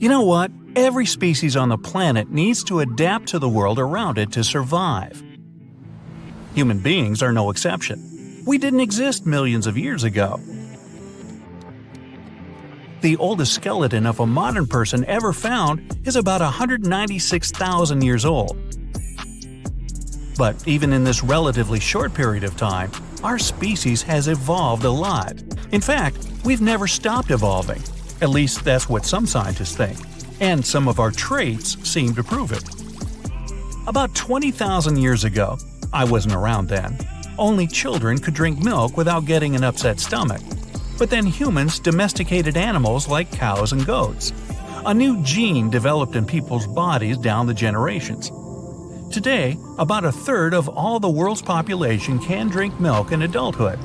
You know what? Every species on the planet needs to adapt to the world around it to survive. Human beings are no exception. We didn't exist millions of years ago. The oldest skeleton of a modern person ever found is about 196,000 years old. But even in this relatively short period of time, our species has evolved a lot. In fact, we've never stopped evolving. At least that's what some scientists think. And some of our traits seem to prove it. About 20,000 years ago, I wasn't around then, only children could drink milk without getting an upset stomach. But then humans domesticated animals like cows and goats. A new gene developed in people's bodies down the generations. Today, about a third of all the world's population can drink milk in adulthood.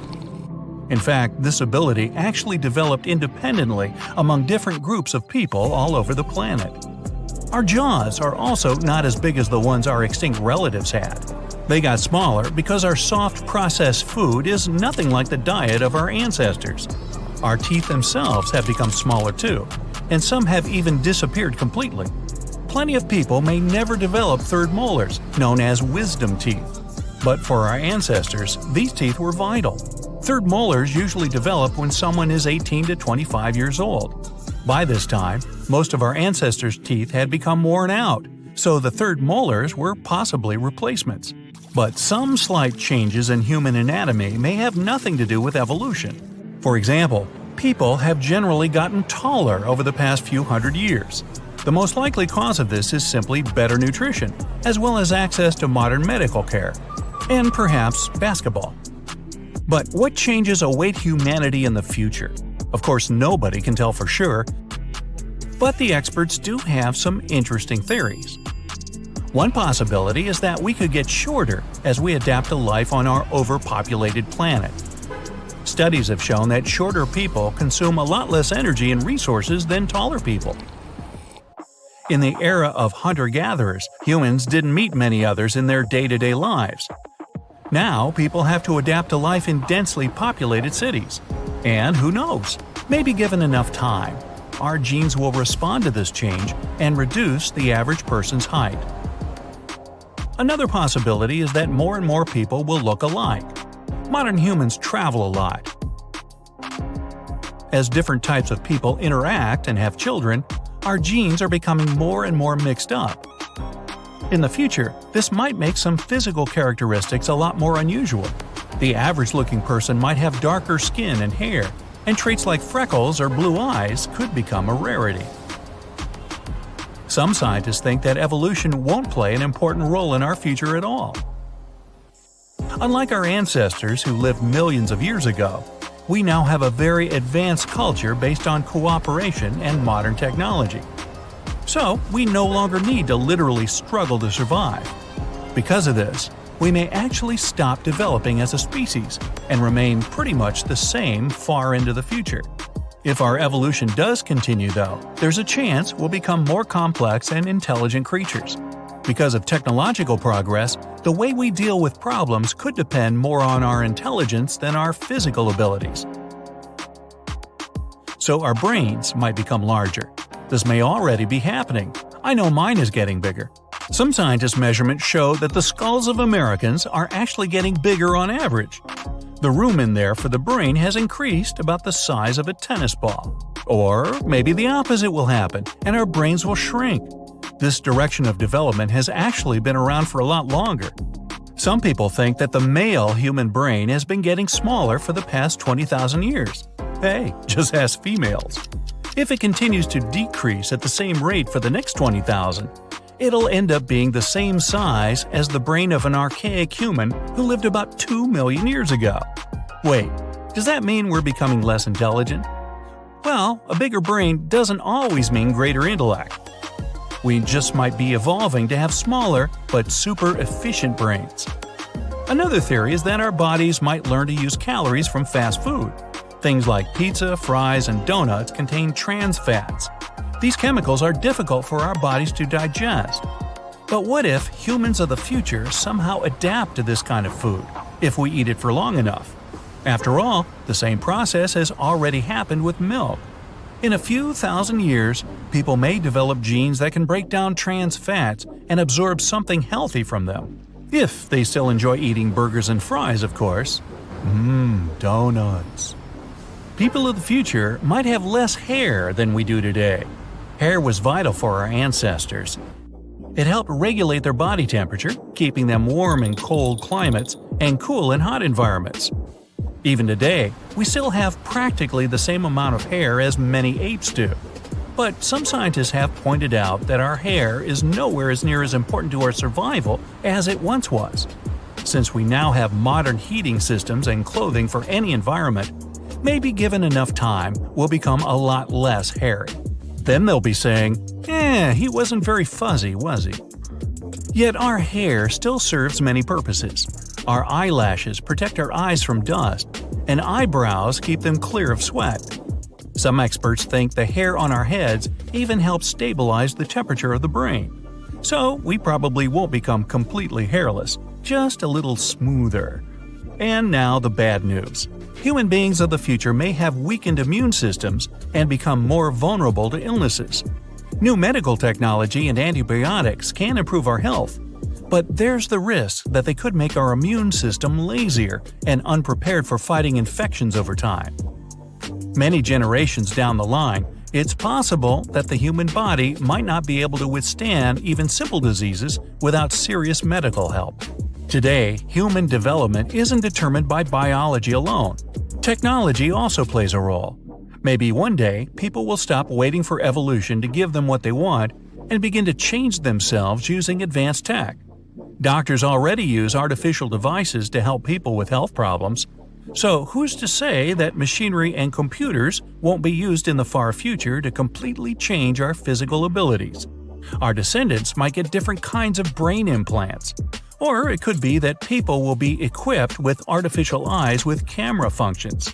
In fact, this ability actually developed independently among different groups of people all over the planet. Our jaws are also not as big as the ones our extinct relatives had. They got smaller because our soft processed food is nothing like the diet of our ancestors. Our teeth themselves have become smaller too, and some have even disappeared completely. Plenty of people may never develop third molars, known as wisdom teeth. But for our ancestors, these teeth were vital. Third molars usually develop when someone is 18 to 25 years old. By this time, most of our ancestors' teeth had become worn out, so the third molars were possibly replacements. But some slight changes in human anatomy may have nothing to do with evolution. For example, people have generally gotten taller over the past few hundred years. The most likely cause of this is simply better nutrition, as well as access to modern medical care, and perhaps basketball. But what changes await humanity in the future? Of course, nobody can tell for sure, but the experts do have some interesting theories. One possibility is that we could get shorter as we adapt to life on our overpopulated planet. Studies have shown that shorter people consume a lot less energy and resources than taller people. In the era of hunter-gatherers, humans didn't meet many others in their day-to-day lives. Now, people have to adapt to life in densely populated cities. And who knows, maybe given enough time, our genes will respond to this change and reduce the average person's height. Another possibility is that more and more people will look alike. Modern humans travel a lot. As different types of people interact and have children, our genes are becoming more and more mixed up. In the future, this might make some physical characteristics a lot more unusual. The average-looking person might have darker skin and hair, and traits like freckles or blue eyes could become a rarity. Some scientists think that evolution won't play an important role in our future at all. Unlike our ancestors who lived millions of years ago, we now have a very advanced culture based on cooperation and modern technology. So, we no longer need to literally struggle to survive. Because of this, we may actually stop developing as a species and remain pretty much the same far into the future. If our evolution does continue, though, there's a chance we'll become more complex and intelligent creatures. Because of technological progress, the way we deal with problems could depend more on our intelligence than our physical abilities. So our brains might become larger. This may already be happening. I know mine is getting bigger. Some scientists' measurements show that the skulls of Americans are actually getting bigger on average. The room in there for the brain has increased about the size of a tennis ball. Or maybe the opposite will happen, and our brains will shrink. This direction of development has actually been around for a lot longer. Some people think that the male human brain has been getting smaller for the past 20,000 years. Hey, just ask females. If it continues to decrease at the same rate for the next 20,000, it'll end up being the same size as the brain of an archaic human who lived about 2 million years ago. Wait, does that mean we're becoming less intelligent? Well, a bigger brain doesn't always mean greater intellect. We just might be evolving to have smaller but super efficient brains. Another theory is that our bodies might learn to use calories from fast food. Things like pizza, fries, and donuts contain trans fats. These chemicals are difficult for our bodies to digest. But what if humans of the future somehow adapt to this kind of food, if we eat it for long enough? After all, the same process has already happened with milk. In a few thousand years, people may develop genes that can break down trans fats and absorb something healthy from them. If they still enjoy eating burgers and fries, of course. Donuts. People of the future might have less hair than we do today. Hair was vital for our ancestors. It helped regulate their body temperature, keeping them warm in cold climates and cool in hot environments. Even today, we still have practically the same amount of hair as many apes do. But some scientists have pointed out that our hair is nowhere as near as important to our survival as it once was. Since we now have modern heating systems and clothing for any environment, maybe given enough time, we'll become a lot less hairy. Then they'll be saying, he wasn't very fuzzy, was he? Yet our hair still serves many purposes. Our eyelashes protect our eyes from dust, and eyebrows keep them clear of sweat. Some experts think the hair on our heads even helps stabilize the temperature of the brain. So we probably won't become completely hairless, just a little smoother. And now the bad news. Human beings of the future may have weakened immune systems and become more vulnerable to illnesses. New medical technology and antibiotics can improve our health, but there's the risk that they could make our immune system lazier and unprepared for fighting infections over time. Many generations down the line, it's possible that the human body might not be able to withstand even simple diseases without serious medical help. Today, human development isn't determined by biology alone. Technology also plays a role. Maybe one day, people will stop waiting for evolution to give them what they want and begin to change themselves using advanced tech. Doctors already use artificial devices to help people with health problems. So who's to say that machinery and computers won't be used in the far future to completely change our physical abilities? Our descendants might get different kinds of brain implants. Or it could be that people will be equipped with artificial eyes with camera functions.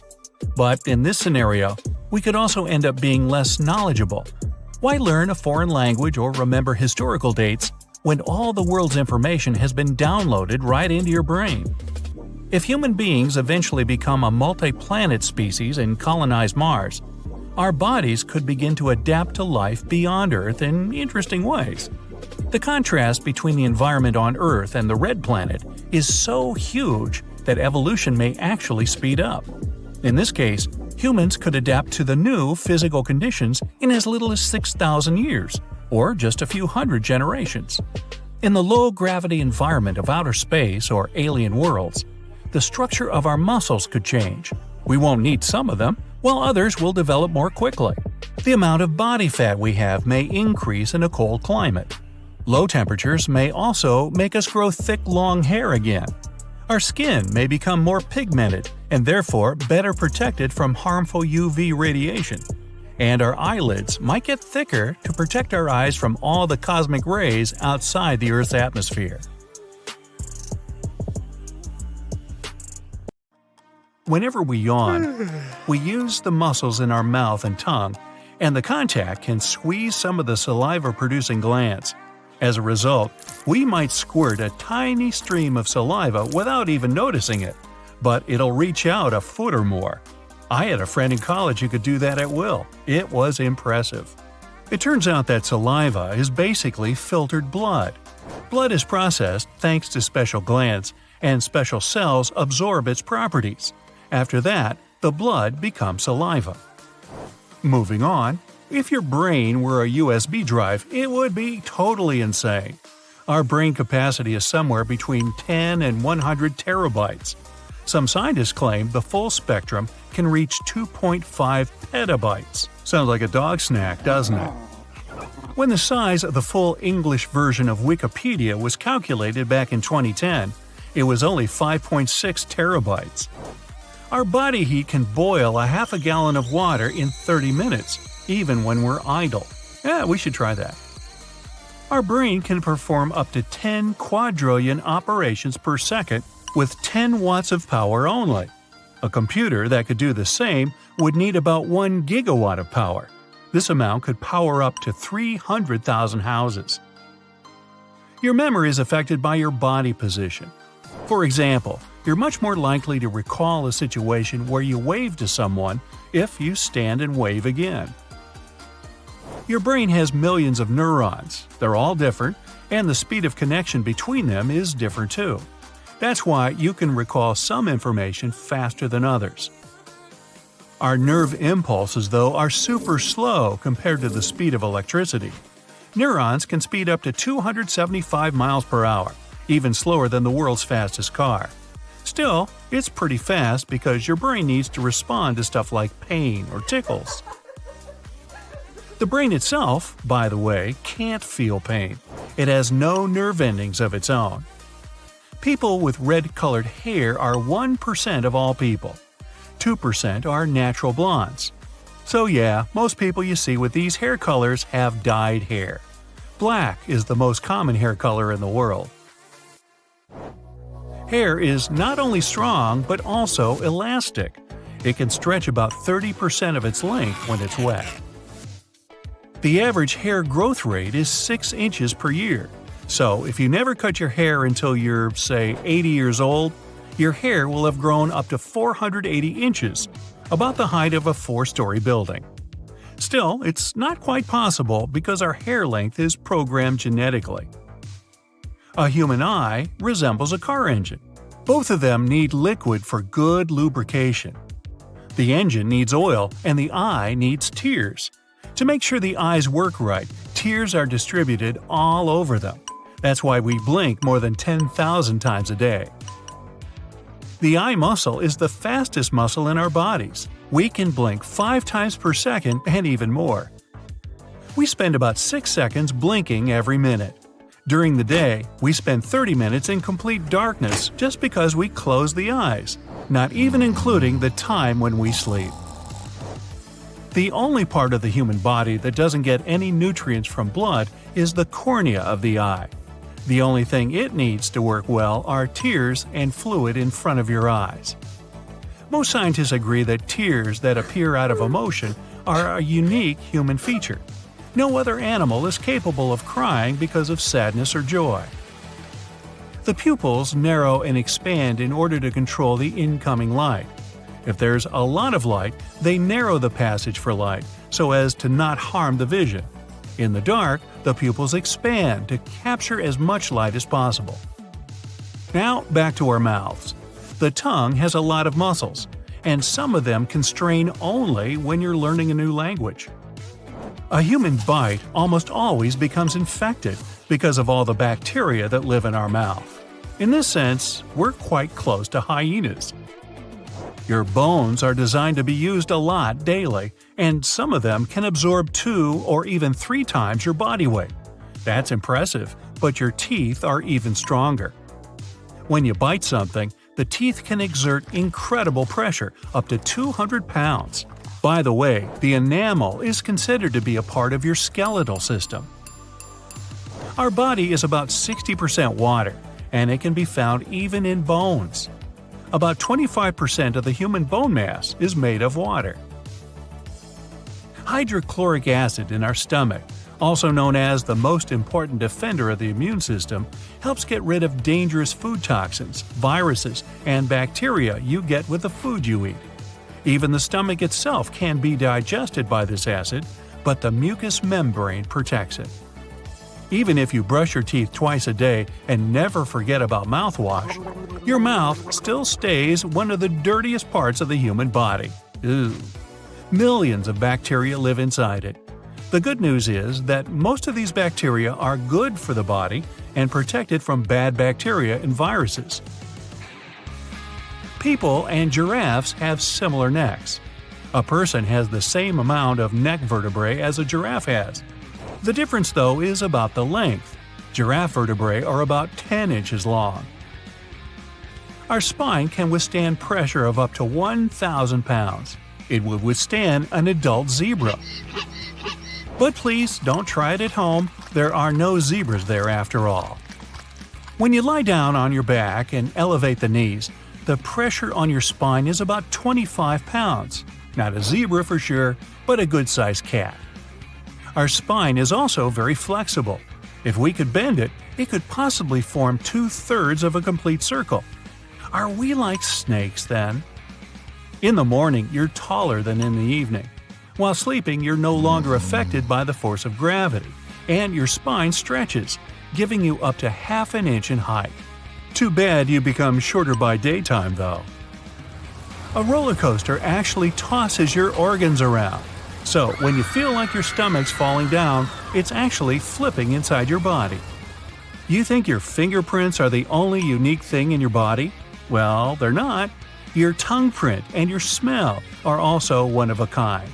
But in this scenario, we could also end up being less knowledgeable. Why learn a foreign language or remember historical dates when all the world's information has been downloaded right into your brain? If human beings eventually become a multi-planet species and colonize Mars, our bodies could begin to adapt to life beyond Earth in interesting ways. The contrast between the environment on Earth and the red planet is so huge that evolution may actually speed up. In this case, humans could adapt to the new physical conditions in as little as 6,000 years, or just a few hundred generations. In the low-gravity environment of outer space or alien worlds, the structure of our muscles could change. We won't need some of them, while others will develop more quickly. The amount of body fat we have may increase in a cold climate. Low temperatures may also make us grow thick, long hair again. Our skin may become more pigmented and therefore better protected from harmful UV radiation. And our eyelids might get thicker to protect our eyes from all the cosmic rays outside the Earth's atmosphere. Whenever we yawn, we use the muscles in our mouth and tongue, and the contact can squeeze some of the saliva-producing glands. As a result, we might squirt a tiny stream of saliva without even noticing it, but it'll reach out a foot or more. I had a friend in college who could do that at will. It was impressive. It turns out that saliva is basically filtered blood. Blood is processed thanks to special glands, and special cells absorb its properties. After that, the blood becomes saliva. Moving on, if your brain were a USB drive, it would be totally insane. Our brain capacity is somewhere between 10 and 100 terabytes. Some scientists claim the full spectrum can reach 2.5 petabytes. Sounds like a dog snack, doesn't it? When the size of the full English version of Wikipedia was calculated back in 2010, it was only 5.6 terabytes. Our body heat can boil a half a gallon of water in 30 minutes, even when we're idle. Yeah, we should try that. Our brain can perform up to 10 quadrillion operations per second with 10 watts of power only. A computer that could do the same would need about 1 gigawatt of power. This amount could power up to 300,000 houses. Your memory is affected by your body position. For example, you're much more likely to recall a situation where you waved to someone if you stand and wave again. Your brain has millions of neurons. They're all different, and the speed of connection between them is different too. That's why you can recall some information faster than others. Our nerve impulses, though, are super slow compared to the speed of electricity. Neurons can speed up to 275 miles per hour, even slower than the world's fastest car. Still, it's pretty fast because your brain needs to respond to stuff like pain or tickles. The brain itself, by the way, can't feel pain. It has no nerve endings of its own. People with red-colored hair are 1% of all people. 2% are natural blondes. So yeah, most people you see with these hair colors have dyed hair. Black is the most common hair color in the world. Hair is not only strong but also elastic. It can stretch about 30% of its length when it's wet. The average hair growth rate is 6 inches per year. So if you never cut your hair until you're, say, 80 years old, your hair will have grown up to 480 inches, about the height of a 4-story building. Still, it's not quite possible because our hair length is programmed genetically. A human eye resembles a car engine. Both of them need liquid for good lubrication. The engine needs oil and the eye needs tears. To make sure the eyes work right, tears are distributed all over them. That's why we blink more than 10,000 times a day. The eye muscle is the fastest muscle in our bodies. We can blink 5 times per second and even more. We spend about 6 seconds blinking every minute. During the day, we spend 30 minutes in complete darkness just because we close the eyes, not even including the time when we sleep. The only part of the human body that doesn't get any nutrients from blood is the cornea of the eye. The only thing it needs to work well are tears and fluid in front of your eyes. Most scientists agree that tears that appear out of emotion are a unique human feature. No other animal is capable of crying because of sadness or joy. The pupils narrow and expand in order to control the incoming light. If there's a lot of light, they narrow the passage for light so as to not harm the vision. In the dark, the pupils expand to capture as much light as possible. Now, back to our mouths. The tongue has a lot of muscles, and some of them can strain only when you're learning a new language. A human bite almost always becomes infected because of all the bacteria that live in our mouth. In this sense, we're quite close to hyenas. Your bones are designed to be used a lot daily, and some of them can absorb 2 or even 3 times your body weight. That's impressive, but your teeth are even stronger. When you bite something, the teeth can exert incredible pressure, up to 200 pounds. By the way, the enamel is considered to be a part of your skeletal system. Our body is about 60% water, and it can be found even in bones. About 25% of the human bone mass is made of water. Hydrochloric acid in our stomach, also known as the most important defender of the immune system, helps get rid of dangerous food toxins, viruses, and bacteria you get with the food you eat. Even the stomach itself can be digested by this acid, but the mucous membrane protects it. Even if you brush your teeth twice a day and never forget about mouthwash, your mouth still stays one of the dirtiest parts of the human body. Ew. Millions of bacteria live inside it. The good news is that most of these bacteria are good for the body and protect it from bad bacteria and viruses. People and giraffes have similar necks. A person has the same amount of neck vertebrae as a giraffe has. The difference, though, is about the length. Giraffe vertebrae are about 10 inches long. Our spine can withstand pressure of up to 1,000 pounds. It would withstand an adult zebra. But please don't try it at home. There are no zebras there after all. When you lie down on your back and elevate the knees, the pressure on your spine is about 25 pounds. Not a zebra for sure, but a good-sized cat. Our spine is also very flexible. If we could bend it, it could possibly form 2/3 of a complete circle. Are we like snakes then? In the morning, you're taller than in the evening. While sleeping, you're no longer affected by the force of gravity, and your spine stretches, giving you up to half an inch in height. Too bad you become shorter by daytime, though. A roller coaster actually tosses your organs around. So, when you feel like your stomach's falling down, it's actually flipping inside your body. You think your fingerprints are the only unique thing in your body? Well, they're not. Your tongue print and your smell are also one of a kind.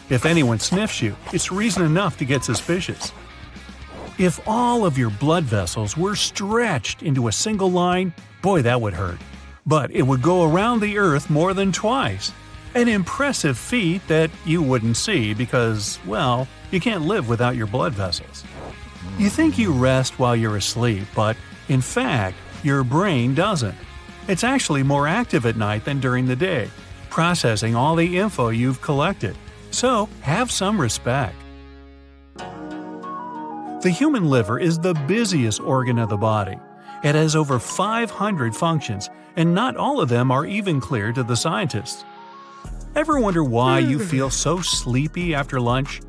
If anyone sniffs you, it's reason enough to get suspicious. If all of your blood vessels were stretched into a single line, boy, that would hurt. But it would go around the Earth more than twice. An impressive feat that you wouldn't see because, well, you can't live without your blood vessels. You think you rest while you're asleep, but in fact, your brain doesn't. It's actually more active at night than during the day, processing all the info you've collected. So, have some respect. The human liver is the busiest organ of the body. It has over 500 functions, and not all of them are even clear to the scientists. Ever wonder why you feel so sleepy after lunch?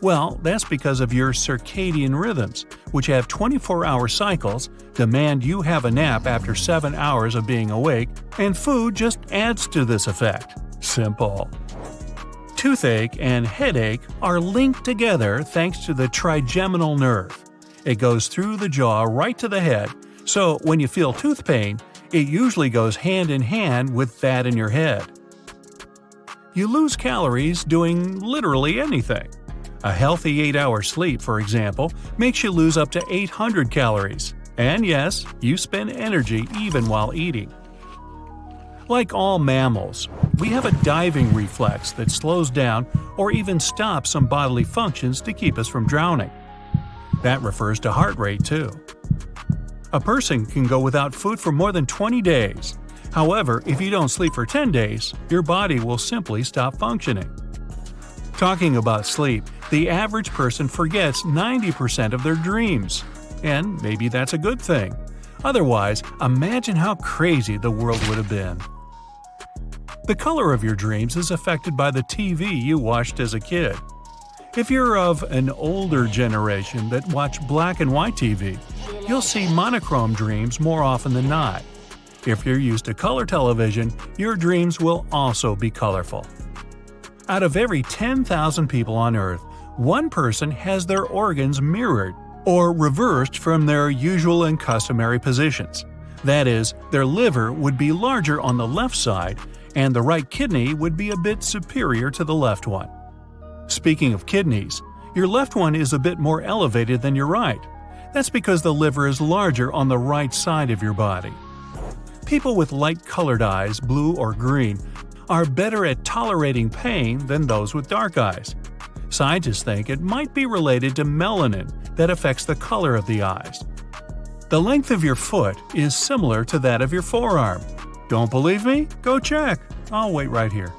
Well, that's because of your circadian rhythms, which have 24-hour cycles, demand you have a nap after 7 hours of being awake, and food just adds to this effect. Simple. Toothache and headache are linked together thanks to the trigeminal nerve. It goes through the jaw right to the head, so when you feel tooth pain, it usually goes hand in hand with that in your head. You lose calories doing literally anything. A healthy 8-hour sleep, for example, makes you lose up to 800 calories. And yes, you spend energy even while eating. Like all mammals, we have a diving reflex that slows down or even stops some bodily functions to keep us from drowning. That refers to heart rate too. A person can go without food for more than 20 days. However, if you don't sleep for 10 days, your body will simply stop functioning. Talking about sleep, the average person forgets 90% of their dreams. And maybe that's a good thing. Otherwise, imagine how crazy the world would have been. The color of your dreams is affected by the TV you watched as a kid. If you're of an older generation that watched black and white TV, you'll see monochrome dreams more often than not. If you're used to color television, your dreams will also be colorful. Out of every 10,000 people on Earth, one person has their organs mirrored or reversed from their usual and customary positions. That is, their liver would be larger on the left side, and the right kidney would be a bit superior to the left one. Speaking of kidneys, your left one is a bit more elevated than your right. That's because the liver is larger on the right side of your body. People with light-colored eyes, blue or green, are better at tolerating pain than those with dark eyes. Scientists think it might be related to melanin that affects the color of the eyes. The length of your foot is similar to that of your forearm. Don't believe me? Go check. I'll wait right here.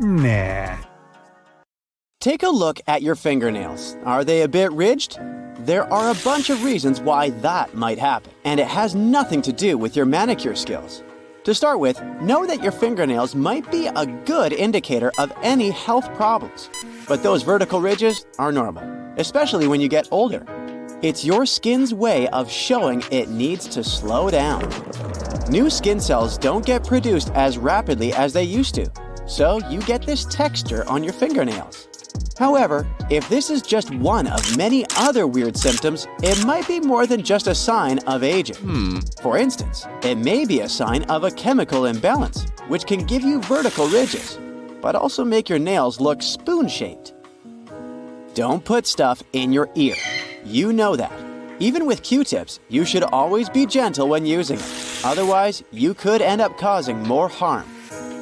Nah. Take a look at your fingernails. Are they a bit ridged? There are a bunch of reasons why that might happen, and it has nothing to do with your manicure skills. To start with, know that your fingernails might be a good indicator of any health problems. But those vertical ridges are normal, especially when you get older. It's your skin's way of showing it needs to slow down. New skin cells don't get produced as rapidly as they used to, so you get this texture on your fingernails. However, if this is just one of many other weird symptoms, it might be more than just a sign of aging. For instance, it may be a sign of a chemical imbalance, which can give you vertical ridges, but also make your nails look spoon-shaped. Don't put stuff in your ear. You know that. Even with Q-tips, you should always be gentle when using it. Otherwise, you could end up causing more harm.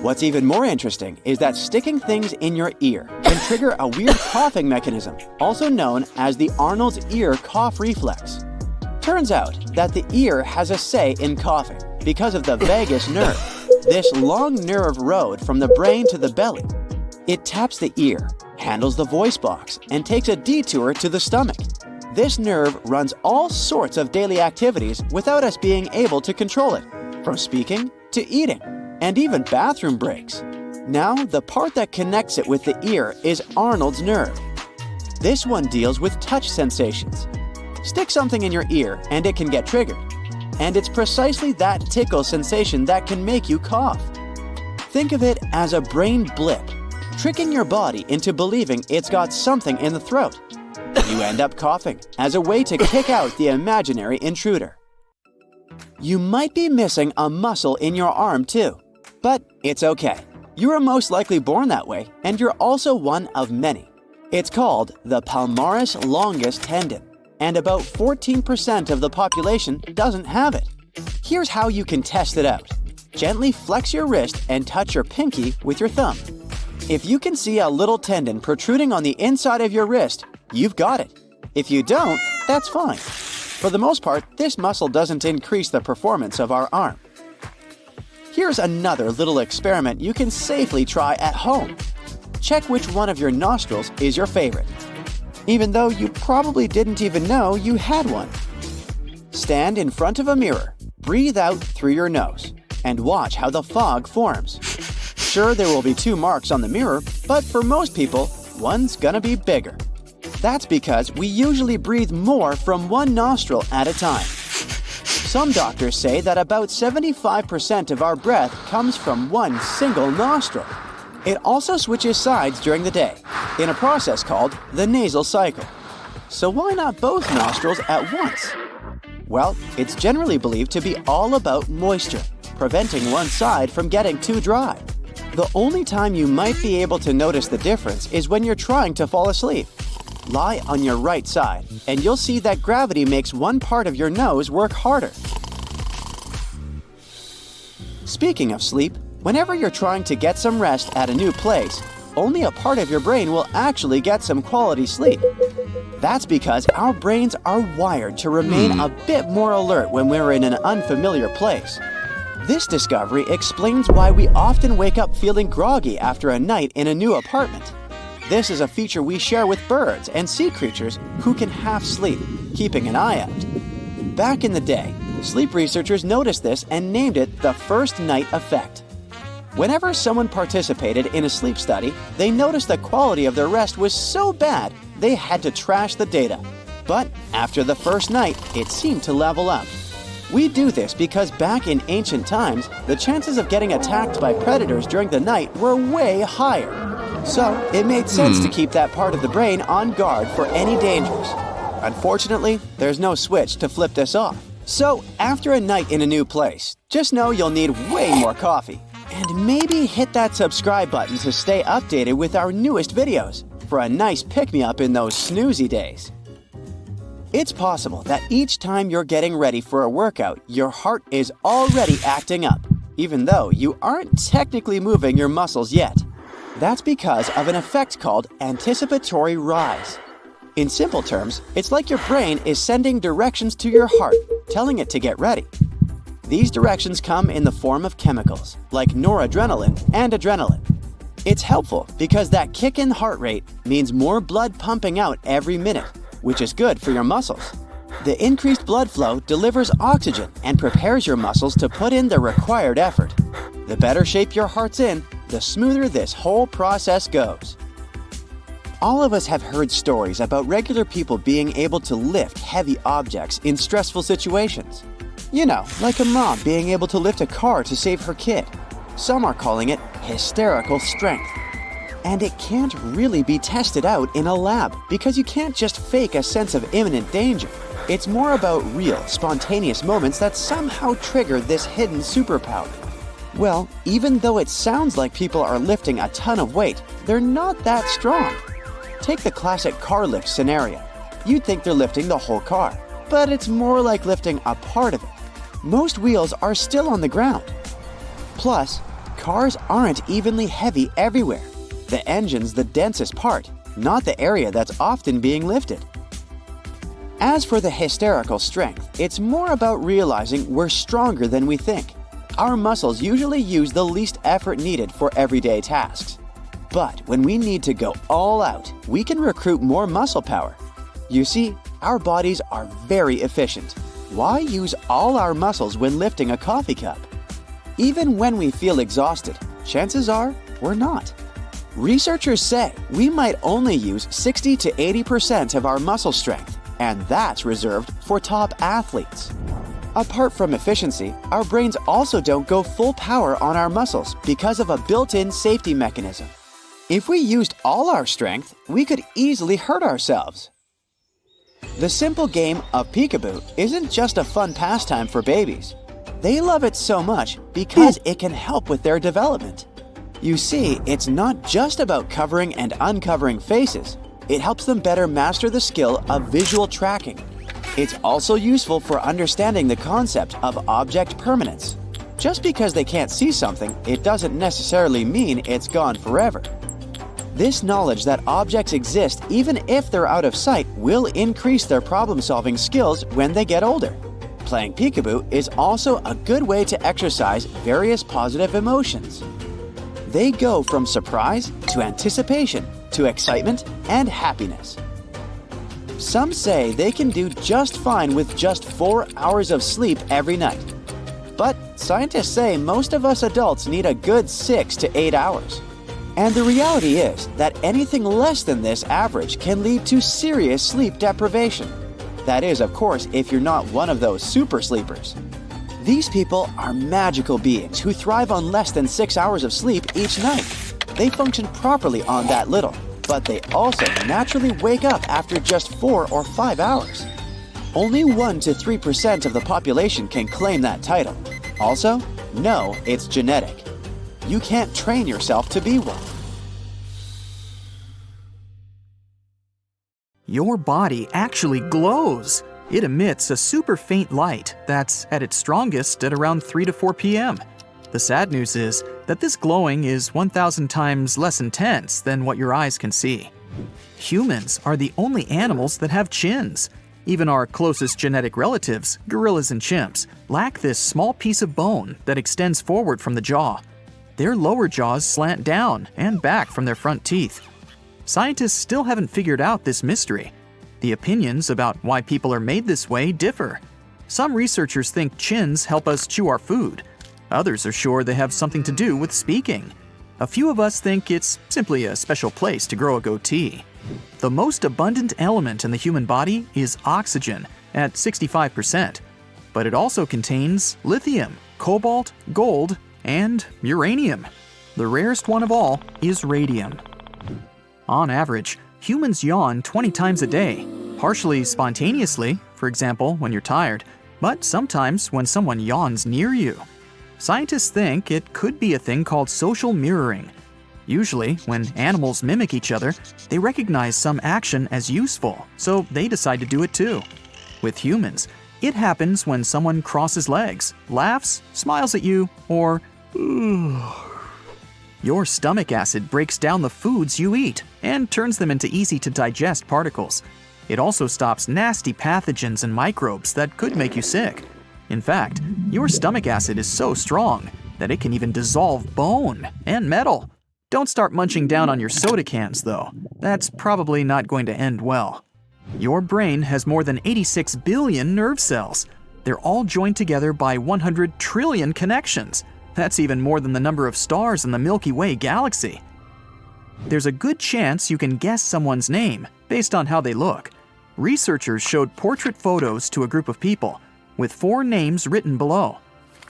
What's even more interesting is that sticking things in your ear can trigger a weird coughing mechanism, also known as the Arnold's ear cough reflex. Turns out that the ear has a say in coughing because of the vagus nerve, this long nerve road from the brain to the belly. It taps the ear, handles the voice box, and takes a detour to the stomach. This nerve runs all sorts of daily activities without us being able to control it, from speaking to eating, and even bathroom breaks. Now, the part that connects it with the ear is Arnold's nerve. This one deals with touch sensations. Stick something in your ear and it can get triggered. And it's precisely that tickle sensation that can make you cough. Think of it as a brain blip, tricking your body into believing it's got something in the throat. You end up coughing as a way to kick out the imaginary intruder. You might be missing a muscle in your arm too, but it's okay. You were most likely born that way, and you're also one of many. It's called the palmaris longus tendon, and about 14% of the population doesn't have it. Here's how you can test it out. Gently flex your wrist and touch your pinky with your thumb. If you can see a little tendon protruding on the inside of your wrist, you've got it. If you don't, that's fine. For the most part, this muscle doesn't increase the performance of our arm. Here's another little experiment you can safely try at home. Check which one of your nostrils is your favorite, even though you probably didn't even know you had one. Stand in front of a mirror, breathe out through your nose, and watch how the fog forms. Sure, there will be 2 marks on the mirror, but for most people, one's gonna be bigger. That's because we usually breathe more from one nostril at a time. Some doctors say that about 75% of our breath comes from one single nostril. It also switches sides during the day, in a process called the nasal cycle. So why not both nostrils at once? Well, it's generally believed to be all about moisture, preventing one side from getting too dry. The only time you might be able to notice the difference is when you're trying to fall asleep. Lie on your right side, and you'll see that gravity makes one part of your nose work harder. Speaking of sleep, whenever you're trying to get some rest at a new place, only a part of your brain will actually get some quality sleep. That's because our brains are wired to remain a bit more alert when we're in an unfamiliar place. This discovery explains why we often wake up feeling groggy after a night in a new apartment. This is a feature we share with birds and sea creatures who can half sleep, keeping an eye out. Back in the day, sleep researchers noticed this and named it the first night effect. Whenever someone participated in a sleep study, they noticed the quality of their rest was so bad they had to trash the data. But after the first night, it seemed to level up. We do this because back in ancient times, the chances of getting attacked by predators during the night were way higher. So it made sense to keep that part of the brain on guard for any dangers. Unfortunately, there's no switch to flip this off. So after a night in a new place, just know you'll need way more coffee. And maybe hit that subscribe button to stay updated with our newest videos for a nice pick-me-up in those snoozy days. It's possible that each time you're getting ready for a workout, your heart is already acting up, even though you aren't technically moving your muscles yet. That's because of an effect called anticipatory rise. In simple terms, it's like your brain is sending directions to your heart, telling it to get ready. These directions come in the form of chemicals, like noradrenaline and adrenaline. It's helpful because that kick in heart rate means more blood pumping out every minute, which is good for your muscles. The increased blood flow delivers oxygen and prepares your muscles to put in the required effort. The better shape your heart's in, the smoother this whole process goes. All of us have heard stories about regular people being able to lift heavy objects in stressful situations. You know, like a mom being able to lift a car to save her kid. Some are calling it hysterical strength. And it can't really be tested out in a lab because you can't just fake a sense of imminent danger. It's more about real, spontaneous moments that somehow trigger this hidden superpower. Well, even though it sounds like people are lifting a ton of weight, they're not that strong. Take the classic car lift scenario. You'd think they're lifting the whole car, but it's more like lifting a part of it. Most wheels are still on the ground. Plus, cars aren't evenly heavy everywhere. The engine's the densest part, not the area that's often being lifted. As for the hysterical strength, it's more about realizing we're stronger than we think. Our muscles usually use the least effort needed for everyday tasks. But when we need to go all out, we can recruit more muscle power. You see, our bodies are very efficient. Why use all our muscles when lifting a coffee cup? Even when we feel exhausted, chances are we're not. Researchers say we might only use 60 to 80% of our muscle strength, and that's reserved for top athletes. Apart from efficiency, our brains also don't go full power on our muscles because of a built-in safety mechanism. If we used all our strength, we could easily hurt ourselves. The simple game of peekaboo isn't just a fun pastime for babies. They love it so much because it can help with their development. You see, it's not just about covering and uncovering faces. It helps them better master the skill of visual tracking. It's also useful for understanding the concept of object permanence. Just because they can't see something, it doesn't necessarily mean it's gone forever. This knowledge that objects exist even if they're out of sight will increase their problem-solving skills when they get older. Playing peekaboo is also a good way to exercise various positive emotions. They go from surprise to anticipation to excitement and happiness. Some say they can do just fine with just 4 hours of sleep every night. But scientists say most of us adults need a good 6 to 8 hours. And the reality is that anything less than this average can lead to serious sleep deprivation. That is, of course, if you're not one of those super sleepers. These people are magical beings who thrive on less than 6 hours of sleep each night. They function properly on that little, but they also naturally wake up after just 4 or 5 hours. Only 1 to 3% of the population can claim that title. Also, no, it's genetic. You can't train yourself to be one. Your body actually glows. It emits a super faint light that's at its strongest at around 3 to 4 p.m. The sad news is that this glowing is 1,000 times less intense than what your eyes can see. Humans are the only animals that have chins. Even our closest genetic relatives, gorillas and chimps, lack this small piece of bone that extends forward from the jaw. Their lower jaws slant down and back from their front teeth. Scientists still haven't figured out this mystery. The opinions about why people are made this way differ. Some researchers think chins help us chew our food. Others are sure they have something to do with speaking. A few of us think it's simply a special place to grow a goatee. The most abundant element in the human body is oxygen at 65%, but it also contains lithium, cobalt, gold, and uranium. The rarest one of all is radium. On average, humans yawn 20 times a day, partially spontaneously, for example, when you're tired, but sometimes when someone yawns near you. Scientists think it could be a thing called social mirroring. Usually, when animals mimic each other, they recognize some action as useful, so they decide to do it too. With humans, it happens when someone crosses legs, laughs, smiles at you, or your stomach acid breaks down the foods you eat and turns them into easy-to-digest particles. It also stops nasty pathogens and microbes that could make you sick. In fact, your stomach acid is so strong that it can even dissolve bone and metal. Don't start munching down on your soda cans, though. That's probably not going to end well. Your brain has more than 86 billion nerve cells. They're all joined together by 100 trillion connections. That's even more than the number of stars in the Milky Way galaxy. There's a good chance you can guess someone's name based on how they look. Researchers showed portrait photos to a group of people, with 4 names written below.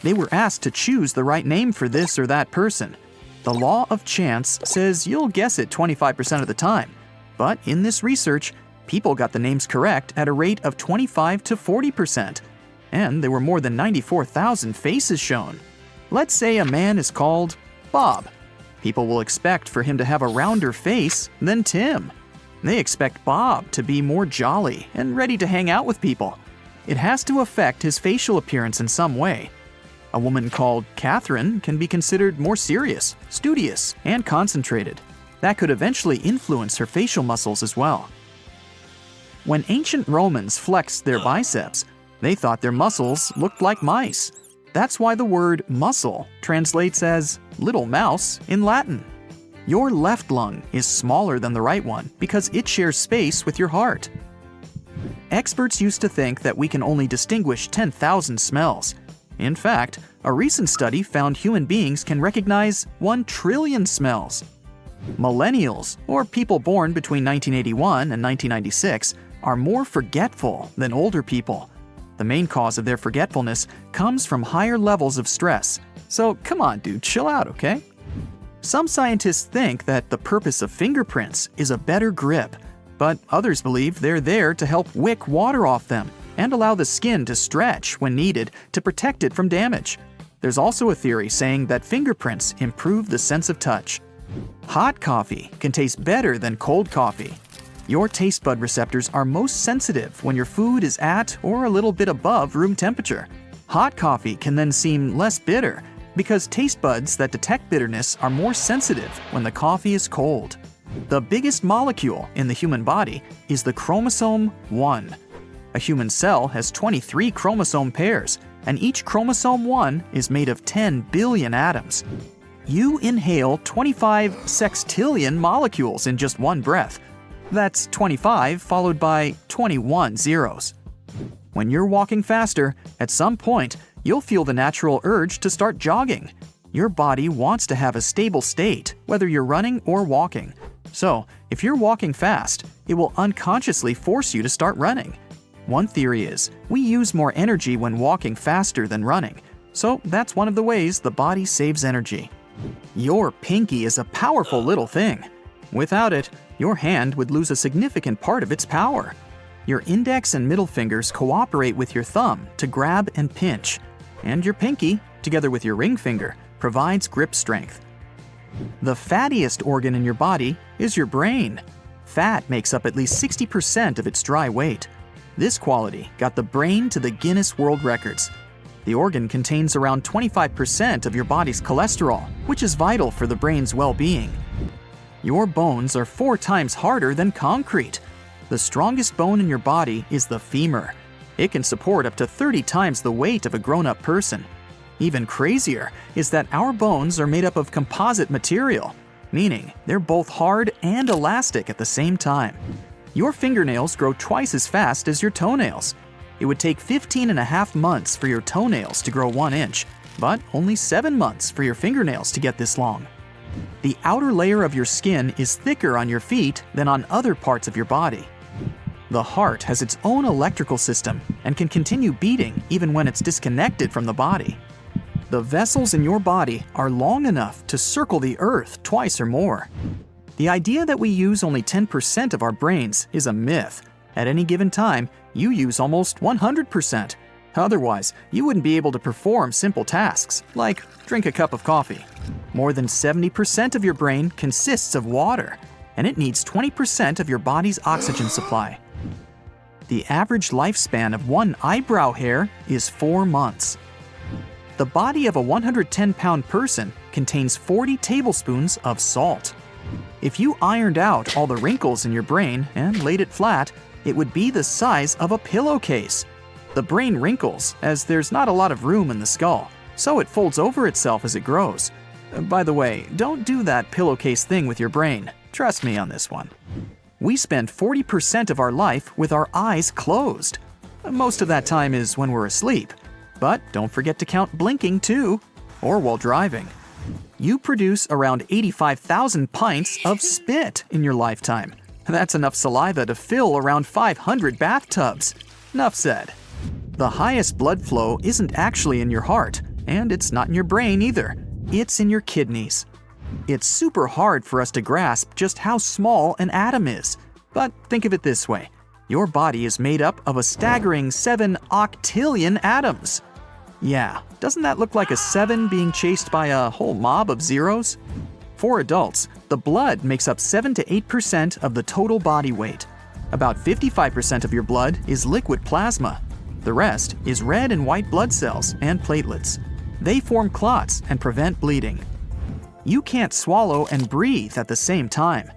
They were asked to choose the right name for this or that person. The law of chance says you'll guess it 25% of the time, but in this research, people got the names correct at a rate of 25 to 40%, and there were more than 94,000 faces shown. Let's say a man is called Bob. People will expect for him to have a rounder face than Tim. They expect Bob to be more jolly and ready to hang out with people. It has to affect his facial appearance in some way. A woman called Catherine can be considered more serious, studious, and concentrated. That could eventually influence her facial muscles as well. When ancient Romans flexed their biceps, they thought their muscles looked like mice. That's why the word muscle translates as little mouse in Latin. Your left lung is smaller than the right one because it shares space with your heart. Experts used to think that we can only distinguish 10,000 smells. In fact, a recent study found human beings can recognize 1 trillion smells. Millennials, or people born between 1981 and 1996, are more forgetful than older people. The main cause of their forgetfulness comes from higher levels of stress. So come on, dude, chill out, okay? Some scientists think that the purpose of fingerprints is a better grip, but others believe they're there to help wick water off them and allow the skin to stretch when needed to protect it from damage. There's also a theory saying that fingerprints improve the sense of touch. Hot coffee can taste better than cold coffee. Your taste bud receptors are most sensitive when your food is at or a little bit above room temperature. Hot coffee can then seem less bitter because taste buds that detect bitterness are more sensitive when the coffee is cold. The biggest molecule in the human body is the chromosome 1. A human cell has 23 chromosome pairs, and each chromosome 1 is made of 10 billion atoms. You inhale 25 sextillion molecules in just one breath. That's 25 followed by 21 zeros. When you're walking faster, at some point, you'll feel the natural urge to start jogging. Your body wants to have a stable state, whether you're running or walking. So, if you're walking fast, it will unconsciously force you to start running. One theory is, we use more energy when walking faster than running. So that's one of the ways the body saves energy. Your pinky is a powerful little thing. Without it, your hand would lose a significant part of its power. Your index and middle fingers cooperate with your thumb to grab and pinch. And your pinky, together with your ring finger, provides grip strength. The fattiest organ in your body is your brain. Fat makes up at least 60% of its dry weight. This quality got the brain to the Guinness World Records. The organ contains around 25% of your body's cholesterol, which is vital for the brain's well-being. Your bones are 4 times harder than concrete. The strongest bone in your body is the femur. It can support up to 30 times the weight of a grown-up person. Even crazier is that our bones are made up of composite material, meaning they're both hard and elastic at the same time. Your fingernails grow twice as fast as your toenails. It would take 15.5 months for your toenails to grow 1 inch, but only 7 months for your fingernails to get this long. The outer layer of your skin is thicker on your feet than on other parts of your body. The heart has its own electrical system and can continue beating even when it's disconnected from the body. The vessels in your body are long enough to circle the earth twice or more. The idea that we use only 10% of our brains is a myth. At any given time, you use almost 100%. Otherwise, you wouldn't be able to perform simple tasks, like drink a cup of coffee. More than 70% of your brain consists of water, and it needs 20% of your body's oxygen supply. The average lifespan of 1 eyebrow hair is 4 months. The body of a 110-pound person contains 40 tablespoons of salt. If you ironed out all the wrinkles in your brain and laid it flat, it would be the size of a pillowcase. The brain wrinkles as there's not a lot of room in the skull, so it folds over itself as it grows. By the way, don't do that pillowcase thing with your brain. Trust me on this one. We spend 40% of our life with our eyes closed. Most of that time is when we're asleep. But don't forget to count blinking too, or while driving. You produce around 85,000 pints of spit in your lifetime. That's enough saliva to fill around 500 bathtubs. Enough said. The highest blood flow isn't actually in your heart, and it's not in your brain either. It's in your kidneys. It's super hard for us to grasp just how small an atom is. But think of it this way. Your body is made up of a staggering 7 octillion atoms. Yeah, doesn't that look like a 7 being chased by a whole mob of zeros? For adults, the blood makes up 7 to 8% of the total body weight. About 55% of your blood is liquid plasma. The rest is red and white blood cells and platelets. They form clots and prevent bleeding. You can't swallow and breathe at the same time.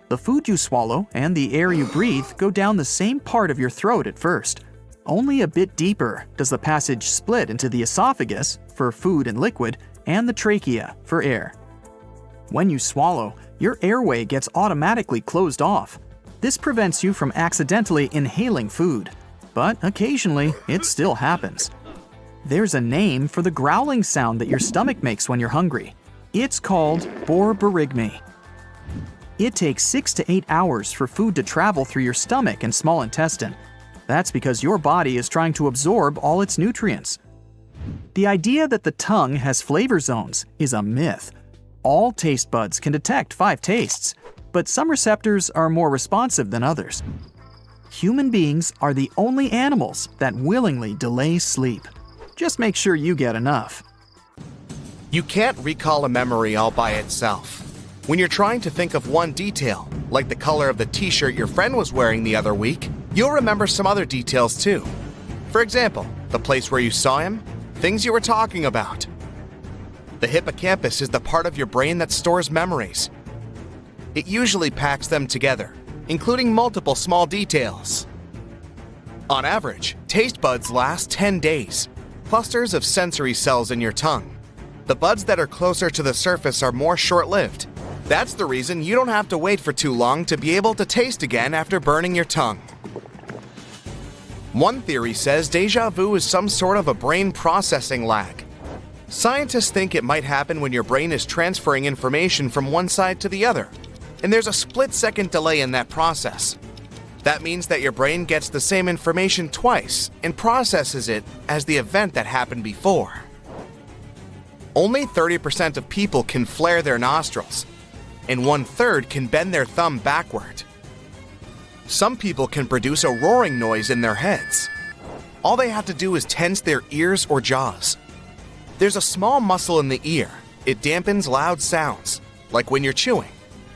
The food you swallow and the air you breathe go down the same part of your throat at first. Only a bit deeper does the passage split into the esophagus for food and liquid and the trachea for air. When you swallow, your airway gets automatically closed off. This prevents you from accidentally inhaling food, but occasionally it still happens. There's a name for the growling sound that your stomach makes when you're hungry. It's called borborygmi. It takes 6 to 8 hours for food to travel through your stomach and small intestine. That's because your body is trying to absorb all its nutrients. The idea that the tongue has flavor zones is a myth. All taste buds can detect 5 tastes, but some receptors are more responsive than others. Human beings are the only animals that willingly delay sleep. Just make sure you get enough. You can't recall a memory all by itself. When you're trying to think of one detail, like the color of the t-shirt your friend was wearing the other week, you'll remember some other details too. For example, the place where you saw him, things you were talking about. The hippocampus is the part of your brain that stores memories. It usually packs them together, including multiple small details. On average, taste buds last 10 days, clusters of sensory cells in your tongue. The buds that are closer to the surface are more short-lived. That's the reason you don't have to wait for too long to be able to taste again after burning your tongue. One theory says deja vu is some sort of a brain processing lag. Scientists think it might happen when your brain is transferring information from one side to the other, and there's a split-second delay in that process. That means that your brain gets the same information twice and processes it as the event that happened before. Only 30% of people can flare their nostrils, and 1/3 can bend their thumb backward. Some people can produce a roaring noise in their heads. All they have to do is tense their ears or jaws. There's a small muscle in the ear. It dampens loud sounds, like when you're chewing.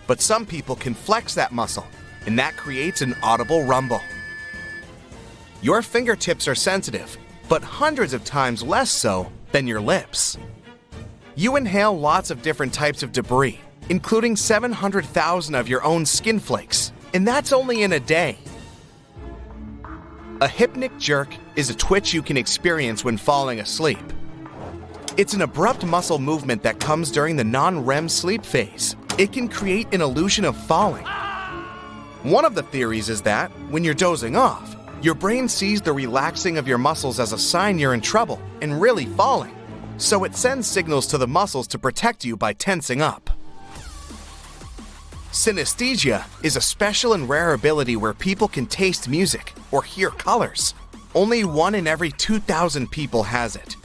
But some people can flex that muscle, and that creates an audible rumble. Your fingertips are sensitive, but hundreds of times less so than your lips. You inhale lots of different types of debris, including 700,000 of your own skin flakes, and that's only in a day. A hypnic jerk is a twitch you can experience when falling asleep. It's an abrupt muscle movement that comes during the non-REM sleep phase. It can create an illusion of falling. One of the theories is that, when you're dozing off, your brain sees the relaxing of your muscles as a sign you're in trouble and really falling, so it sends signals to the muscles to protect you by tensing up. Synesthesia is a special and rare ability where people can taste music or hear colors. Only 1 in every 2,000 people has it.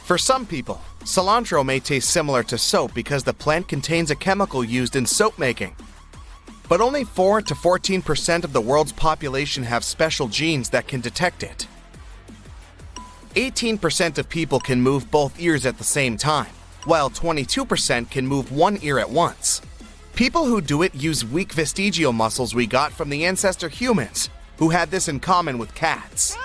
For some people, cilantro may taste similar to soap because the plant contains a chemical used in soap making. But only 4 to 14% of the world's population have special genes that can detect it. 18% of people can move both ears at the same time, while 22% can move one ear at once. People who do it use weak vestigial muscles we got from the ancestor humans, who had this in common with cats.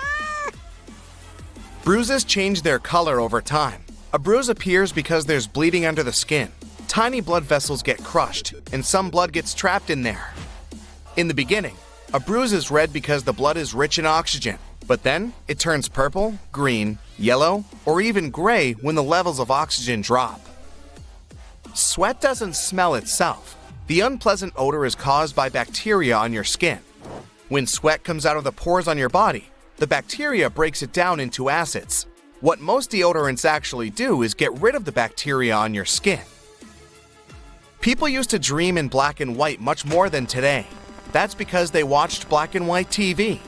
Bruises change their color over time. A bruise appears because there's bleeding under the skin. Tiny blood vessels get crushed, and some blood gets trapped in there. In the beginning, a bruise is red because the blood is rich in oxygen, but then it turns purple, green, yellow, or even gray when the levels of oxygen drop. Sweat doesn't smell itself. The unpleasant odor is caused by bacteria on your skin. When sweat comes out of the pores on your body, the bacteria breaks it down into acids. What most deodorants actually do is get rid of the bacteria on your skin. People used to dream in black and white much more than today. That's because they watched black and white TV.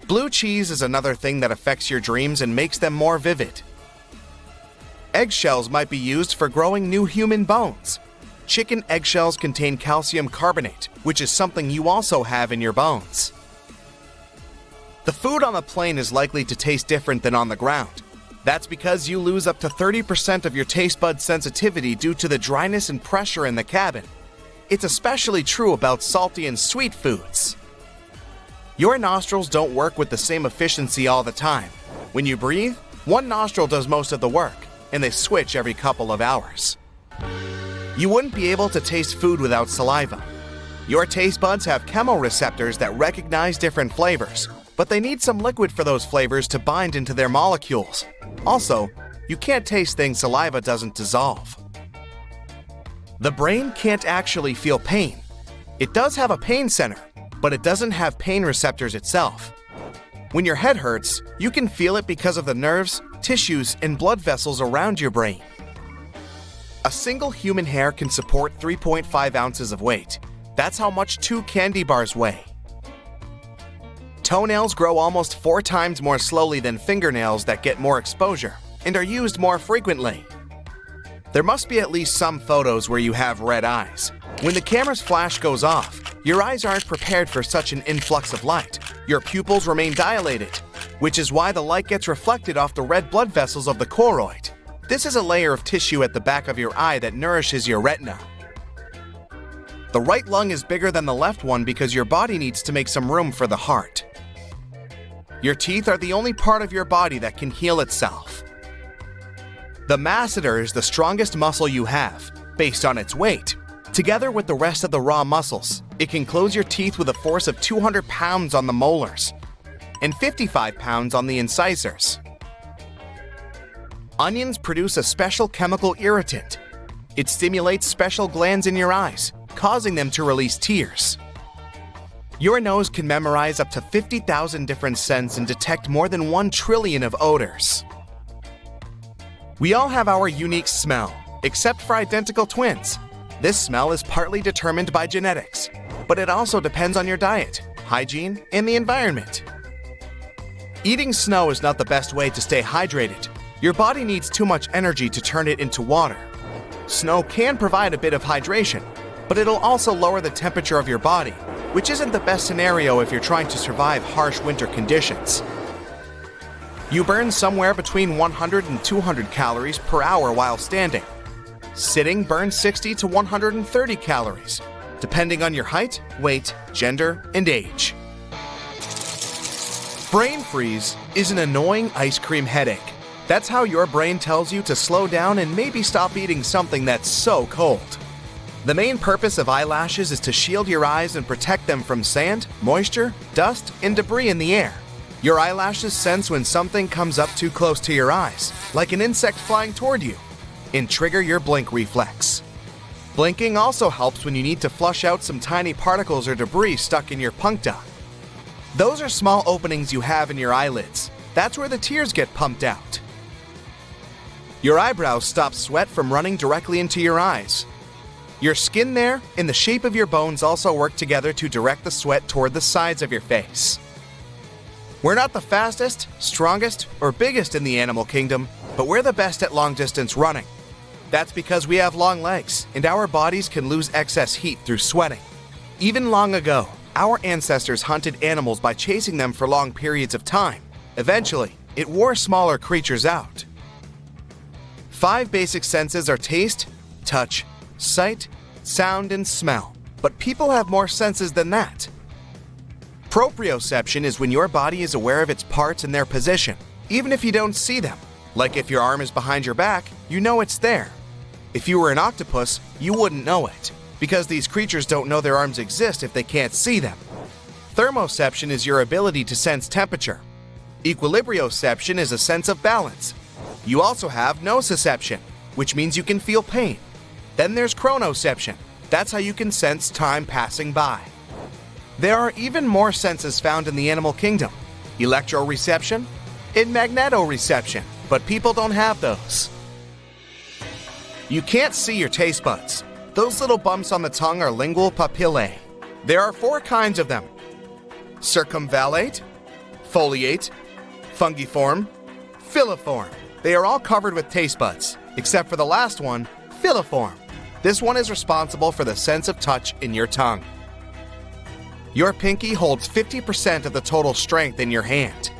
Blue cheese is another thing that affects your dreams and makes them more vivid. Eggshells might be used for growing new human bones. Chicken eggshells contain calcium carbonate, which is something you also have in your bones. The food on the plane is likely to taste different than on the ground. That's because you lose up to 30% of your taste bud sensitivity due to the dryness and pressure in the cabin. It's especially true about salty and sweet foods. Your nostrils don't work with the same efficiency all the time. When you breathe, one nostril does most of the work, and they switch every couple of hours. You wouldn't be able to taste food without saliva. Your taste buds have chemoreceptors that recognize different flavors, but they need some liquid for those flavors to bind into their molecules. Also, you can't taste things saliva doesn't dissolve. The brain can't actually feel pain. It does have a pain center, but it doesn't have pain receptors itself. When your head hurts, you can feel it because of the nerves, tissues, and blood vessels around your brain. A single human hair can support 3.5 ounces of weight. That's how much 2 candy bars weigh. Toenails grow almost 4 times more slowly than fingernails that get more exposure and are used more frequently. There must be at least some photos where you have red eyes. When the camera's flash goes off, your eyes aren't prepared for such an influx of light. Your pupils remain dilated, which is why the light gets reflected off the red blood vessels of the choroid. This is a layer of tissue at the back of your eye that nourishes your retina. The right lung is bigger than the left one because your body needs to make some room for the heart. Your teeth are the only part of your body that can heal itself. The masseter is the strongest muscle you have, based on its weight. Together with the rest of the raw muscles, it can close your teeth with a force of 200 pounds on the molars and 55 pounds on the incisors. Onions produce a special chemical irritant. It stimulates special glands in your eyes, causing them to release tears. Your nose can memorize up to 50,000 different scents and detect more than 1 trillion of odors. We all have our unique smell, except for identical twins. This smell is partly determined by genetics, but it also depends on your diet, hygiene, and the environment. Eating snow is not the best way to stay hydrated. Your body needs too much energy to turn it into water. Snow can provide a bit of hydration, but it'll also lower the temperature of your body, which isn't the best scenario if you're trying to survive harsh winter conditions. You burn somewhere between 100 and 200 calories per hour while standing. Sitting burns 60 to 130 calories, depending on your height, weight, gender, and age. Brain freeze is an annoying ice cream headache. That's how your brain tells you to slow down and maybe stop eating something that's so cold. The main purpose of eyelashes is to shield your eyes and protect them from sand, moisture, dust, and debris in the air. Your eyelashes sense when something comes up too close to your eyes, like an insect flying toward you, and trigger your blink reflex. Blinking also helps when you need to flush out some tiny particles or debris stuck in your puncta. Those are small openings you have in your eyelids. That's where the tears get pumped out. Your eyebrows stop sweat from running directly into your eyes. Your skin there and the shape of your bones also work together to direct the sweat toward the sides of your face. We're not the fastest, strongest, or biggest in the animal kingdom, but we're the best at long-distance running. That's because we have long legs, and our bodies can lose excess heat through sweating. Even long ago, our ancestors hunted animals by chasing them for long periods of time. Eventually, it wore smaller creatures out. 5 basic senses are taste, touch, sight, sound, and smell. But people have more senses than that. Proprioception is when your body is aware of its parts and their position, even if you don't see them. Like if your arm is behind your back, you know it's there. If you were an octopus, you wouldn't know it, because these creatures don't know their arms exist if they can't see them. Thermoception is your ability to sense temperature. Equilibrioception is a sense of balance. You also have nociception, which means you can feel pain. Then there's chronoception. That's how you can sense time passing by. There are even more senses found in the animal kingdom: electroreception and magnetoreception, but people don't have those. You can't see your taste buds. Those little bumps on the tongue are lingual papillae. There are 4 kinds of them: circumvallate, foliate, fungiform, filiform. They are all covered with taste buds, except for the last one, filiform. This one is responsible for the sense of touch in your tongue. Your pinky holds 50% of the total strength in your hand.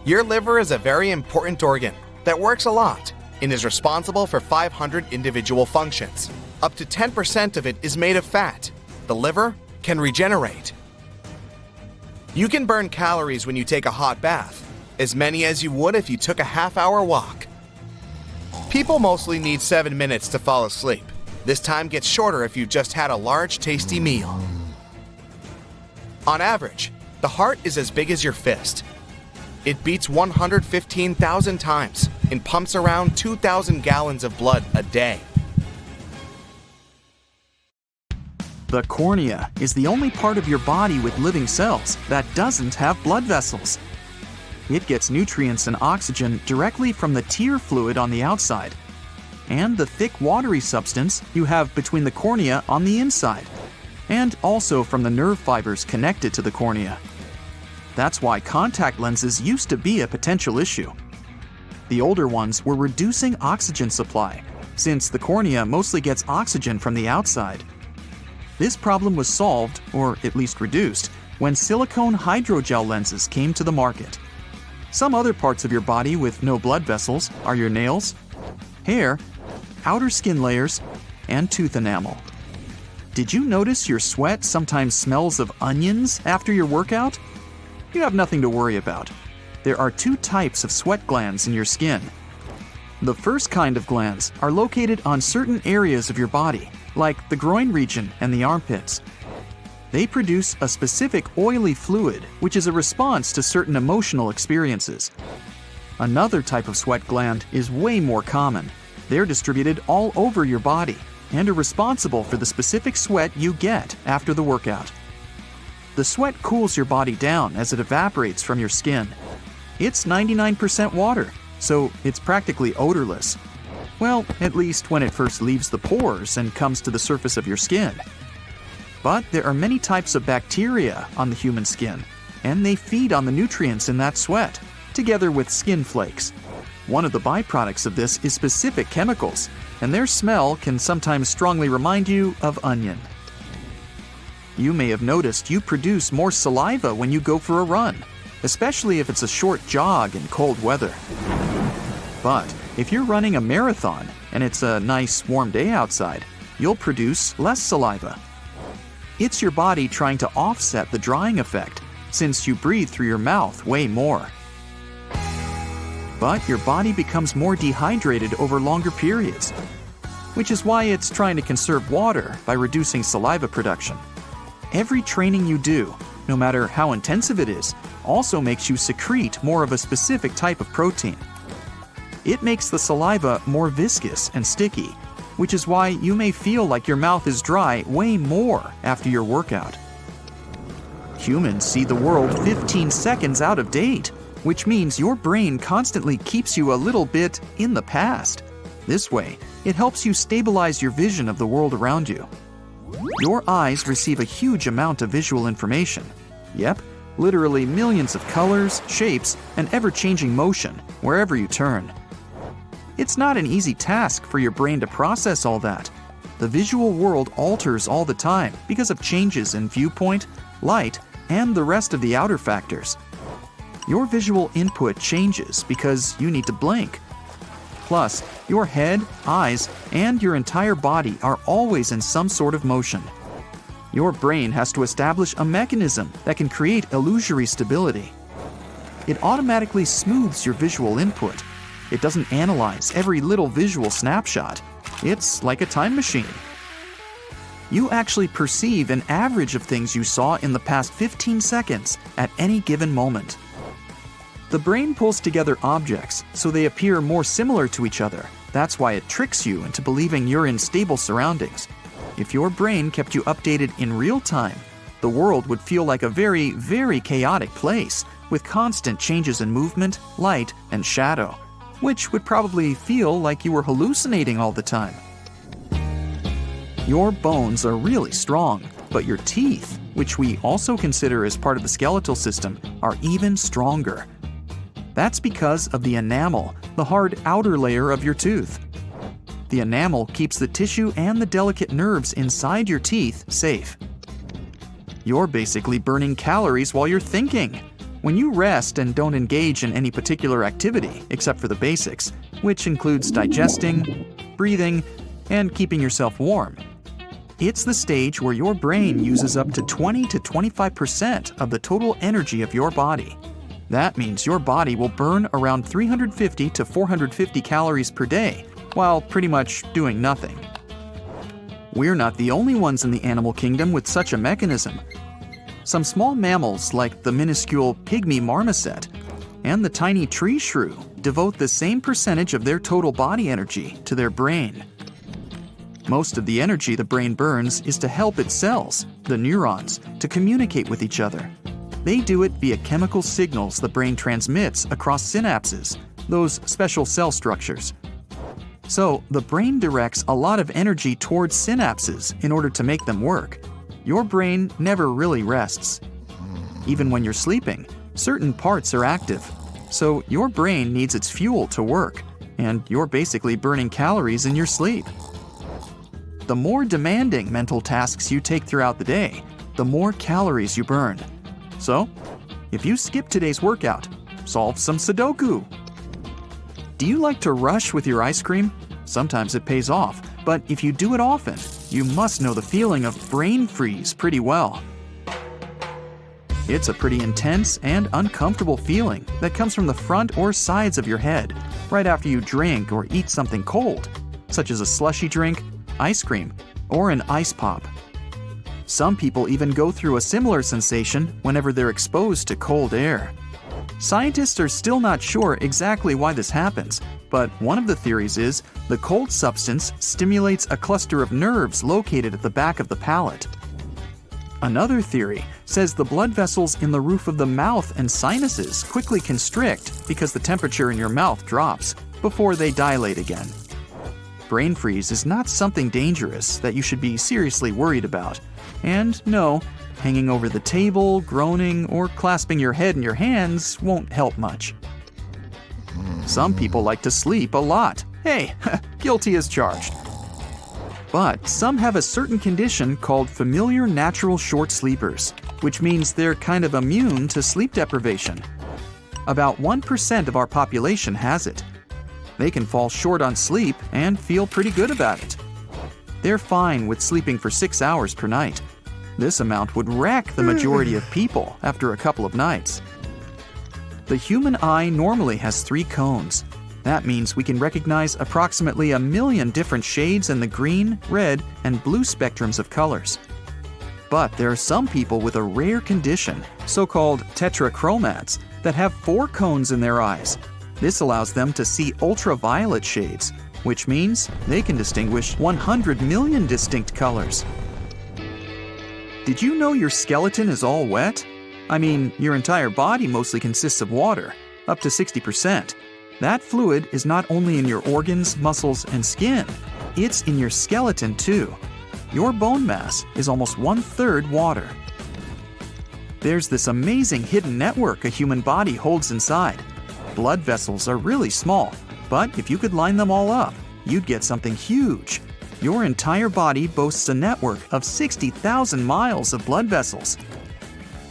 Your liver is a very important organ that works a lot and is responsible for 500 individual functions. Up to 10% of it is made of fat. The liver can regenerate. You can burn calories when you take a hot bath, as many as you would if you took a half-hour walk. People mostly need 7 minutes to fall asleep. This time gets shorter if you just had a large, tasty meal. On average, the heart is as big as your fist. It beats 115,000 times and pumps around 2,000 gallons of blood a day. The cornea is the only part of your body with living cells that doesn't have blood vessels. It gets nutrients and oxygen directly from the tear fluid on the outside, and the thick watery substance you have between the cornea on the inside, and also from the nerve fibers connected to the cornea. That's why contact lenses used to be a potential issue. The older ones were reducing oxygen supply, since the cornea mostly gets oxygen from the outside. This problem was solved, or at least reduced, when silicone hydrogel lenses came to the market. Some other parts of your body with no blood vessels are your nails, hair, outer skin layers, and tooth enamel. Did you notice your sweat sometimes smells of onions after your workout? You have nothing to worry about. There are two types of sweat glands in your skin. The first kind of glands are located on certain areas of your body, like the groin region and the armpits. They produce a specific oily fluid, which is a response to certain emotional experiences. Another type of sweat gland is way more common. They're distributed all over your body and are responsible for the specific sweat you get after the workout. The sweat cools your body down as it evaporates from your skin. It's 99% water, so it's practically odorless. Well, at least when it first leaves the pores and comes to the surface of your skin. But there are many types of bacteria on the human skin, and they feed on the nutrients in that sweat, together with skin flakes. One of the byproducts of this is specific chemicals, and their smell can sometimes strongly remind you of onion. You may have noticed you produce more saliva when you go for a run, especially if it's a short jog in cold weather. But if you're running a marathon and it's a nice warm day outside, you'll produce less saliva. It's your body trying to offset the drying effect, since you breathe through your mouth way more. But your body becomes more dehydrated over longer periods, which is why it's trying to conserve water by reducing saliva production. Every training you do, no matter how intensive it is, also makes you secrete more of a specific type of protein. It makes the saliva more viscous and sticky, which is why you may feel like your mouth is dry way more after your workout. Humans see the world 15 seconds out of date, which means your brain constantly keeps you a little bit in the past. This way, it helps you stabilize your vision of the world around you. Your eyes receive a huge amount of visual information. Yep, literally millions of colors, shapes, and ever-changing motion wherever you turn. It's not an easy task for your brain to process all that. The visual world alters all the time because of changes in viewpoint, light, and the rest of the outer factors. Your visual input changes because you need to blink. Plus, your head, eyes, and your entire body are always in some sort of motion. Your brain has to establish a mechanism that can create illusory stability. It automatically smooths your visual input. It doesn't analyze every little visual snapshot. It's like a time machine. You actually perceive an average of things you saw in the past 15 seconds at any given moment. The brain pulls together objects so they appear more similar to each other. That's why it tricks you into believing you're in stable surroundings. If your brain kept you updated in real time, the world would feel like a very, very chaotic place with constant changes in movement, light, and shadow, which would probably feel like you were hallucinating all the time. Your bones are really strong, but your teeth, which we also consider as part of the skeletal system, are even stronger. That's because of the enamel, the hard outer layer of your tooth. The enamel keeps the tissue and the delicate nerves inside your teeth safe. You're basically burning calories while you're thinking. When you rest and don't engage in any particular activity except for the basics, which includes digesting, breathing, and keeping yourself warm, it's the stage where your brain uses up to 20 to 25% of the total energy of your body. That means your body will burn around 350 to 450 calories per day while pretty much doing nothing. We're not the only ones in the animal kingdom with such a mechanism. Some small mammals like the minuscule pygmy marmoset and the tiny tree shrew devote the same percentage of their total body energy to their brain. Most of the energy the brain burns is to help its cells, the neurons, to communicate with each other. They do it via chemical signals the brain transmits across synapses, those special cell structures. So, the brain directs a lot of energy towards synapses in order to make them work. Your brain never really rests. Even when you're sleeping, certain parts are active. So, your brain needs its fuel to work, and you're basically burning calories in your sleep. The more demanding mental tasks you take throughout the day, the more calories you burn. So, if you skip today's workout, solve some Sudoku. Do you like to rush with your ice cream? Sometimes it pays off, but if you do it often, you must know the feeling of brain freeze pretty well. It's a pretty intense and uncomfortable feeling that comes from the front or sides of your head right after you drink or eat something cold, such as a slushy drink, ice cream, or an ice pop. Some people even go through a similar sensation whenever they're exposed to cold air. Scientists are still not sure exactly why this happens, but one of the theories is the cold substance stimulates a cluster of nerves located at the back of the palate. Another theory says the blood vessels in the roof of the mouth and sinuses quickly constrict because the temperature in your mouth drops before they dilate again. Brain freeze is not something dangerous that you should be seriously worried about. And no, hanging over the table, groaning, or clasping your head in your hands won't help much. Some people like to sleep a lot. Hey, guilty as charged. But some have a certain condition called familiar natural short sleepers, which means they're kind of immune to sleep deprivation. About 1% of our population has it. They can fall short on sleep and feel pretty good about it. They're fine with sleeping for 6 hours per night. This amount would wreck the majority of people after a couple of nights. The human eye normally has 3 cones. That means we can recognize approximately 1 million different shades in the green, red, and blue spectrums of colors. But there are some people with a rare condition, so-called tetrachromats, that have 4 cones in their eyes. This allows them to see ultraviolet shades, which means they can distinguish 100 million distinct colors. Did you know your skeleton is all wet? I mean, your entire body mostly consists of water, up to 60%. That fluid is not only in your organs, muscles, and skin, it's in your skeleton too. Your bone mass is almost 1/3 water. There's this amazing hidden network a human body holds inside. Blood vessels are really small, but if you could line them all up, you'd get something huge. Your entire body boasts a network of 60,000 miles of blood vessels.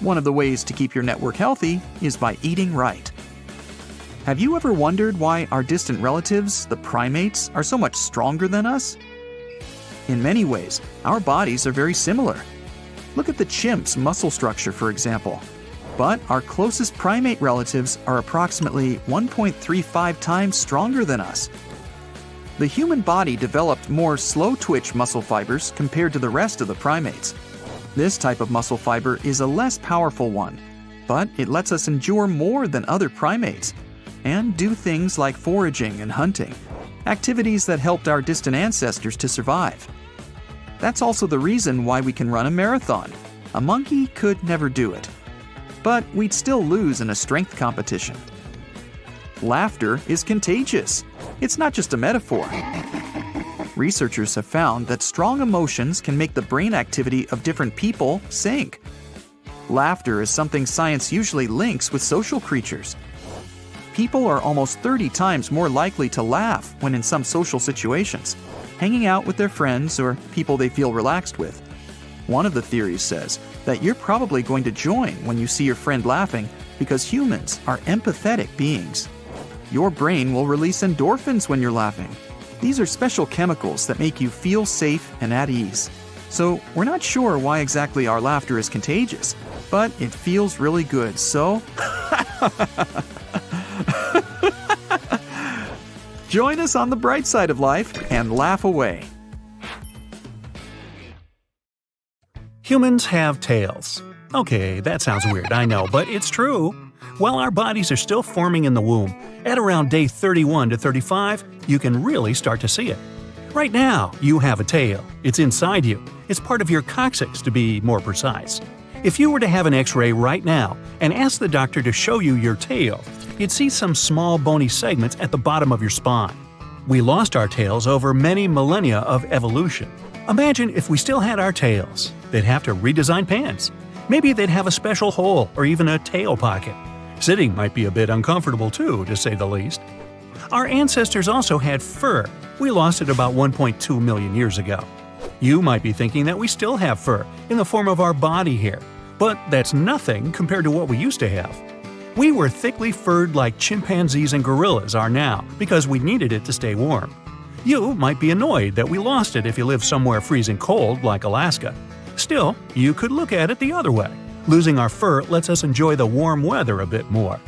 One of the ways to keep your network healthy is by eating right. Have you ever wondered why our distant relatives, the primates, are so much stronger than us? In many ways, our bodies are very similar. Look at the chimp's muscle structure, for example. But our closest primate relatives are approximately 1.35 times stronger than us. The human body developed more slow-twitch muscle fibers compared to the rest of the primates. This type of muscle fiber is a less powerful one, but it lets us endure more than other primates and do things like foraging and hunting, activities that helped our distant ancestors to survive. That's also the reason why we can run a marathon. A monkey could never do it. But we'd still lose in a strength competition. Laughter is contagious. It's not just a metaphor. Researchers have found that strong emotions can make the brain activity of different people sink. Laughter is something science usually links with social creatures. People are almost 30 times more likely to laugh when in some social situations, hanging out with their friends or people they feel relaxed with. One of the theories says that you're probably going to join when you see your friend laughing because humans are empathetic beings. Your brain will release endorphins when you're laughing. These are special chemicals that make you feel safe and at ease. So we're not sure why exactly our laughter is contagious, but it feels really good, so... Join us on the bright side of life and laugh away. Humans have tails. Okay, that sounds weird, I know, but it's true. While our bodies are still forming in the womb, at around day 31 to 35, you can really start to see it. Right now, you have a tail. It's inside you. It's part of your coccyx, to be more precise. If you were to have an X-ray right now and ask the doctor to show you your tail, you'd see some small bony segments at the bottom of your spine. We lost our tails over many millennia of evolution. Imagine if we still had our tails. They'd have to redesign pants. Maybe they'd have a special hole or even a tail pocket. Sitting might be a bit uncomfortable too, to say the least. Our ancestors also had fur. We lost it about 1.2 million years ago. You might be thinking that we still have fur in the form of our body hair, but that's nothing compared to what we used to have. We were thickly furred like chimpanzees and gorillas are now because we needed it to stay warm. You might be annoyed that we lost it if you live somewhere freezing cold like Alaska. Still, you could look at it the other way. Losing our fur lets us enjoy the warm weather a bit more.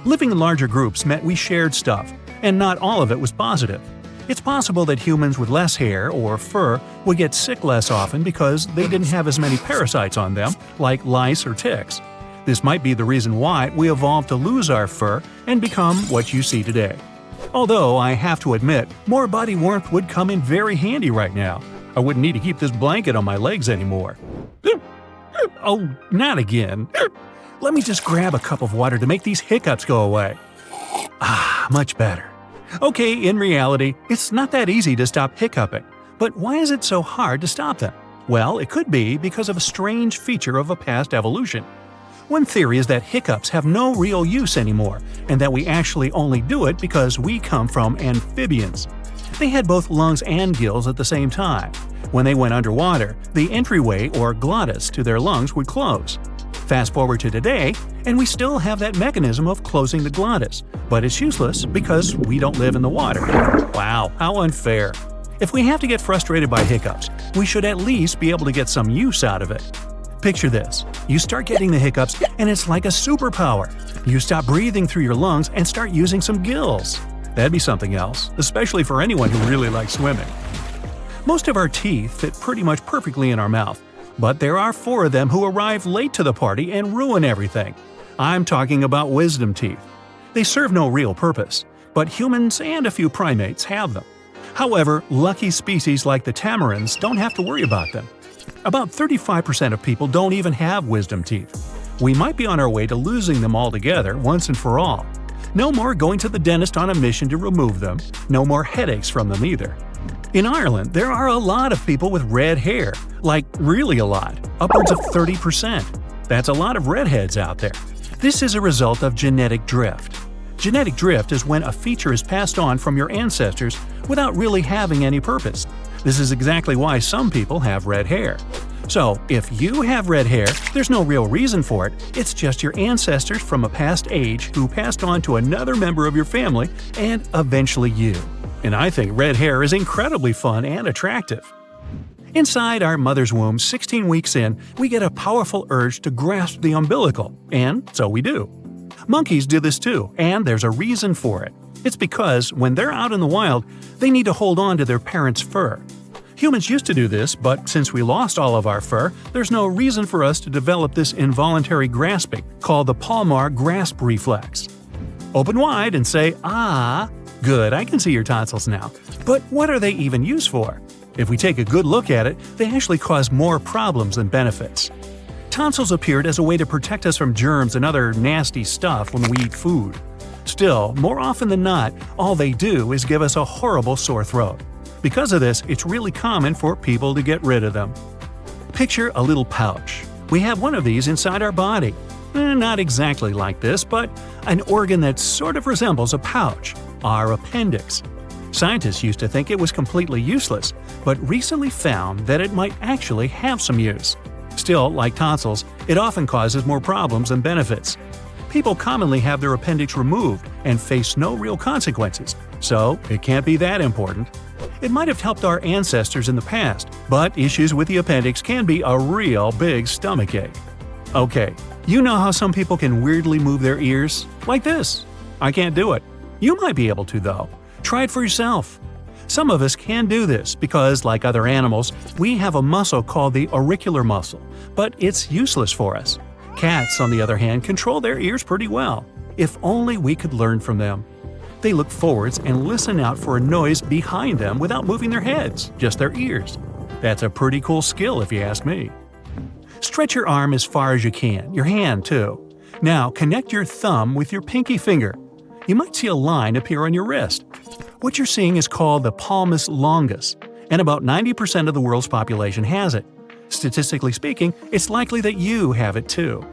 Living in larger groups meant we shared stuff, and not all of it was positive. It's possible that humans with less hair or fur would get sick less often because they didn't have as many parasites on them, like lice or ticks. This might be the reason why we evolved to lose our fur and become what you see today. Although I have to admit, more body warmth would come in very handy right now. I wouldn't need to keep this blanket on my legs anymore. Oh, not again. Let me just grab a cup of water to make these hiccups go away. Ah, much better. Okay, in reality, it's not that easy to stop hiccuping. But why is it so hard to stop them? Well, it could be because of a strange feature of a past evolution. One theory is that hiccups have no real use anymore, and that we actually only do it because we come from amphibians. They had both lungs and gills at the same time. When they went underwater, the entryway or glottis to their lungs would close. Fast forward to today, and we still have that mechanism of closing the glottis, but it's useless because we don't live in the water. Wow, how unfair. If we have to get frustrated by hiccups, we should at least be able to get some use out of it. Picture this. You start getting the hiccups, and it's like a superpower. You stop breathing through your lungs and start using some gills. That'd be something else, especially for anyone who really likes swimming. Most of our teeth fit pretty much perfectly in our mouth, but there are 4 of them who arrive late to the party and ruin everything. I'm talking about wisdom teeth. They serve no real purpose, but humans and a few primates have them. However, lucky species like the tamarins don't have to worry about them. About 35% of people don't even have wisdom teeth. We might be on our way to losing them altogether once and for all. No more going to the dentist on a mission to remove them, no more headaches from them either. In Ireland, there are a lot of people with red hair, like really a lot, upwards of 30%. That's a lot of redheads out there. This is a result of genetic drift. Genetic drift is when a feature is passed on from your ancestors without really having any purpose. This is exactly why some people have red hair. So, if you have red hair, there's no real reason for it, it's just your ancestors from a past age who passed on to another member of your family and eventually you. And I think red hair is incredibly fun and attractive. Inside our mother's womb, 16 weeks in, we get a powerful urge to grasp the umbilical, and so we do. Monkeys do this too, and there's a reason for it. It's because when they're out in the wild, they need to hold on to their parents' fur. Humans used to do this, but since we lost all of our fur, there's no reason for us to develop this involuntary grasping called the palmar grasp reflex. Open wide and say, "Ah." Good, I can see your tonsils now. But what are they even used for? If we take a good look at it, they actually cause more problems than benefits. Tonsils appeared as a way to protect us from germs and other nasty stuff when we eat food. Still, more often than not, all they do is give us a horrible sore throat. Because of this, it's really common for people to get rid of them. Picture a little pouch. We have one of these inside our body. Not exactly like this, but an organ that sort of resembles a pouch, our appendix. Scientists used to think it was completely useless, but recently found that it might actually have some use. Still, like tonsils, it often causes more problems than benefits. People commonly have their appendix removed and face no real consequences, so it can't be that important. It might have helped our ancestors in the past, but issues with the appendix can be a real big stomachache. Okay, you know how some people can weirdly move their ears? Like this. I can't do it. You might be able to, though. Try it for yourself. Some of us can do this because, like other animals, we have a muscle called the auricular muscle, but it's useless for us. Cats, on the other hand, control their ears pretty well. If only we could learn from them. They look forwards and listen out for a noise behind them without moving their heads, just their ears. That's a pretty cool skill if you ask me. Stretch your arm as far as you can, your hand too. Now connect your thumb with your pinky finger. You might see a line appear on your wrist. What you're seeing is called the palmus longus, and about 90% of the world's population has it. Statistically speaking, it's likely that you have it too.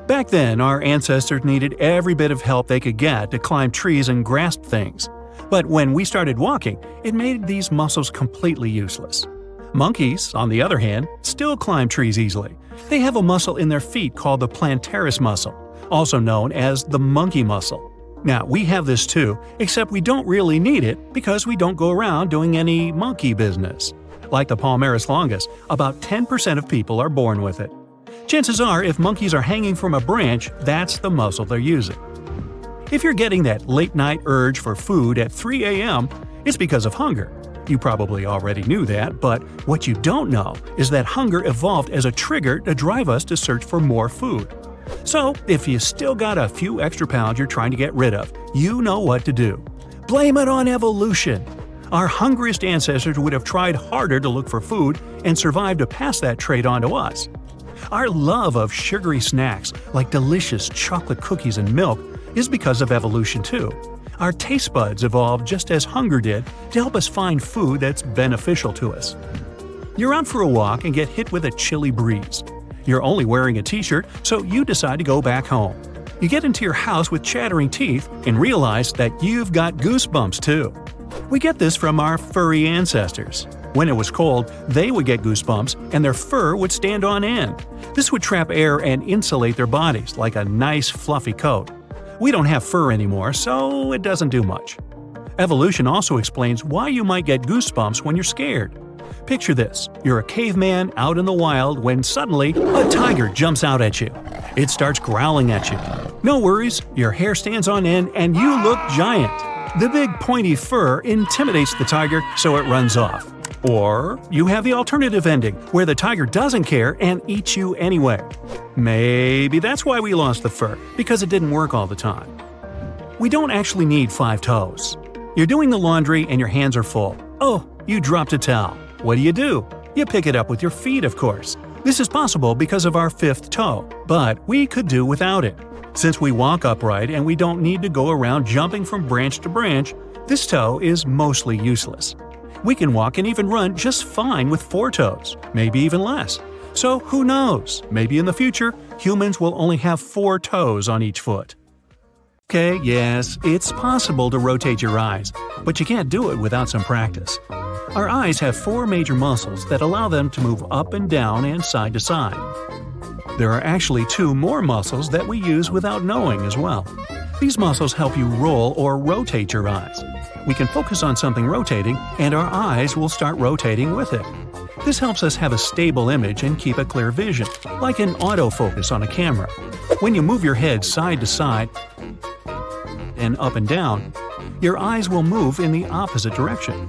Back then, our ancestors needed every bit of help they could get to climb trees and grasp things. But when we started walking, it made these muscles completely useless. Monkeys, on the other hand, still climb trees easily. They have a muscle in their feet called the plantaris muscle, also known as the monkey muscle. Now, we have this too, except we don't really need it because we don't go around doing any monkey business. Like the palmaris longus, about 10% of people are born with it. Chances are, if monkeys are hanging from a branch, that's the muscle they're using. If you're getting that late-night urge for food at 3 a.m., it's because of hunger. You probably already knew that, but what you don't know is that hunger evolved as a trigger to drive us to search for more food. So, if you still got a few extra pounds you're trying to get rid of, you know what to do. Blame it on evolution! Our hungriest ancestors would have tried harder to look for food and survived to pass that trait on to us. Our love of sugary snacks, like delicious chocolate cookies and milk, is because of evolution too. Our taste buds evolved just as hunger did to help us find food that's beneficial to us. You're out for a walk and get hit with a chilly breeze. You're only wearing a t-shirt, so you decide to go back home. You get into your house with chattering teeth and realize that you've got goosebumps too. We get this from our furry ancestors. When it was cold, they would get goosebumps and their fur would stand on end. This would trap air and insulate their bodies like a nice fluffy coat. We don't have fur anymore, so it doesn't do much. Evolution also explains why you might get goosebumps when you're scared. Picture this: you're a caveman out in the wild when suddenly a tiger jumps out at you. It starts growling at you. No worries, your hair stands on end and you look giant. The big pointy fur intimidates the tiger, so it runs off. Or you have the alternative ending, where the tiger doesn't care and eats you anyway. Maybe that's why we lost the fur, because it didn't work all the time. We don't actually need 5 toes. You're doing the laundry and your hands are full. Oh, you dropped a towel. What do? You pick it up with your feet, of course. This is possible because of our 5th toe, but we could do without it. Since we walk upright and we don't need to go around jumping from branch to branch, this toe is mostly useless. We can walk and even run just fine with 4 toes, maybe even less. So who knows, maybe in the future, humans will only have 4 toes on each foot. Okay, yes, it's possible to rotate your eyes, but you can't do it without some practice. Our eyes have 4 major muscles that allow them to move up and down and side to side. There are actually 2 more muscles that we use without knowing as well. These muscles help you roll or rotate your eyes. We can focus on something rotating, and our eyes will start rotating with it. This helps us have a stable image and keep a clear vision, like an autofocus on a camera. When you move your head side to side and up and down, your eyes will move in the opposite direction.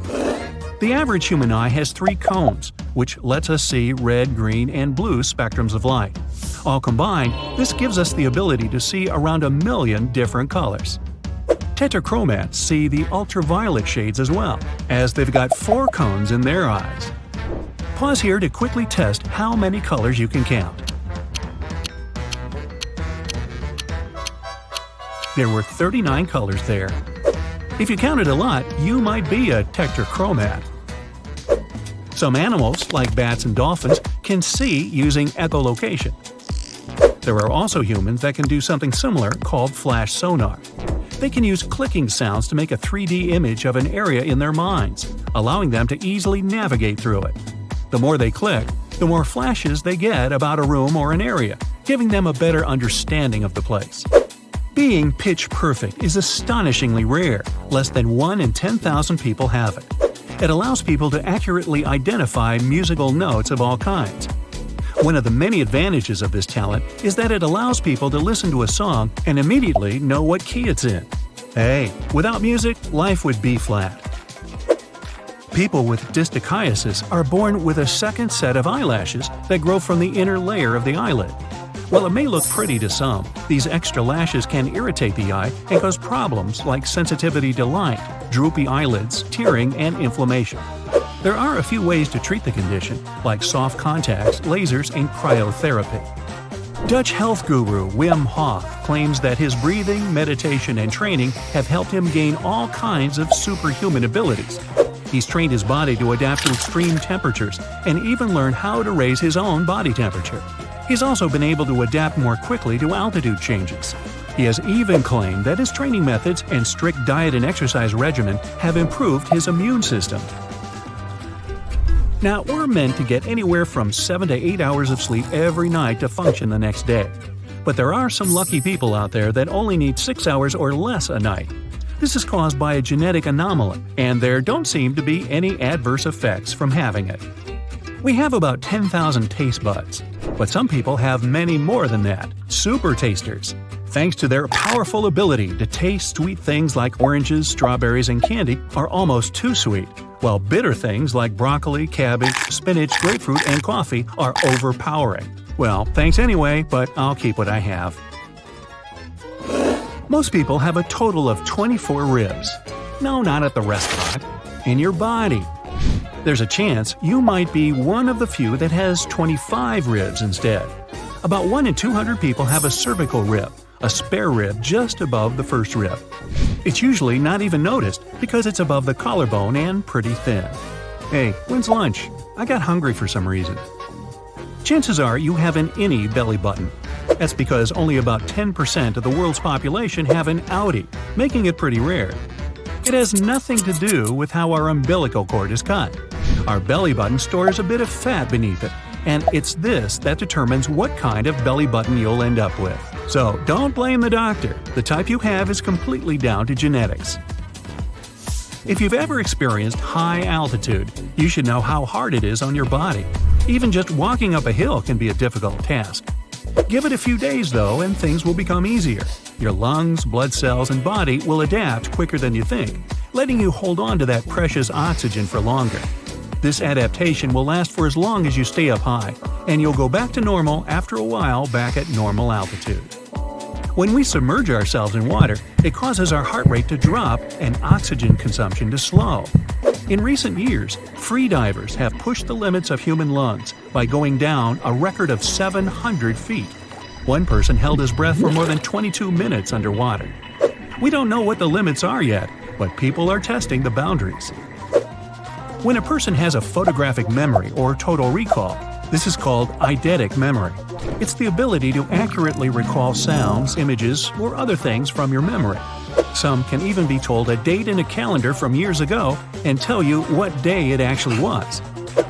The average human eye has 3 cones, which lets us see red, green, and blue spectrums of light. All combined, this gives us the ability to see around 1 million different colors. Tetrachromats see the ultraviolet shades as well, as they've got 4 cones in their eyes. Pause here to quickly test how many colors you can count. There were 39 colors there. If you counted a lot, you might be a tetrachromat. Some animals, like bats and dolphins, can see using echolocation. There are also humans that can do something similar called flash sonar. They can use clicking sounds to make a 3D image of an area in their minds, allowing them to easily navigate through it. The more they click, the more flashes they get about a room or an area, giving them a better understanding of the place. Being pitch perfect is astonishingly rare. Less than 1 in 10,000 people have it. It allows people to accurately identify musical notes of all kinds. One of the many advantages of this talent is that it allows people to listen to a song and immediately know what key it's in. Hey, without music, life would be flat. People with distichiasis are born with a second set of eyelashes that grow from the inner layer of the eyelid. While it may look pretty to some, these extra lashes can irritate the eye and cause problems like sensitivity to light, droopy eyelids, tearing, and inflammation. There are a few ways to treat the condition, like soft contacts, lasers, and cryotherapy. Dutch health guru Wim Hof claims that his breathing, meditation, and training have helped him gain all kinds of superhuman abilities. He's trained his body to adapt to extreme temperatures and even learned how to raise his own body temperature. He's also been able to adapt more quickly to altitude changes. He has even claimed that his training methods and strict diet and exercise regimen have improved his immune system. Now, we're meant to get anywhere from 7 to 8 hours of sleep every night to function the next day. But there are some lucky people out there that only need 6 hours or less a night. This is caused by a genetic anomaly, and there don't seem to be any adverse effects from having it. We have about 10,000 taste buds, but some people have many more than that, super tasters. Thanks to their powerful ability to taste sweet things like oranges, strawberries, and candy are almost too sweet, while bitter things like broccoli, cabbage, spinach, grapefruit, and coffee are overpowering. Well, thanks anyway, but I'll keep what I have. Most people have a total of 24 ribs. No, not at the restaurant. In your body. There's a chance you might be one of the few that has 25 ribs instead. About 1 in 200 people have a cervical rib, a spare rib just above the first rib. It's usually not even noticed because it's above the collarbone and pretty thin. Hey, when's lunch? I got hungry for some reason. Chances are you have an innie belly button. That's because only about 10% of the world's population have an outie, making it pretty rare. It has nothing to do with how our umbilical cord is cut. Our belly button stores a bit of fat beneath it, and it's this that determines what kind of belly button you'll end up with. So don't blame the doctor. The type you have is completely down to genetics. If you've ever experienced high altitude, you should know how hard it is on your body. Even just walking up a hill can be a difficult task. Give it a few days though, and things will become easier. Your lungs, blood cells, and body will adapt quicker than you think, letting you hold on to that precious oxygen for longer. This adaptation will last for as long as you stay up high, and you'll go back to normal after a while back at normal altitude. When we submerge ourselves in water, it causes our heart rate to drop and oxygen consumption to slow. In recent years, free divers have pushed the limits of human lungs by going down a record of 700 feet. One person held his breath for more than 22 minutes underwater. We don't know what the limits are yet, but people are testing the boundaries. When a person has a photographic memory or total recall, this is called eidetic memory. It's the ability to accurately recall sounds, images, or other things from your memory. Some can even be told a date in a calendar from years ago and tell you what day it actually was.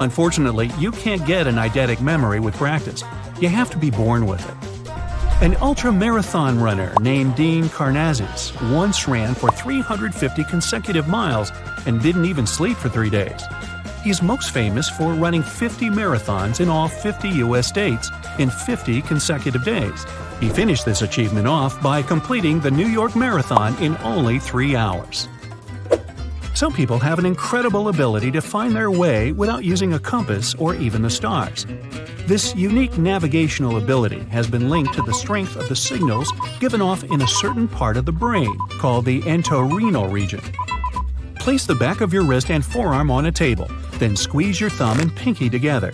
Unfortunately, you can't get an eidetic memory with practice. You have to be born with it. An ultra-marathon runner named Dean Karnazes once ran for 350 consecutive miles and didn't even sleep for 3 days. He's most famous for running 50 marathons in all 50 U.S. states in 50 consecutive days. He finished this achievement off by completing the New York Marathon in only 3 hours. Some people have an incredible ability to find their way without using a compass or even the stars. This unique navigational ability has been linked to the strength of the signals given off in a certain part of the brain called the entorhinal region. Place the back of your wrist and forearm on a table, then squeeze your thumb and pinky together.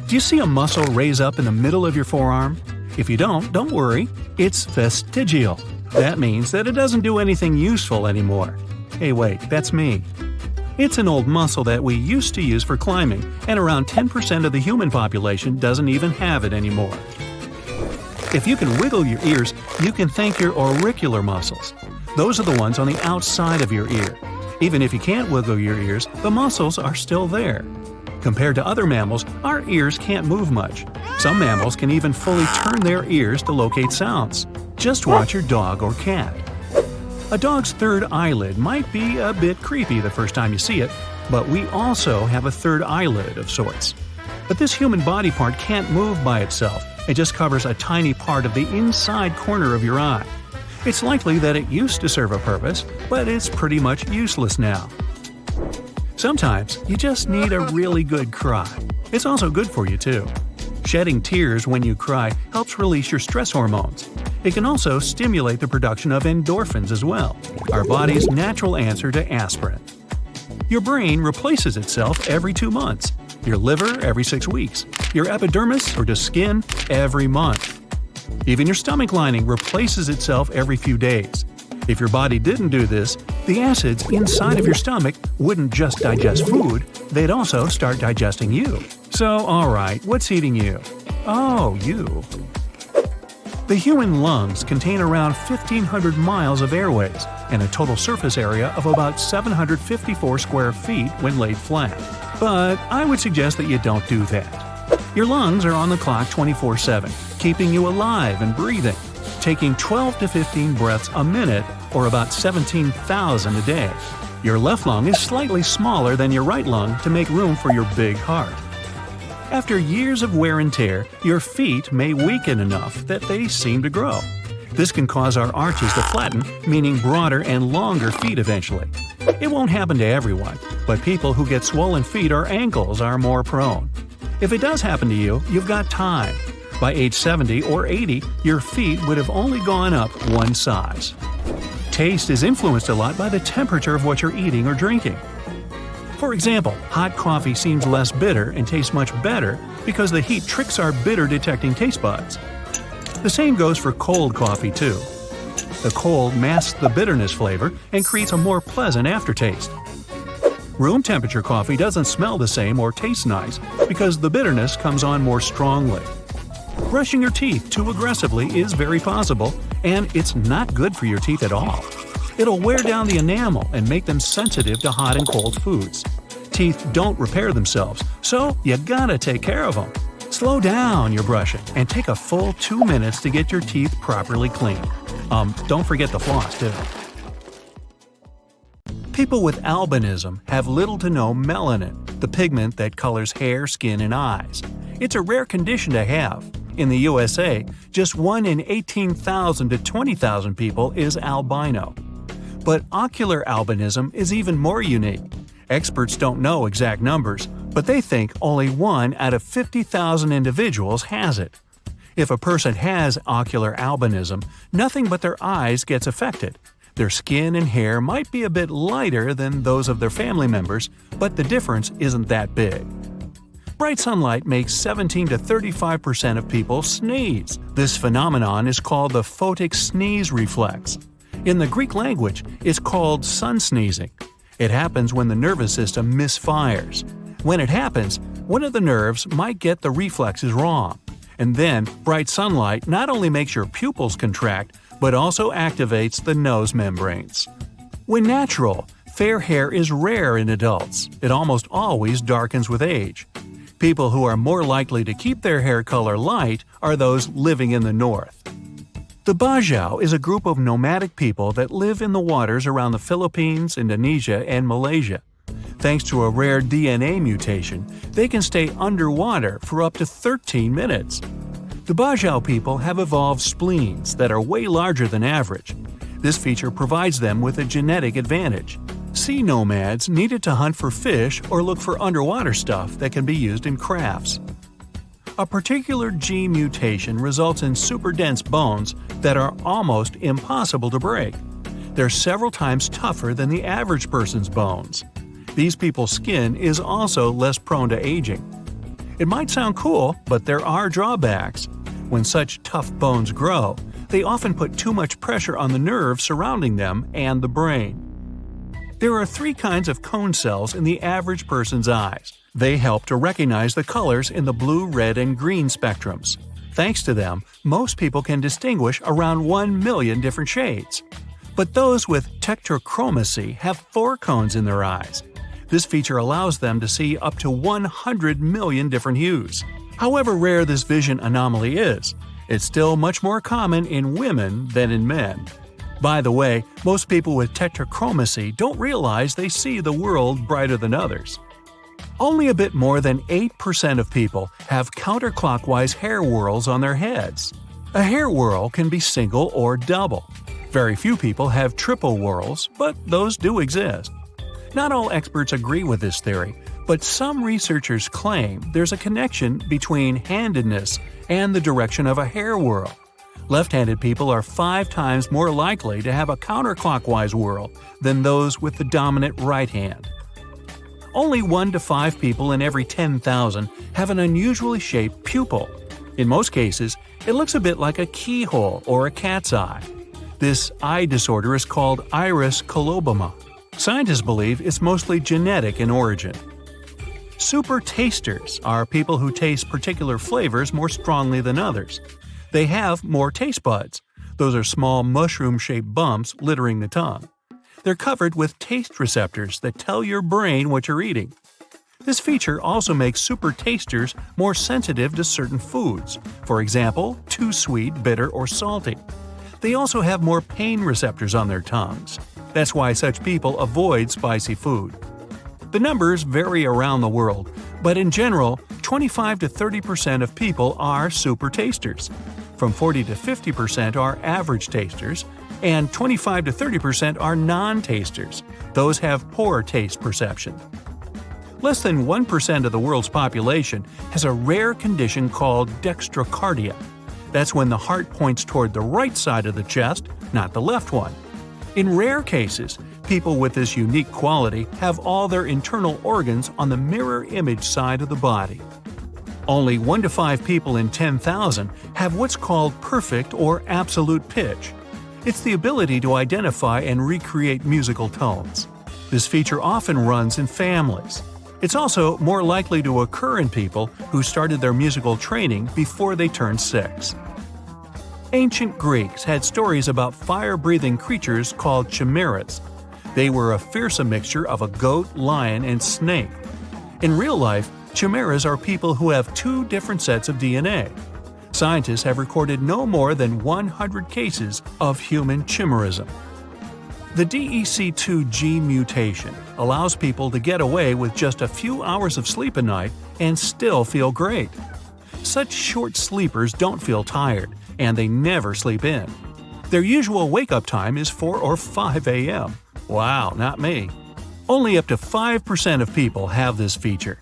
Do you see a muscle raise up in the middle of your forearm? If you don't worry, it's vestigial. That means that it doesn't do anything useful anymore. Hey wait, that's me. It's an old muscle that we used to use for climbing, and around 10% of the human population doesn't even have it anymore. If you can wiggle your ears, you can thank your auricular muscles. Those are the ones on the outside of your ear. Even if you can't wiggle your ears, the muscles are still there. Compared to other mammals, our ears can't move much. Some mammals can even fully turn their ears to locate sounds. Just watch your dog or cat. A dog's third eyelid might be a bit creepy the first time you see it, but we also have a third eyelid of sorts. But this human body part can't move by itself. It just covers a tiny part of the inside corner of your eye. It's likely that it used to serve a purpose, but it's pretty much useless now. Sometimes you just need a really good cry. It's also good for you too. Shedding tears when you cry helps release your stress hormones. It can also stimulate the production of endorphins as well, our body's natural answer to aspirin. Your brain replaces itself every 2 months, your liver every 6 weeks, your epidermis or just skin every month. Even your stomach lining replaces itself every few days. If your body didn't do this, the acids inside of your stomach wouldn't just digest food, they'd also start digesting you. So, alright, what's eating you? Oh, you. The human lungs contain around 1,500 miles of airways and a total surface area of about 754 square feet when laid flat. But I would suggest that you don't do that. Your lungs are on the clock 24/7, keeping you alive and breathing, taking 12 to 15 breaths a minute or about 17,000 a day. Your left lung is slightly smaller than your right lung to make room for your big heart. After years of wear and tear, your feet may weaken enough that they seem to grow. This can cause our arches to flatten, meaning broader and longer feet eventually. It won't happen to everyone, but people who get swollen feet or ankles are more prone. If it does happen to you, you've got time. By age 70 or 80, your feet would have only gone up one size. Taste is influenced a lot by the temperature of what you're eating or drinking. For example, hot coffee seems less bitter and tastes much better because the heat tricks our bitter-detecting taste buds. The same goes for cold coffee too. The cold masks the bitterness flavor and creates a more pleasant aftertaste. Room temperature coffee doesn't smell the same or taste nice because the bitterness comes on more strongly. Brushing your teeth too aggressively is very possible, and it's not good for your teeth at all. It'll wear down the enamel and make them sensitive to hot and cold foods. Teeth don't repair themselves, so you gotta take care of them. Slow down your brushing and take a full 2 minutes to get your teeth properly clean. Don't forget the floss too. People with albinism have little to no melanin, the pigment that colors hair, skin, and eyes. It's a rare condition to have. In the USA, just 1 in 18,000 to 20,000 people is albino. But ocular albinism is even more unique. Experts don't know exact numbers, but they think only 1 out of 50,000 individuals has it. If a person has ocular albinism, nothing but their eyes gets affected. Their skin and hair might be a bit lighter than those of their family members, but the difference isn't that big. Bright sunlight makes 17 to 35% of people sneeze. This phenomenon is called the photic sneeze reflex. In the Greek language, it's called sun sneezing. It happens when the nervous system misfires. When it happens, one of the nerves might get the reflexes wrong. And then, bright sunlight not only makes your pupils contract, but also activates the nose membranes. When natural, fair hair is rare in adults. It almost always darkens with age. People who are more likely to keep their hair color light are those living in the north. The Bajau is a group of nomadic people that live in the waters around the Philippines, Indonesia, and Malaysia. Thanks to a rare DNA mutation, they can stay underwater for up to 13 minutes. The Bajau people have evolved spleens that are way larger than average. This feature provides them with a genetic advantage. Sea nomads needed to hunt for fish or look for underwater stuff that can be used in crafts. A particular gene mutation results in super dense bones that are almost impossible to break. They're several times tougher than the average person's bones. These people's skin is also less prone to aging. It might sound cool, but there are drawbacks. When such tough bones grow, they often put too much pressure on the nerves surrounding them and the brain. There are 3 kinds of cone cells in the average person's eyes. They help to recognize the colors in the blue, red, and green spectrums. Thanks to them, most people can distinguish around 1 million different shades. But those with tetrachromacy have 4 cones in their eyes. This feature allows them to see up to 100 million different hues. However rare this vision anomaly is, it's still much more common in women than in men. By the way, most people with tetrachromacy don't realize they see the world brighter than others. Only a bit more than 8% of people have counterclockwise hair whorls on their heads. A hair whorl can be single or double. Very few people have triple whorls, but those do exist. Not all experts agree with this theory, But some researchers claim there's a connection between handedness and the direction of a hair whirl. Left-handed people are 5 times more likely to have a counterclockwise whirl than those with the dominant right hand. Only 1 to 5 people in every 10,000 have an unusually shaped pupil. In most cases, it looks a bit like a keyhole or a cat's eye. This eye disorder is called iris coloboma. Scientists believe it's mostly genetic in origin. Super tasters are people who taste particular flavors more strongly than others. They have more taste buds. Those are small mushroom-shaped bumps littering the tongue. They're covered with taste receptors that tell your brain what you're eating. This feature also makes super tasters more sensitive to certain foods, for example, too sweet, bitter, or salty. They also have more pain receptors on their tongues. That's why such people avoid spicy food. The numbers vary around the world, but in general, 25 to 30% of people are super tasters. From 40 to 50% are average tasters, and 25 to 30% are non-tasters. Those have poor taste perception. Less than 1% of the world's population has a rare condition called dextrocardia. That's when the heart points toward the right side of the chest, not the left one. In rare cases, people with this unique quality have all their internal organs on the mirror image side of the body. Only 1 to 5 people in 10,000 have what's called perfect or absolute pitch. It's the ability to identify and recreate musical tones. This feature often runs in families. It's also more likely to occur in people who started their musical training before they turned 6. Ancient Greeks had stories about fire-breathing creatures called chimeras. They were a fearsome mixture of a goat, lion, and snake. In real life, chimeras are people who have 2 different sets of DNA. Scientists have recorded no more than 100 cases of human chimerism. The DEC2 gene mutation allows people to get away with just a few hours of sleep a night and still feel great. Such short sleepers don't feel tired, and they never sleep in. Their usual wake-up time is 4 or 5 a.m. Wow, not me. Only up to 5% of people have this feature.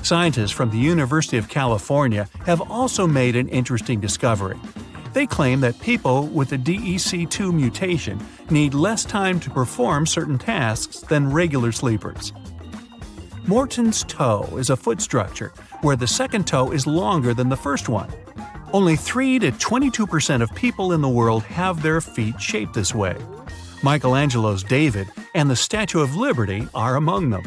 Scientists from the University of California have also made an interesting discovery. They claim that people with the DEC2 mutation need less time to perform certain tasks than regular sleepers. Morton's toe is a foot structure where the second toe is longer than the first one. Only 3 to 22% of people in the world have their feet shaped this way. Michelangelo's David and the Statue of Liberty are among them.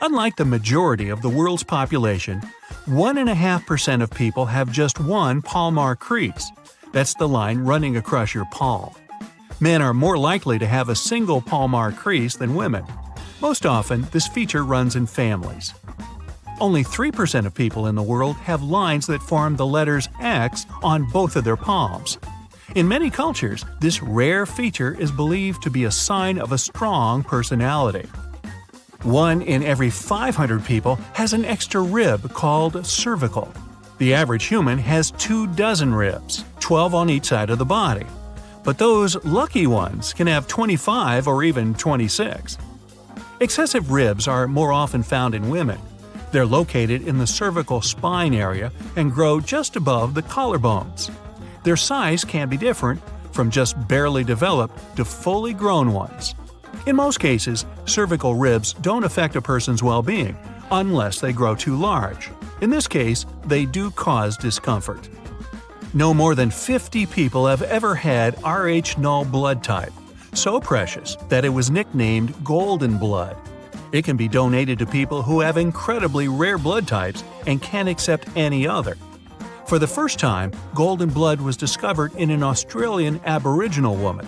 Unlike the majority of the world's population, 1.5% of people have just one palmar crease. That's the line running across your palm. Men are more likely to have a single palmar crease than women. Most often, this feature runs in families. Only 3% of people in the world have lines that form the letters X on both of their palms. In many cultures, this rare feature is believed to be a sign of a strong personality. 1 in every 500 people has an extra rib called cervical. The average human has 24 ribs, 12 on each side of the body. But those lucky ones can have 25 or even 26. Excessive ribs are more often found in women. They're located in the cervical spine area and grow just above the collarbones. Their size can be different, from just barely developed to fully grown ones. In most cases, cervical ribs don't affect a person's well-being, unless they grow too large. In this case, they do cause discomfort. No more than 50 people have ever had Rh null blood type, so precious that it was nicknamed golden blood. It can be donated to people who have incredibly rare blood types and can't accept any other. For the first time, golden blood was discovered in an Australian Aboriginal woman.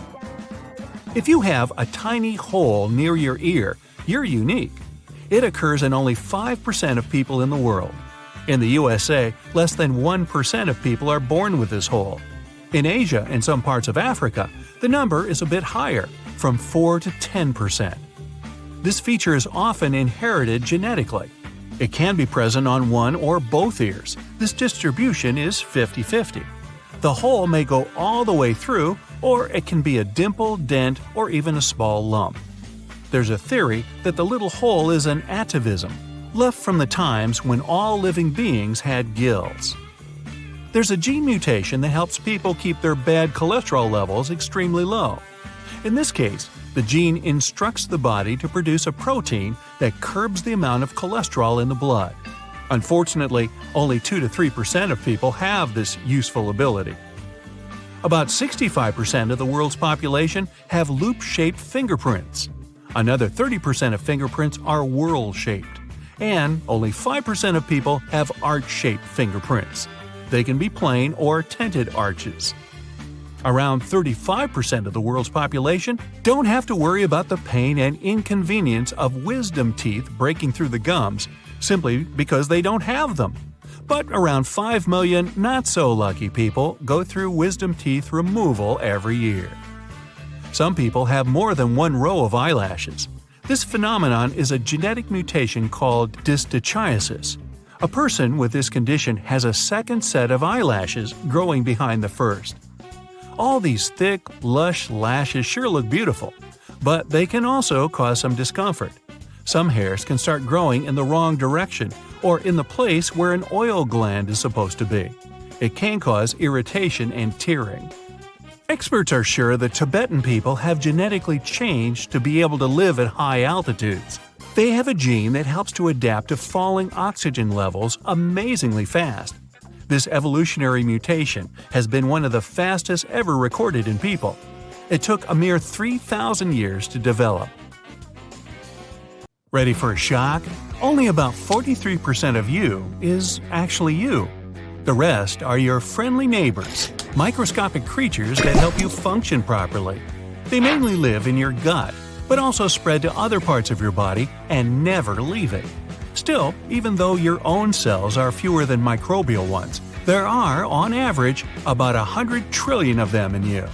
If you have a tiny hole near your ear, you're unique. It occurs in only 5% of people in the world. In the USA, less than 1% of people are born with this hole. In Asia and some parts of Africa, the number is a bit higher, from 4 to 10%. This feature is often inherited genetically. It can be present on one or both ears. This distribution is 50-50. The hole may go all the way through, or it can be a dimple, dent, or even a small lump. There's a theory that the little hole is an atavism, left from the times when all living beings had gills. There's a gene mutation that helps people keep their bad cholesterol levels extremely low. In this case, the gene instructs the body to produce a protein that curbs the amount of cholesterol in the blood. Unfortunately, only 2 to 3% of people have this useful ability. About 65% of the world's population have loop-shaped fingerprints. Another 30% of fingerprints are whorl-shaped. And only 5% of people have arch-shaped fingerprints. They can be plain or tinted arches. Around 35% of the world's population don't have to worry about the pain and inconvenience of wisdom teeth breaking through the gums simply because they don't have them. But around 5 million not-so-lucky people go through wisdom teeth removal every year. Some people have more than one row of eyelashes. This phenomenon is a genetic mutation called dystichiasis. A person with this condition has a second set of eyelashes growing behind the first. All these thick, lush lashes sure look beautiful, but they can also cause some discomfort. Some hairs can start growing in the wrong direction or in the place where an oil gland is supposed to be. It can cause irritation and tearing. Experts are sure that Tibetan people have genetically changed to be able to live at high altitudes. They have a gene that helps to adapt to falling oxygen levels amazingly fast. This evolutionary mutation has been one of the fastest ever recorded in people. It took a mere 3,000 years to develop. Ready for a shock? Only about 43% of you is actually you. The rest are your friendly neighbors, microscopic creatures that help you function properly. They mainly live in your gut, but also spread to other parts of your body and never leave it. Still, even though your own cells are fewer than microbial ones, there are, on average, about 100 trillion of them in you.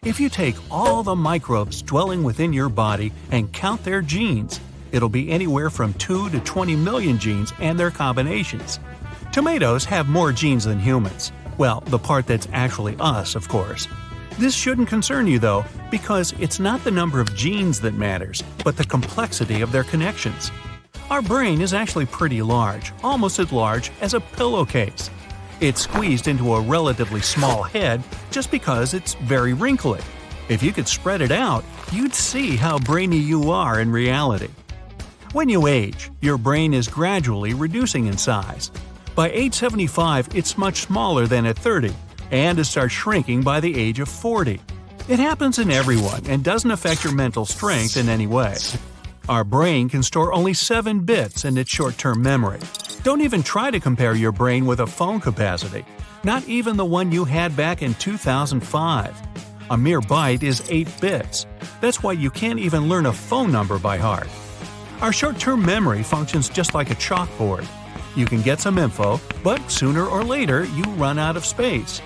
If you take all the microbes dwelling within your body and count their genes, it'll be anywhere from 2 to 20 million genes and their combinations. Tomatoes have more genes than humans. Well, the part that's actually us, of course. This shouldn't concern you, though, because it's not the number of genes that matters, but the complexity of their connections. Our brain is actually pretty large, almost as large as a pillowcase. It's squeezed into a relatively small head just because it's very wrinkly. If you could spread it out, you'd see how brainy you are in reality. When you age, your brain is gradually reducing in size. By age 75, it's much smaller than at 30, and it starts shrinking by the age of 40. It happens in everyone and doesn't affect your mental strength in any way. Our brain can store only 7 bits in its short-term memory. Don't even try to compare your brain with a phone capacity, not even the one you had back in 2005. A mere byte is 8 bits. That's why you can't even learn a phone number by heart. Our short-term memory functions just like a chalkboard. You can get some info, but sooner or later you run out of space.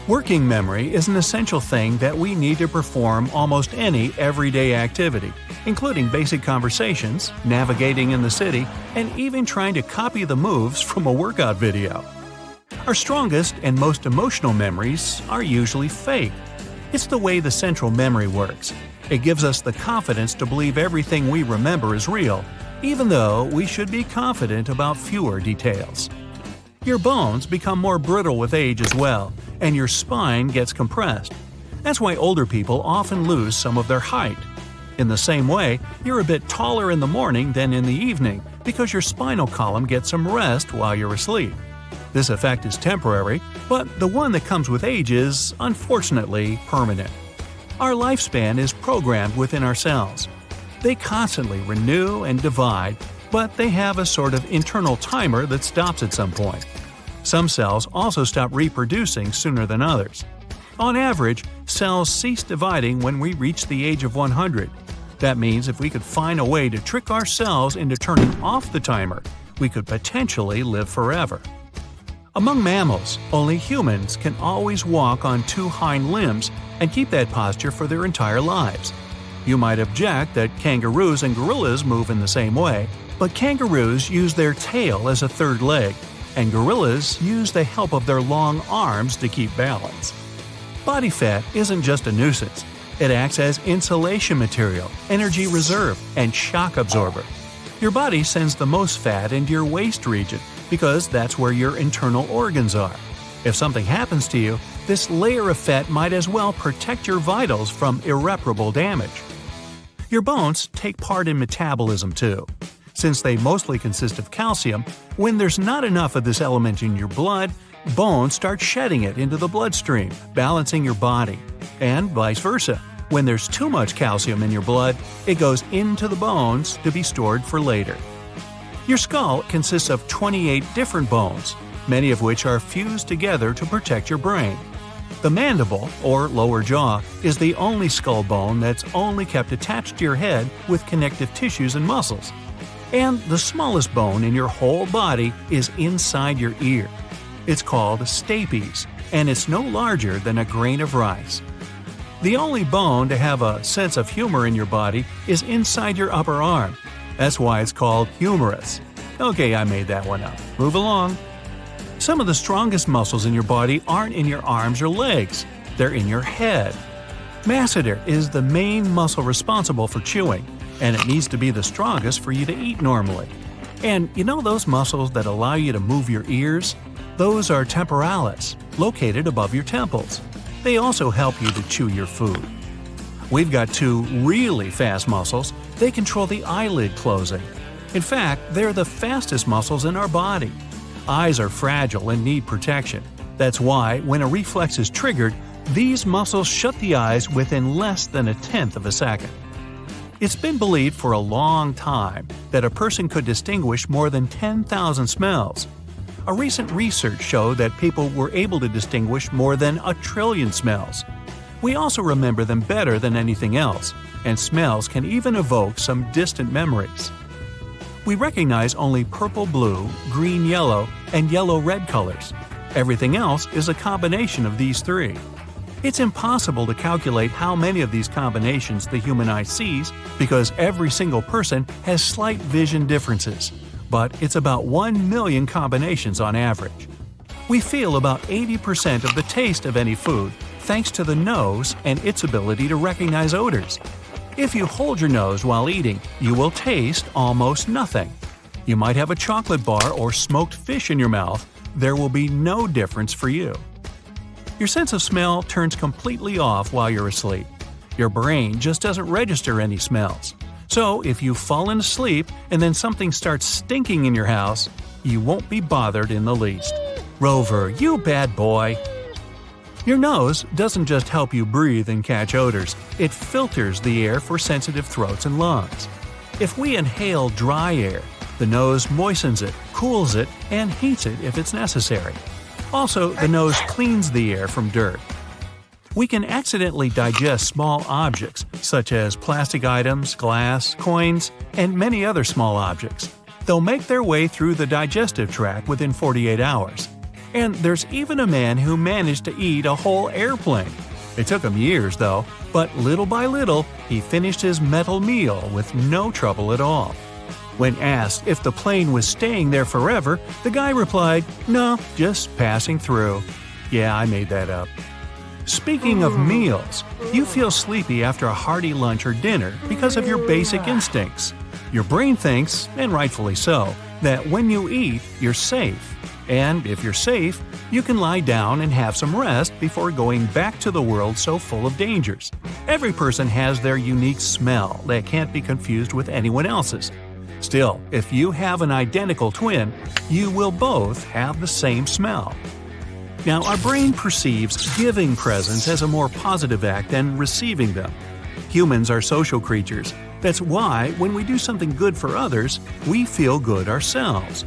Working memory is an essential thing that we need to perform almost any everyday activity, including basic conversations, navigating in the city, and even trying to copy the moves from a workout video. Our strongest and most emotional memories are usually fake. It's the way the central memory works. It gives us the confidence to believe everything we remember is real, even though we should be confident about fewer details. Your bones become more brittle with age as well, and your spine gets compressed. That's why older people often lose some of their height. In the same way, you're a bit taller in the morning than in the evening because your spinal column gets some rest while you're asleep. This effect is temporary, but the one that comes with age is, unfortunately, permanent. Our lifespan is programmed within our cells. They constantly renew and divide, but they have a sort of internal timer that stops at some point. Some cells also stop reproducing sooner than others. On average, cells cease dividing when we reach the age of 100. That means if we could find a way to trick ourselves into turning off the timer, we could potentially live forever. Among mammals, only humans can always walk on 2 hind limbs and keep that posture for their entire lives. You might object that kangaroos and gorillas move in the same way, but kangaroos use their tail as a third leg, and gorillas use the help of their long arms to keep balance. Body fat isn't just a nuisance. It acts as insulation material, energy reserve, and shock absorber. Your body sends the most fat into your waist region because that's where your internal organs are. If something happens to you, this layer of fat might as well protect your vitals from irreparable damage. Your bones take part in metabolism too. Since they mostly consist of calcium, when there's not enough of this element in your blood, bones start shedding it into the bloodstream, balancing your body. And vice versa. When there's too much calcium in your blood, it goes into the bones to be stored for later. Your skull consists of 28 different bones, many of which are fused together to protect your brain. The mandible, or lower jaw, is the only skull bone that's only kept attached to your head with connective tissues and muscles. And the smallest bone in your whole body is inside your ear. It's called stapes, and it's no larger than a grain of rice. The only bone to have a sense of humor in your body is inside your upper arm. That's why it's called humerus. Okay, I made that one up. Move along. Some of the strongest muscles in your body aren't in your arms or legs. They're in your head. Masseter is the main muscle responsible for chewing, and it needs to be the strongest for you to eat normally. And you know those muscles that allow you to move your ears? Those are temporalis, located above your temples. They also help you to chew your food. We've got two really fast muscles. They control the eyelid closing. In fact, they're the fastest muscles in our body. Eyes are fragile and need protection. That's why, when a reflex is triggered, these muscles shut the eyes within less than a tenth of a second. It's been believed for a long time that a person could distinguish more than 10,000 smells. A recent research showed that people were able to distinguish more than 1 trillion smells. We also remember them better than anything else, and smells can even evoke some distant memories. We recognize only purple-blue, green-yellow, and yellow-red colors. Everything else is a combination of these three. It's impossible to calculate how many of these combinations the human eye sees because every single person has slight vision differences, but it's about 1 million combinations on average. We feel about 80% of the taste of any food thanks to the nose and its ability to recognize odors. If you hold your nose while eating, you will taste almost nothing. You might have a chocolate bar or smoked fish in your mouth. There will be no difference for you. Your sense of smell turns completely off while you're asleep. Your brain just doesn't register any smells. So if you've fallen asleep and then something starts stinking in your house, you won't be bothered in the least. Rover, you bad boy! Your nose doesn't just help you breathe and catch odors, it filters the air for sensitive throats and lungs. If we inhale dry air, the nose moistens it, cools it, and heats it if it's necessary. Also, the nose cleans the air from dirt. We can accidentally digest small objects, such as plastic items, glass, coins, and many other small objects. They'll make their way through the digestive tract within 48 hours. And there's even a man who managed to eat a whole airplane. It took him years, though, but little by little, he finished his metal meal with no trouble at all. When asked if the plane was staying there forever, the guy replied, "No, just passing through." Yeah, I made that up. Speaking of meals, you feel sleepy after a hearty lunch or dinner because of your basic instincts. Your brain thinks, and rightfully so, that when you eat, you're safe. And if you're safe, you can lie down and have some rest before going back to the world so full of dangers. Every person has their unique smell that can't be confused with anyone else's. Still, if you have an identical twin, you will both have the same smell. Now, our brain perceives giving presents as a more positive act than receiving them. Humans are social creatures. That's why, when we do something good for others, we feel good ourselves.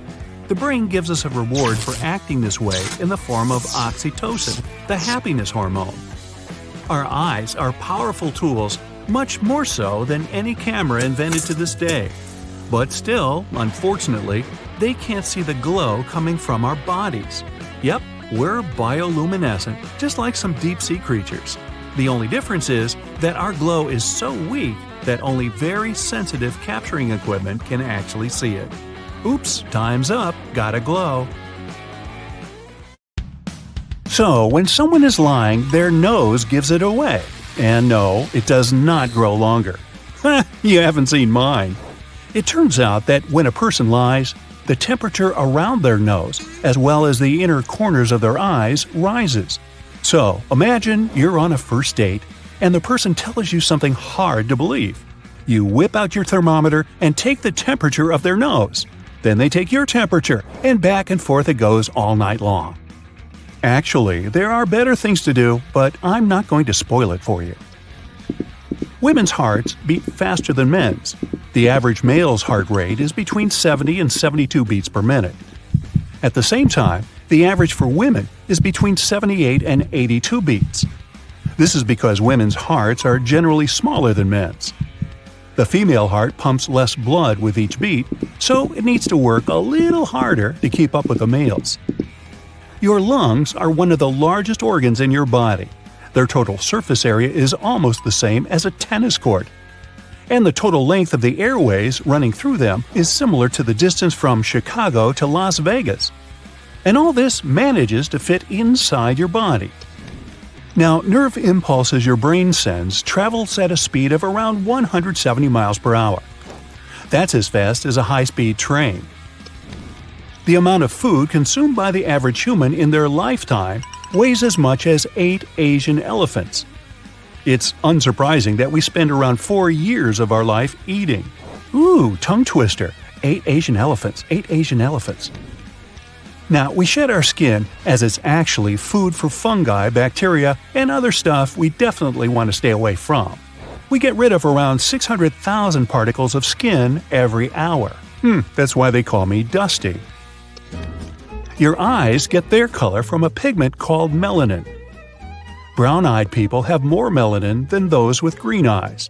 The brain gives us a reward for acting this way in the form of oxytocin, the happiness hormone. Our eyes are powerful tools, much more so than any camera invented to this day. But still, unfortunately, they can't see the glow coming from our bodies. Yep, we're bioluminescent, just like some deep-sea creatures. The only difference is that our glow is so weak that only very sensitive capturing equipment can actually see it. Oops, time's up, gotta glow. So, when someone is lying, their nose gives it away. And no, it does not grow longer. You haven't seen mine. It turns out that when a person lies, the temperature around their nose, as well as the inner corners of their eyes, rises. So, imagine you're on a first date, and the person tells you something hard to believe. You whip out your thermometer and take the temperature of their nose. Then they take your temperature, and back and forth it goes all night long. Actually, there are better things to do, but I'm not going to spoil it for you. Women's hearts beat faster than men's. The average male's heart rate is between 70 and 72 beats per minute. At the same time, the average for women is between 78 and 82 beats. This is because women's hearts are generally smaller than men's. The female heart pumps less blood with each beat, so it needs to work a little harder to keep up with the male's. Your lungs are one of the largest organs in your body. Their total surface area is almost the same as a tennis court. And the total length of the airways running through them is similar to the distance from Chicago to Las Vegas. And all this manages to fit inside your body. Now, nerve impulses your brain sends travels at a speed of around 170 miles per hour. That's as fast as a high-speed train. The amount of food consumed by the average human in their lifetime weighs as much as 8 Asian elephants. It's unsurprising that we spend around 4 years of our life eating. Ooh, tongue twister. 8 Asian elephants, 8 Asian elephants. Now, we shed our skin as it's actually food for fungi, bacteria, and other stuff we definitely want to stay away from. We get rid of around 600,000 particles of skin every hour. That's why they call me Dusty. Your eyes get their color from a pigment called melanin. Brown-eyed people have more melanin than those with green eyes.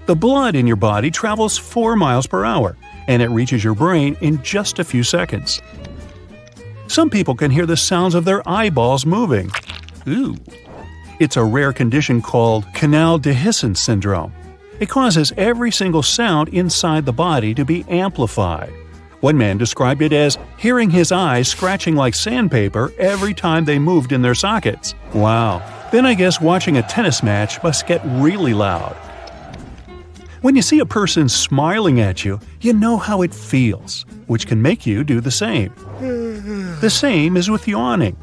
The blood in your body travels 4 miles per hour, and it reaches your brain in just a few seconds. Some people can hear the sounds of their eyeballs moving. Ooh. It's a rare condition called canal dehiscence syndrome. It causes every single sound inside the body to be amplified. One man described it as hearing his eyes scratching like sandpaper every time they moved in their sockets. Wow. Then I guess watching a tennis match must get really loud. When you see a person smiling at you, you know how it feels, which can make you do the same. The same is with yawning.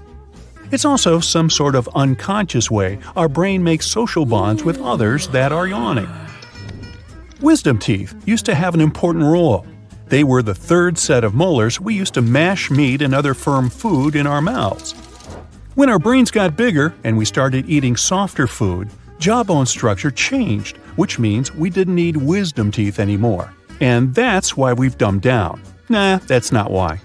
It's also some sort of unconscious way our brain makes social bonds with others that are yawning. Wisdom teeth used to have an important role. They were the third set of molars we used to mash meat and other firm food in our mouths. When our brains got bigger and we started eating softer food, jawbone structure changed, which means we didn't need wisdom teeth anymore. And that's why we've dumbed down. Nah, that's not why.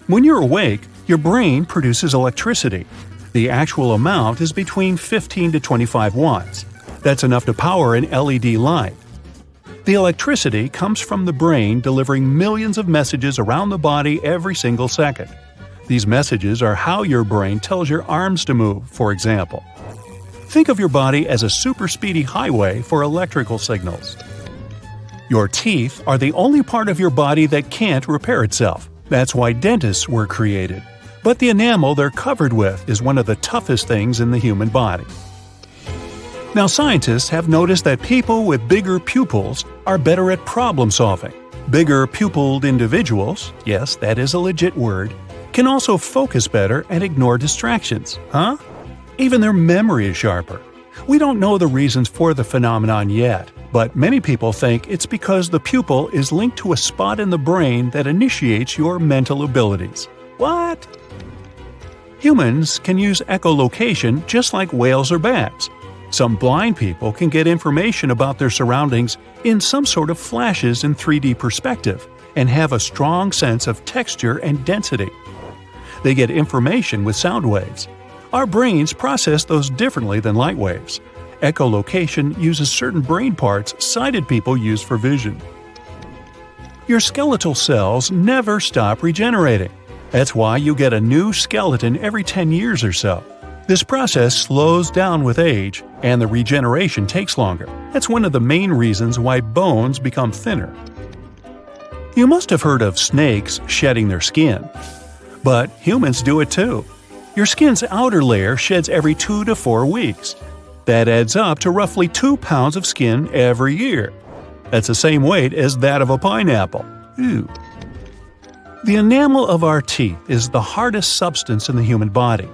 When you're awake, your brain produces electricity. The actual amount is between 15 to 25 watts. That's enough to power an LED light. The electricity comes from the brain delivering millions of messages around the body every single second. These messages are how your brain tells your arms to move, for example. Think of your body as a super speedy highway for electrical signals. Your teeth are the only part of your body that can't repair itself. That's why dentists were created. But the enamel they're covered with is one of the toughest things in the human body. Now, scientists have noticed that people with bigger pupils are better at problem solving. Bigger pupilled individuals, yes, that is a legit word, can also focus better and ignore distractions, huh? Even their memory is sharper. We don't know the reasons for the phenomenon yet, but many people think it's because the pupil is linked to a spot in the brain that initiates your mental abilities. What? Humans can use echolocation just like whales or bats. Some blind people can get information about their surroundings in some sort of flashes in 3D perspective and have a strong sense of texture and density. They get information with sound waves. Our brains process those differently than light waves. Echolocation uses certain brain parts sighted people use for vision. Your skeletal cells never stop regenerating. That's why you get a new skeleton every 10 years or so. This process slows down with age, and the regeneration takes longer. That's one of the main reasons why bones become thinner. You must have heard of snakes shedding their skin. But humans do it too. Your skin's outer layer sheds every 2 to 4 weeks. That adds up to roughly 2 pounds of skin every year. That's the same weight as that of a pineapple. Ew. The enamel of our teeth is the hardest substance in the human body.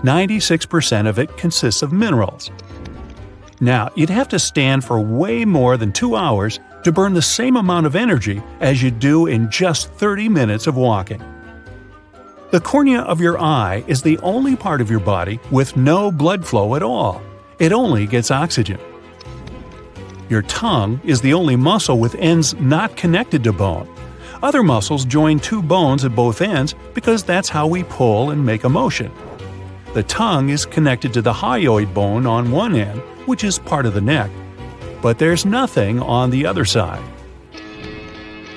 96% of it consists of minerals. Now, you'd have to stand for way more than 2 hours to burn the same amount of energy as you do in just 30 minutes of walking. The cornea of your eye is the only part of your body with no blood flow at all. It only gets oxygen. Your tongue is the only muscle with ends not connected to bone. Other muscles join two bones at both ends because that's how we pull and make a motion. The tongue is connected to the hyoid bone on one end, which is part of the neck, but there's nothing on the other side.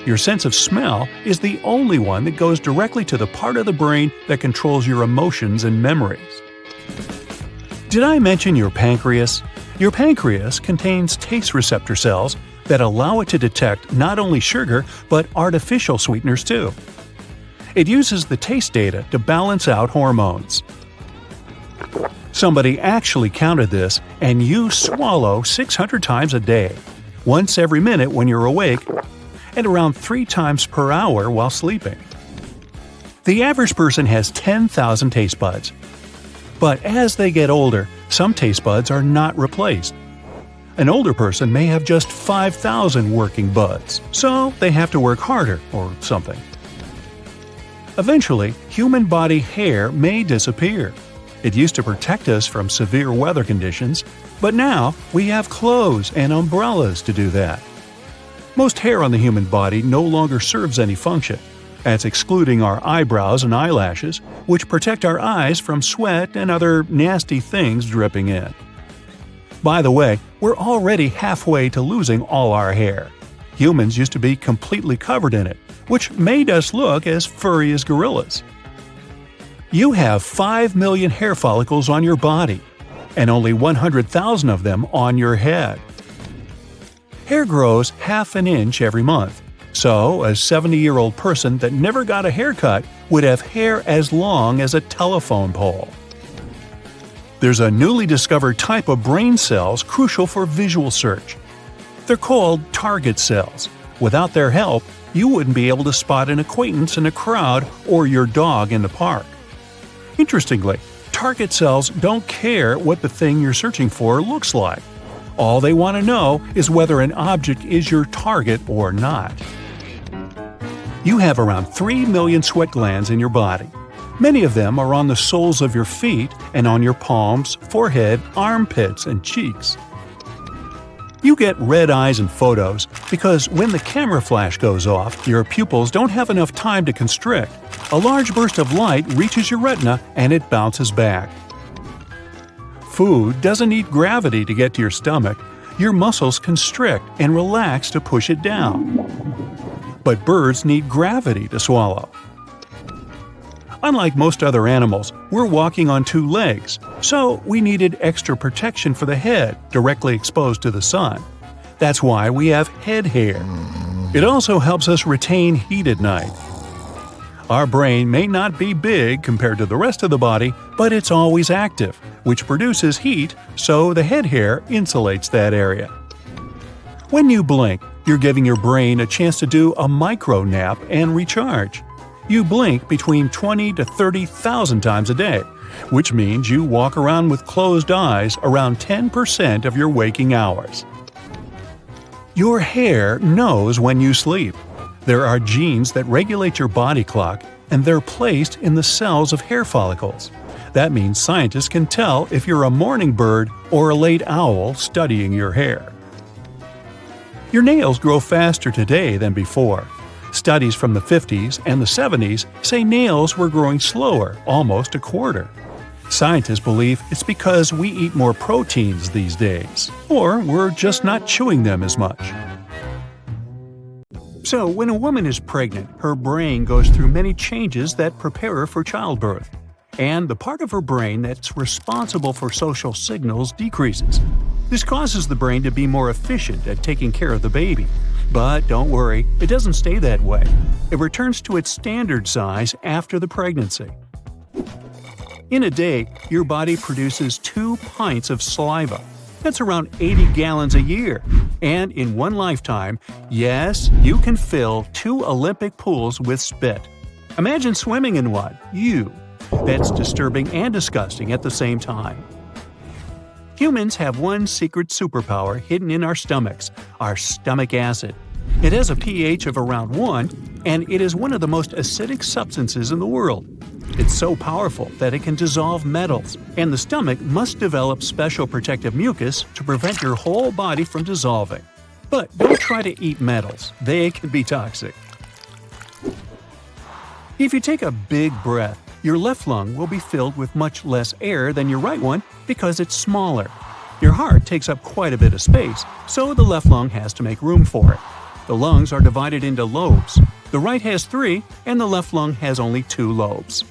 Your sense of smell is the only one that goes directly to the part of the brain that controls your emotions and memories. Did I mention your pancreas? Your pancreas contains taste receptor cells that allow it to detect not only sugar but artificial sweeteners too. It uses the taste data to balance out hormones. Somebody actually counted this, and you swallow 600 times a day, once every minute when you're awake, and around 3 times per hour while sleeping. The average person has 10,000 taste buds. But as they get older, some taste buds are not replaced. An older person may have just 5,000 working buds, so they have to work harder or something. Eventually, human body hair may disappear. It used to protect us from severe weather conditions, but now we have clothes and umbrellas to do that. Most hair on the human body no longer serves any function. That's excluding our eyebrows and eyelashes, which protect our eyes from sweat and other nasty things dripping in. By the way, we're already halfway to losing all our hair. Humans used to be completely covered in it, which made us look as furry as gorillas. You have 5 million hair follicles on your body, and only 100,000 of them on your head. Hair grows half an inch every month, so a 70-year-old person that never got a haircut would have hair as long as a telephone pole. There's a newly discovered type of brain cells crucial for visual search. They're called target cells. Without their help, you wouldn't be able to spot an acquaintance in a crowd or your dog in the park. Interestingly, target cells don't care what the thing you're searching for looks like. All they want to know is whether an object is your target or not. You have around 3 million sweat glands in your body. Many of them are on the soles of your feet and on your palms, forehead, armpits, and cheeks. You get red eyes in photos because when the camera flash goes off, your pupils don't have enough time to constrict. A large burst of light reaches your retina and it bounces back. Food doesn't need gravity to get to your stomach. Your muscles constrict and relax to push it down. But birds need gravity to swallow. Unlike most other animals, we're walking on 2 legs, so we needed extra protection for the head directly exposed to the sun. That's why we have head hair. It also helps us retain heat at night. Our brain may not be big compared to the rest of the body, but it's always active, which produces heat, so the head hair insulates that area. When you blink, you're giving your brain a chance to do a micro nap and recharge. You blink between 20 to 30,000 times a day, which means you walk around with closed eyes around 10% of your waking hours. Your hair knows when you sleep. There are genes that regulate your body clock, and they're placed in the cells of hair follicles. That means scientists can tell if you're a morning bird or a late owl studying your hair. Your nails grow faster today than before. Studies from the 50s and the 70s say nails were growing slower, almost a quarter. Scientists believe it's because we eat more proteins these days, or we're just not chewing them as much. So, when a woman is pregnant, her brain goes through many changes that prepare her for childbirth. And the part of her brain that's responsible for social signals decreases. This causes the brain to be more efficient at taking care of the baby. But don't worry, it doesn't stay that way. It returns to its standard size after the pregnancy. In a day, your body produces 2 pints of saliva. That's around 80 gallons a year. And in one lifetime, yes, you can fill 2 Olympic pools with spit. Imagine swimming in one. That's disturbing and disgusting at the same time. Humans have one secret superpower hidden in our stomachs, our stomach acid. It has a pH of around 1, and it is one of the most acidic substances in the world. It's so powerful that it can dissolve metals, and the stomach must develop special protective mucus to prevent your whole body from dissolving. But don't try to eat metals, they can be toxic. If you take a big breath, your left lung will be filled with much less air than your right one because it's smaller. Your heart takes up quite a bit of space, so the left lung has to make room for it. The lungs are divided into lobes. The right has 3, and the left lung has only 2 lobes.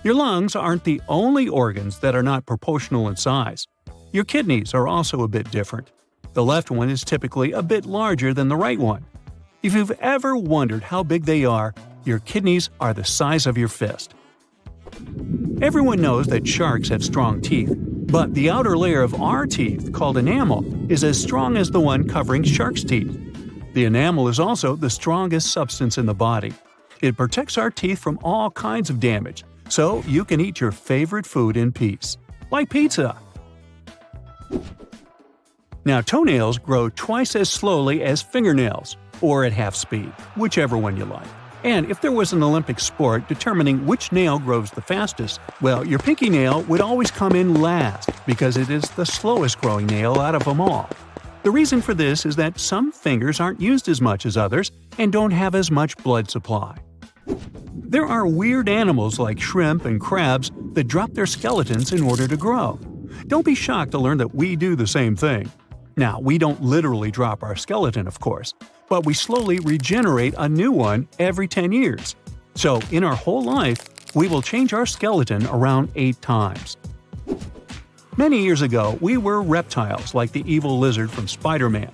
Your lungs aren't the only organs that are not proportional in size. Your kidneys are also a bit different. The left one is typically a bit larger than the right one. If you've ever wondered how big they are, your kidneys are the size of your fist. Everyone knows that sharks have strong teeth, but the outer layer of our teeth, called enamel, is as strong as the one covering sharks' teeth. The enamel is also the strongest substance in the body. It protects our teeth from all kinds of damage, so you can eat your favorite food in peace, like pizza. Now, toenails grow twice as slowly as fingernails, or at half speed, whichever one you like. And if there was an Olympic sport determining which nail grows the fastest, well, your pinky nail would always come in last because it is the slowest growing nail out of them all. The reason for this is that some fingers aren't used as much as others and don't have as much blood supply. There are weird animals like shrimp and crabs that drop their skeletons in order to grow. Don't be shocked to learn that we do the same thing. Now, we don't literally drop our skeleton, of course, but we slowly regenerate a new one every 10 years. So, in our whole life, we will change our skeleton around 8 times. Many years ago, we were reptiles like the evil lizard from Spider-Man.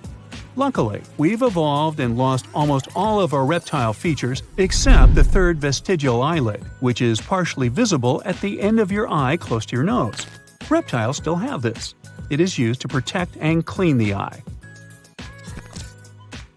Luckily, we've evolved and lost almost all of our reptile features except the third vestigial eyelid, which is partially visible at the end of your eye close to your nose. Reptiles still have this. It is used to protect and clean the eye.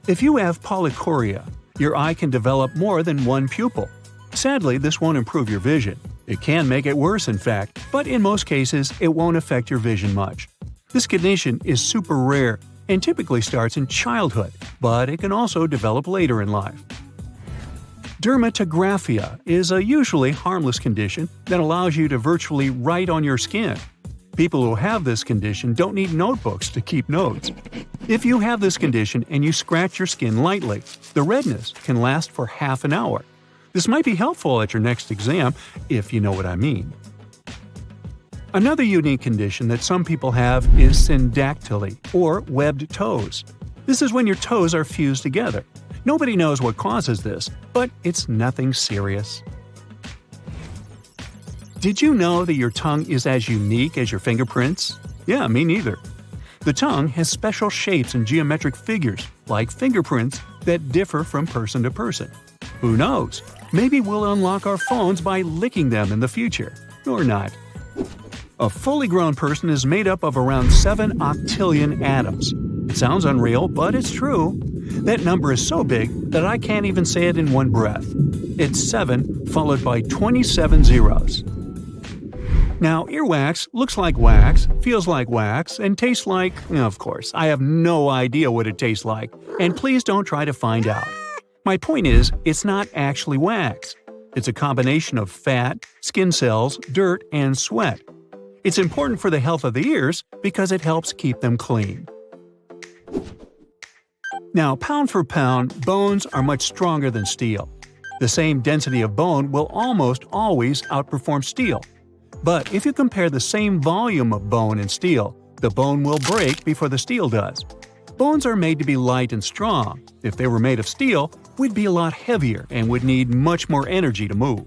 If you have polychoria, your eye can develop more than one pupil. Sadly, this won't improve your vision. It can make it worse, in fact, but in most cases, it won't affect your vision much. This condition is super rare and typically starts in childhood, but it can also develop later in life. Dermatographia is a usually harmless condition that allows you to virtually write on your skin. People who have this condition don't need notebooks to keep notes. If you have this condition and you scratch your skin lightly, the redness can last for half an hour. This might be helpful at your next exam, if you know what I mean. Another unique condition that some people have is syndactyly, or webbed toes. This is when your toes are fused together. Nobody knows what causes this, but it's nothing serious. Did you know that your tongue is as unique as your fingerprints? Yeah, me neither. The tongue has special shapes and geometric figures, like fingerprints, that differ from person to person. Who knows? Maybe we'll unlock our phones by licking them in the future. Or not. A fully grown person is made up of around 7 octillion atoms. It sounds unreal, but it's true. That number is so big that I can't even say it in one breath. It's 7 followed by 27 zeros. Now, earwax looks like wax, feels like wax, and tastes like… Of course, I have no idea what it tastes like, and please don't try to find out. My point is, it's not actually wax. It's a combination of fat, skin cells, dirt, and sweat. It's important for the health of the ears because it helps keep them clean. Now, pound for pound, bones are much stronger than steel. The same density of bone will almost always outperform steel. But if you compare the same volume of bone and steel, the bone will break before the steel does. Bones are made to be light and strong. If they were made of steel, we'd be a lot heavier and would need much more energy to move.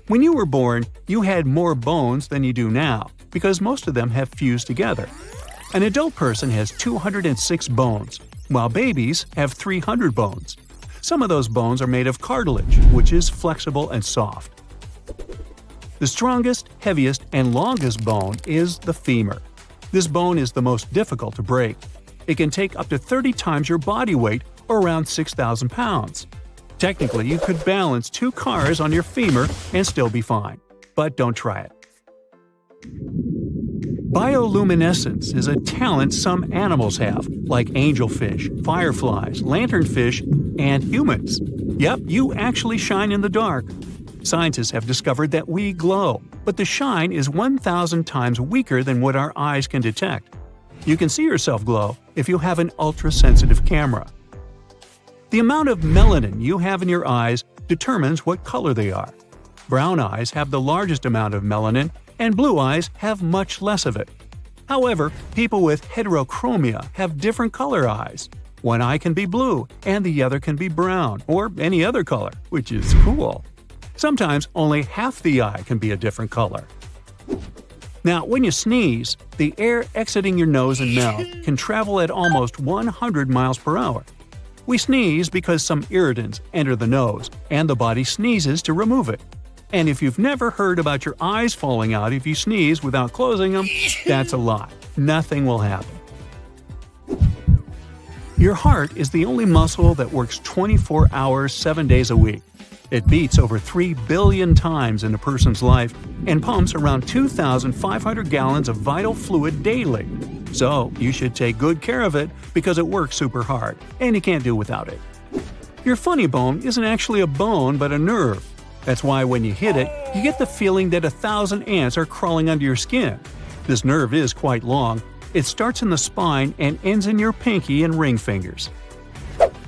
When you were born, you had more bones than you do now, because most of them have fused together. An adult person has 206 bones, while babies have 300 bones. Some of those bones are made of cartilage, which is flexible and soft. The strongest, heaviest, and longest bone is the femur. This bone is the most difficult to break. It can take up to 30 times your body weight, or around 6,000 pounds. Technically, you could balance 2 cars on your femur and still be fine. But don't try it. Bioluminescence is a talent some animals have, like angelfish, fireflies, lanternfish, and humans. Yep, you actually shine in the dark. Scientists have discovered that we glow, but the shine is 1,000 times weaker than what our eyes can detect. You can see yourself glow if you have an ultra-sensitive camera. The amount of melanin you have in your eyes determines what color they are. Brown eyes have the largest amount of melanin, and blue eyes have much less of it. However, people with heterochromia have different color eyes. One eye can be blue, and the other can be brown, or any other color, which is cool. Sometimes only half the eye can be a different color. Now, when you sneeze, the air exiting your nose and mouth can travel at almost 100 miles per hour. We sneeze because some irritants enter the nose, and the body sneezes to remove it. And if you've never heard about your eyes falling out if you sneeze without closing them, that's a lie. Nothing will happen. Your heart is the only muscle that works 24 hours, 7 days a week. It beats over 3 billion times in a person's life and pumps around 2,500 gallons of vital fluid daily. So you should take good care of it because it works super hard, and you can't do without it. Your funny bone isn't actually a bone but a nerve. That's why when you hit it, you get the feeling that 1,000 ants are crawling under your skin. This nerve is quite long. It starts in the spine and ends in your pinky and ring fingers.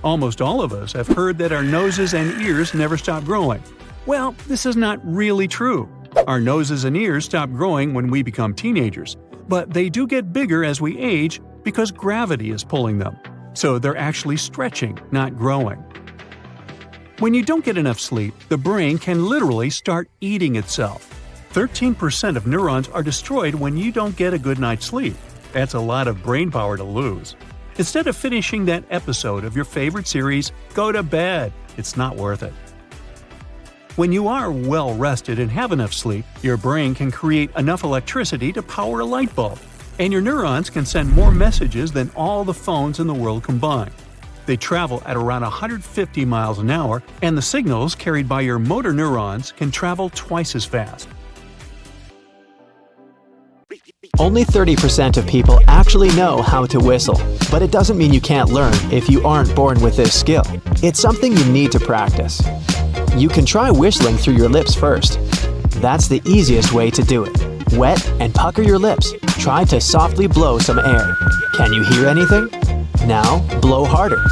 Almost all of us have heard that our noses and ears never stop growing. Well, this is not really true. Our noses and ears stop growing when we become teenagers, but they do get bigger as we age because gravity is pulling them. So they're actually stretching, not growing. When you don't get enough sleep, the brain can literally start eating itself. 13% of neurons are destroyed when you don't get a good night's sleep. That's a lot of brain power to lose. Instead of finishing that episode of your favorite series, go to bed. It's not worth it. When you are well rested and have enough sleep, your brain can create enough electricity to power a light bulb, and your neurons can send more messages than all the phones in the world combined. They travel at around 150 miles an hour, and the signals carried by your motor neurons can travel twice as fast. Only 30% of people actually know how to whistle, but it doesn't mean you can't learn if you aren't born with this skill. It's something you need to practice. You can try whistling through your lips first. That's the easiest way to do it. Wet and pucker your lips. Try to softly blow some air. Can you hear anything? Now, blow harder.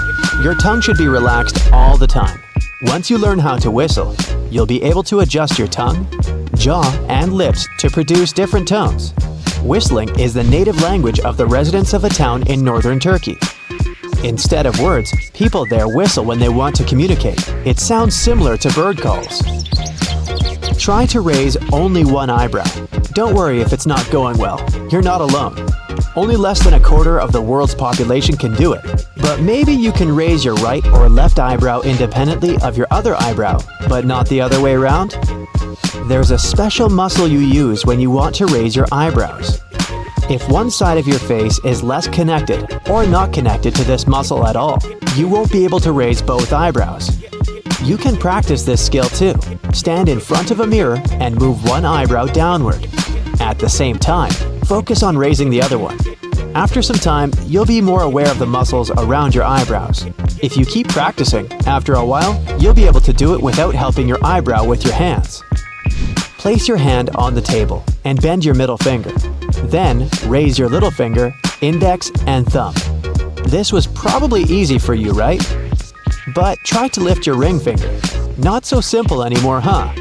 Your tongue should be relaxed all the time. Once you learn how to whistle, you'll be able to adjust your tongue, jaw, and lips to produce different tones. Whistling is the native language of the residents of a town in northern Turkey. Instead of words, people there whistle when they want to communicate. It sounds similar to bird calls. Try to raise only one eyebrow. Don't worry if it's not going well. You're not alone. Only less than a quarter of the world's population can do it. But maybe you can raise your right or left eyebrow independently of your other eyebrow, but not the other way around? There's a special muscle you use when you want to raise your eyebrows. If one side of your face is less connected or not connected to this muscle at all, you won't be able to raise both eyebrows. You can practice this skill too. Stand in front of a mirror and move one eyebrow downward. At the same time, focus on raising the other one. After some time, you'll be more aware of the muscles around your eyebrows. If you keep practicing, after a while, you'll be able to do it without helping your eyebrow with your hands. Place your hand on the table and bend your middle finger. Then, raise your little finger, index, and thumb. This was probably easy for you, right? But try to lift your ring finger. Not so simple anymore, huh?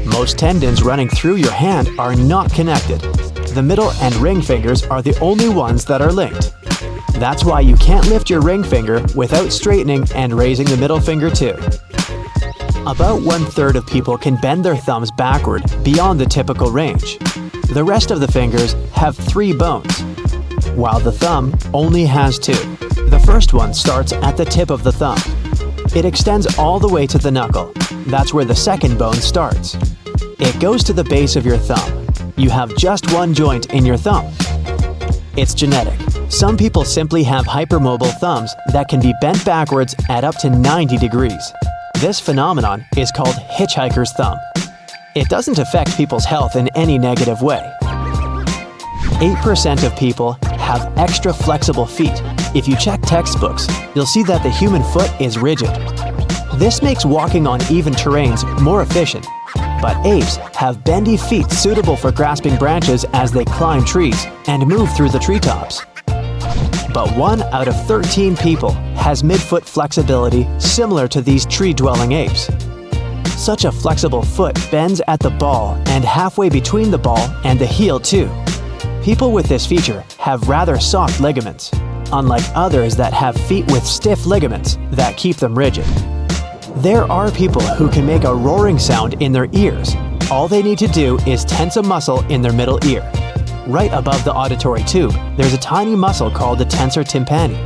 Most tendons running through your hand are not connected. The middle and ring fingers are the only ones that are linked. That's why you can't lift your ring finger without straightening and raising the middle finger too. About 1/3 of people can bend their thumbs backward beyond the typical range. The rest of the fingers have 3 bones, while the thumb only has 2. The first one starts at the tip of the thumb. It extends all the way to the knuckle. That's where the second bone starts. It goes to the base of your thumb. You have just one joint in your thumb. It's genetic. Some people simply have hypermobile thumbs that can be bent backwards at up to 90 degrees. This phenomenon is called hitchhiker's thumb. It doesn't affect people's health in any negative way. 8% of people have extra flexible feet. If you check textbooks, you'll see that the human foot is rigid. This makes walking on even terrains more efficient. But apes have bendy feet suitable for grasping branches as they climb trees and move through the treetops. But 1 out of 13 people has midfoot flexibility similar to these tree-dwelling apes. Such a flexible foot bends at the ball and halfway between the ball and the heel too. People with this feature have rather soft ligaments, unlike others that have feet with stiff ligaments that keep them rigid. There are people who can make a roaring sound in their ears. All they need to do is tense a muscle in their middle ear. Right above the auditory tube, there's a tiny muscle called the tensor tympani.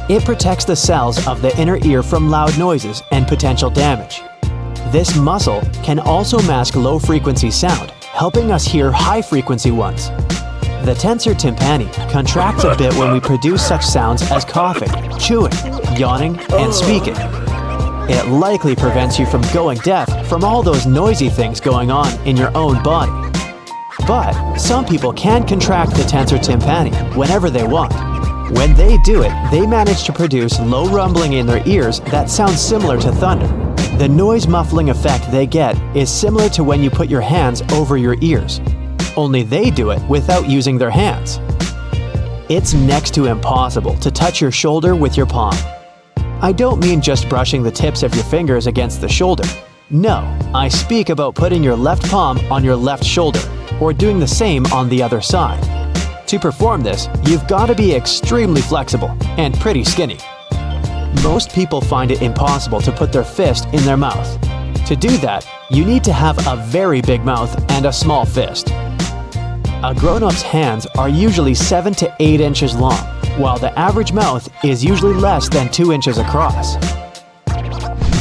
It protects the cells of the inner ear from loud noises and potential damage. This muscle can also mask low-frequency sound, helping us hear high-frequency ones. The tensor tympani contracts a bit when we produce such sounds as coughing, chewing, yawning, and speaking. It likely prevents you from going deaf from all those noisy things going on in your own body. But some people can contract the tensor tympani whenever they want. When they do it, they manage to produce low rumbling in their ears that sounds similar to thunder. The noise muffling effect they get is similar to when you put your hands over your ears. Only they do it without using their hands. It's next to impossible to touch your shoulder with your palm. I don't mean just brushing the tips of your fingers against the shoulder. No, I speak about putting your left palm on your left shoulder, or doing the same on the other side. To perform this, you've got to be extremely flexible and pretty skinny. Most people find it impossible to put their fist in their mouth. To do that, you need to have a very big mouth and a small fist. A grown-up's hands are usually 7 to 8 inches long, while the average mouth is usually less than 2 inches across.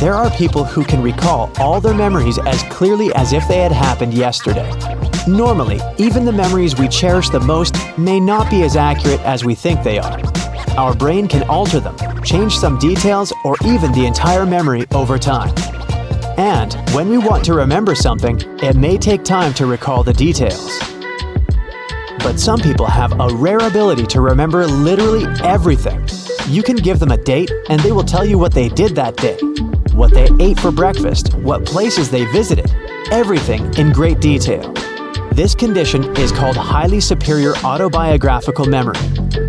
There are people who can recall all their memories as clearly as if they had happened yesterday. Normally, even the memories we cherish the most may not be as accurate as we think they are. Our brain can alter them, change some details, or even the entire memory over time. And when we want to remember something, it may take time to recall the details. But some people have a rare ability to remember literally everything. You can give them a date and they will tell you what they did that day, what they ate for breakfast, what places they visited, everything in great detail. This condition is called highly superior autobiographical memory.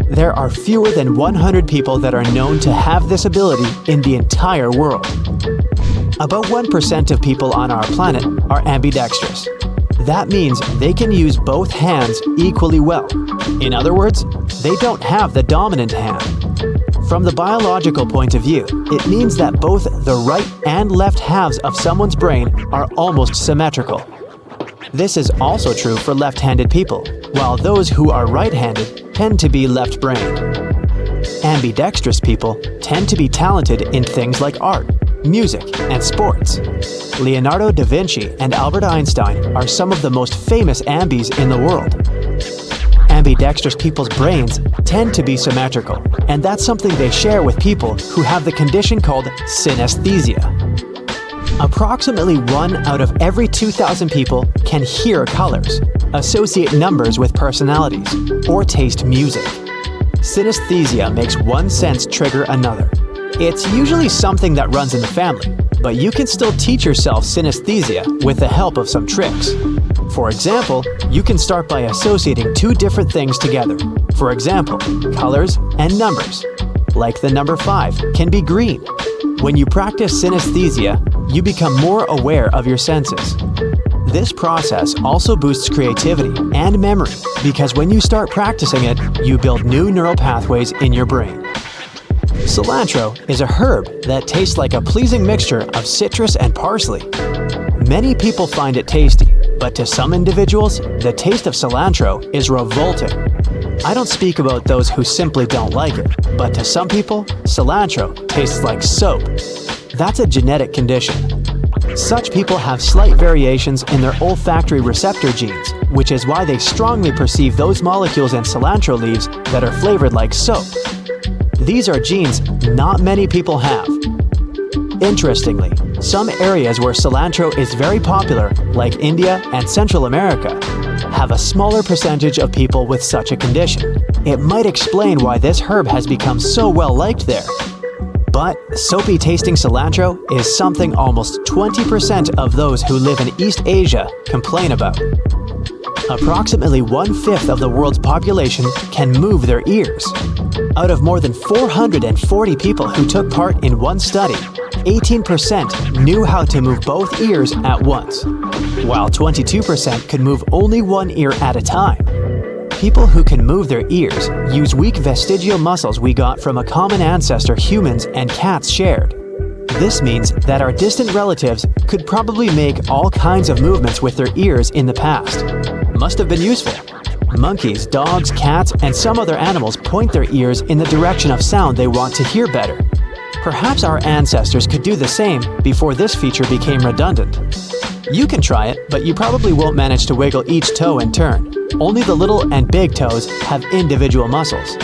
There are fewer than 100 people that are known to have this ability in the entire world. About 1% of people on our planet are ambidextrous. That means they can use both hands equally well. In other words, they don't have the dominant hand. From the biological point of view, it means that both the right and left halves of someone's brain are almost symmetrical. This is also true for left-handed people, while those who are right-handed tend to be left-brained. Ambidextrous people tend to be talented in things like art, music, and sports. Leonardo da Vinci and Albert Einstein are some of the most famous ambis in the world. Ambidextrous people's brains tend to be symmetrical, and that's something they share with people who have the condition called synesthesia. Approximately 1 out of every 2,000 people can hear colors, associate numbers with personalities, or taste music. Synesthesia makes one sense trigger another. It's usually something that runs in the family, but you can still teach yourself synesthesia with the help of some tricks. For example, you can start by associating 2 different things together. For example, colors and numbers. Like the number 5 can be green. When you practice synesthesia, you become more aware of your senses. This process also boosts creativity and memory because when you start practicing it, you build new neural pathways in your brain. Cilantro is a herb that tastes like a pleasing mixture of citrus and parsley. Many people find it tasty, but to some individuals, the taste of cilantro is revolting. I don't speak about those who simply don't like it, but to some people, cilantro tastes like soap. That's a genetic condition. Such people have slight variations in their olfactory receptor genes, which is why they strongly perceive those molecules in cilantro leaves that are flavored like soap. These are genes not many people have. Interestingly, some areas where cilantro is very popular, like India and Central America, have a smaller percentage of people with such a condition. It might explain why this herb has become so well liked there. But soapy tasting cilantro is something almost 20% of those who live in East Asia complain about. Approximately 1/5 of the world's population can move their ears. Out of more than 440 people who took part in one study, 18% knew how to move both ears at once, while 22% could move only one ear at a time. People who can move their ears use weak vestigial muscles we got from a common ancestor humans and cats shared. This means that our distant relatives could probably make all kinds of movements with their ears in the past. Must have been useful. Monkeys, dogs, cats, and some other animals point their ears in the direction of sound they want to hear better. Perhaps our ancestors could do the same before this feature became redundant. You can try it, but you probably won't manage to wiggle each toe in turn. Only the little and big toes have individual muscles.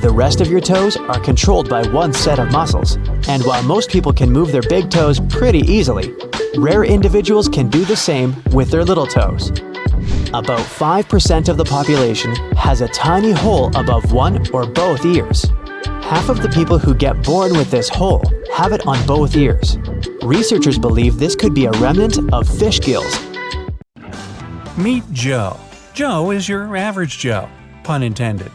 The rest of your toes are controlled by one set of muscles, and while most people can move their big toes pretty easily, rare individuals can do the same with their little toes. About 5% of the population has a tiny hole above one or both ears. Half of the people who get born with this hole have it on both ears. Researchers believe this could be a remnant of fish gills. Meet Joe. Joe is your average Joe, pun intended.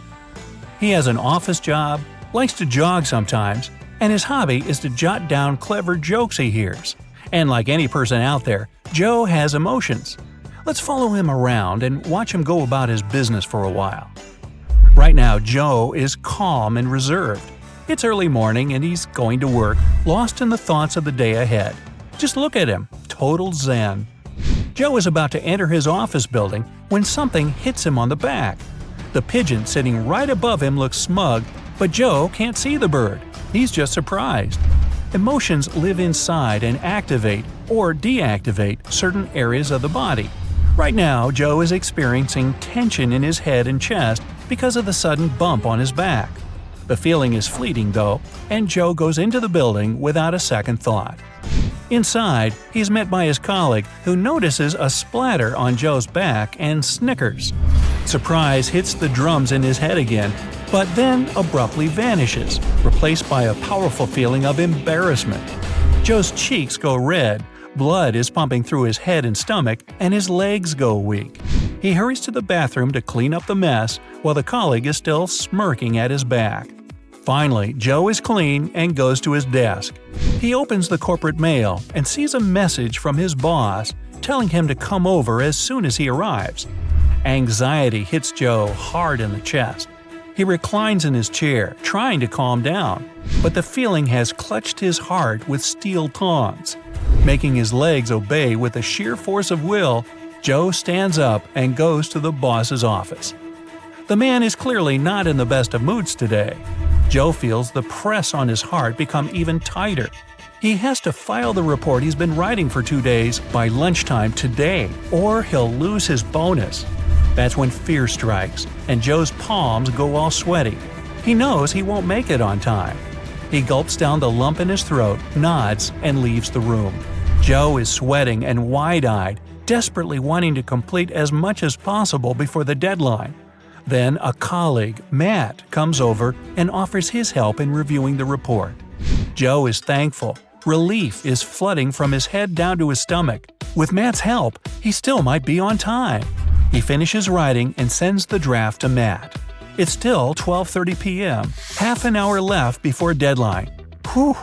He has an office job, likes to jog sometimes, and his hobby is to jot down clever jokes he hears. And like any person out there, Joe has emotions. Let's follow him around and watch him go about his business for a while. Right now, Joe is calm and reserved. It's early morning and he's going to work, lost in the thoughts of the day ahead. Just look at him, total zen. Joe is about to enter his office building when something hits him on the back. The pigeon sitting right above him looks smug, but Joe can't see the bird. He's just surprised. Emotions live inside and activate or deactivate certain areas of the body. Right now, Joe is experiencing tension in his head and chest because of the sudden bump on his back. The feeling is fleeting though, and Joe goes into the building without a second thought. Inside, he's met by his colleague who notices a splatter on Joe's back and snickers. Surprise hits the drums in his head again, but then abruptly vanishes, replaced by a powerful feeling of embarrassment. Joe's cheeks go red, blood is pumping through his head and stomach, and his legs go weak. He hurries to the bathroom to clean up the mess while the colleague is still smirking at his back. Finally, Joe is clean and goes to his desk. He opens the corporate mail and sees a message from his boss telling him to come over as soon as he arrives. Anxiety hits Joe hard in the chest. He reclines in his chair, trying to calm down, but the feeling has clutched his heart with steel tongs. Making his legs obey with a sheer force of will, Joe stands up and goes to the boss's office. The man is clearly not in the best of moods today. Joe feels the press on his heart become even tighter. He has to file the report he's been writing for 2 days by lunchtime today, or he'll lose his bonus. That's when fear strikes, and Joe's palms go all sweaty. He knows he won't make it on time. He gulps down the lump in his throat, nods, and leaves the room. Joe is sweating and wide-eyed, desperately wanting to complete as much as possible before the deadline. Then a colleague, Matt, comes over and offers his help in reviewing the report. Joe is thankful. Relief is flooding from his head down to his stomach. With Matt's help, he still might be on time. He finishes writing and sends the draft to Matt. It's still 12:30 p.m., half an hour left before deadline. Whew!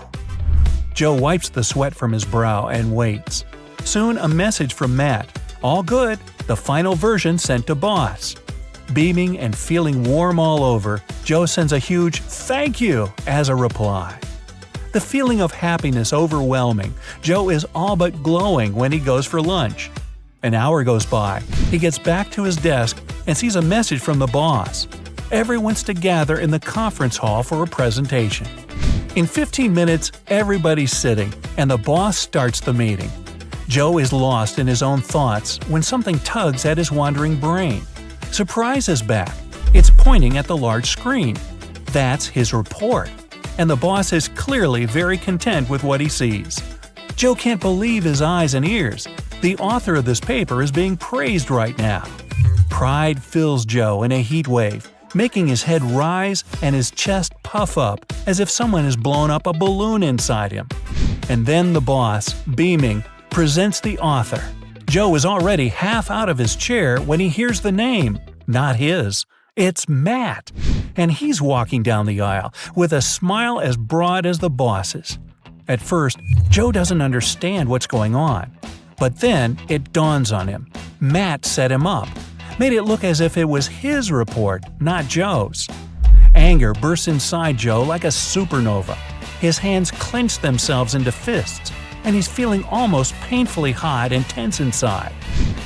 Joe wipes the sweat from his brow and waits. Soon a message from Matt. All good, the final version sent to boss. Beaming and feeling warm all over, Joe sends a huge "thank you" as a reply. The feeling of happiness overwhelming, Joe is all but glowing when he goes for lunch. An hour goes by, he gets back to his desk and sees a message from the boss. Everyone's to gather in the conference hall for a presentation. In 15 minutes, everybody's sitting, and the boss starts the meeting. Joe is lost in his own thoughts when something tugs at his wandering brain. Surprise is back. It's pointing at the large screen. That's his report. And the boss is clearly very content with what he sees. Joe can't believe his eyes and ears. The author of this paper is being praised right now. Pride fills Joe in a heat wave, making his head rise and his chest puff up as if someone has blown up a balloon inside him. And then the boss, beaming, presents the author. Joe is already half out of his chair when he hears the name. Not his. It's Matt. And he's walking down the aisle with a smile as broad as the boss's. At first, Joe doesn't understand what's going on. But then it dawns on him. Matt set him up. Made it look as if it was his report, not Joe's. Anger bursts inside Joe like a supernova. His hands clench themselves into fists, and he's feeling almost painfully hot and tense inside.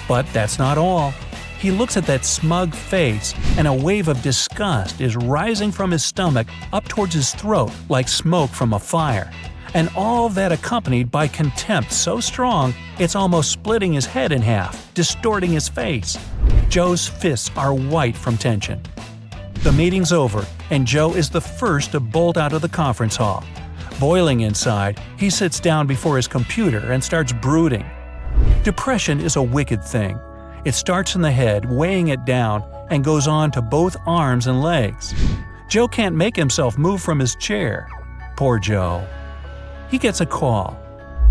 But that's not all. He looks at that smug face, and a wave of disgust is rising from his stomach up towards his throat like smoke from a fire. And all that accompanied by contempt so strong it's almost splitting his head in half, distorting his face. Joe's fists are white from tension. The meeting's over, and Joe is the first to bolt out of the conference hall. Boiling inside, he sits down before his computer and starts brooding. Depression is a wicked thing. It starts in the head, weighing it down, and goes on to both arms and legs. Joe can't make himself move from his chair. Poor Joe. He gets a call.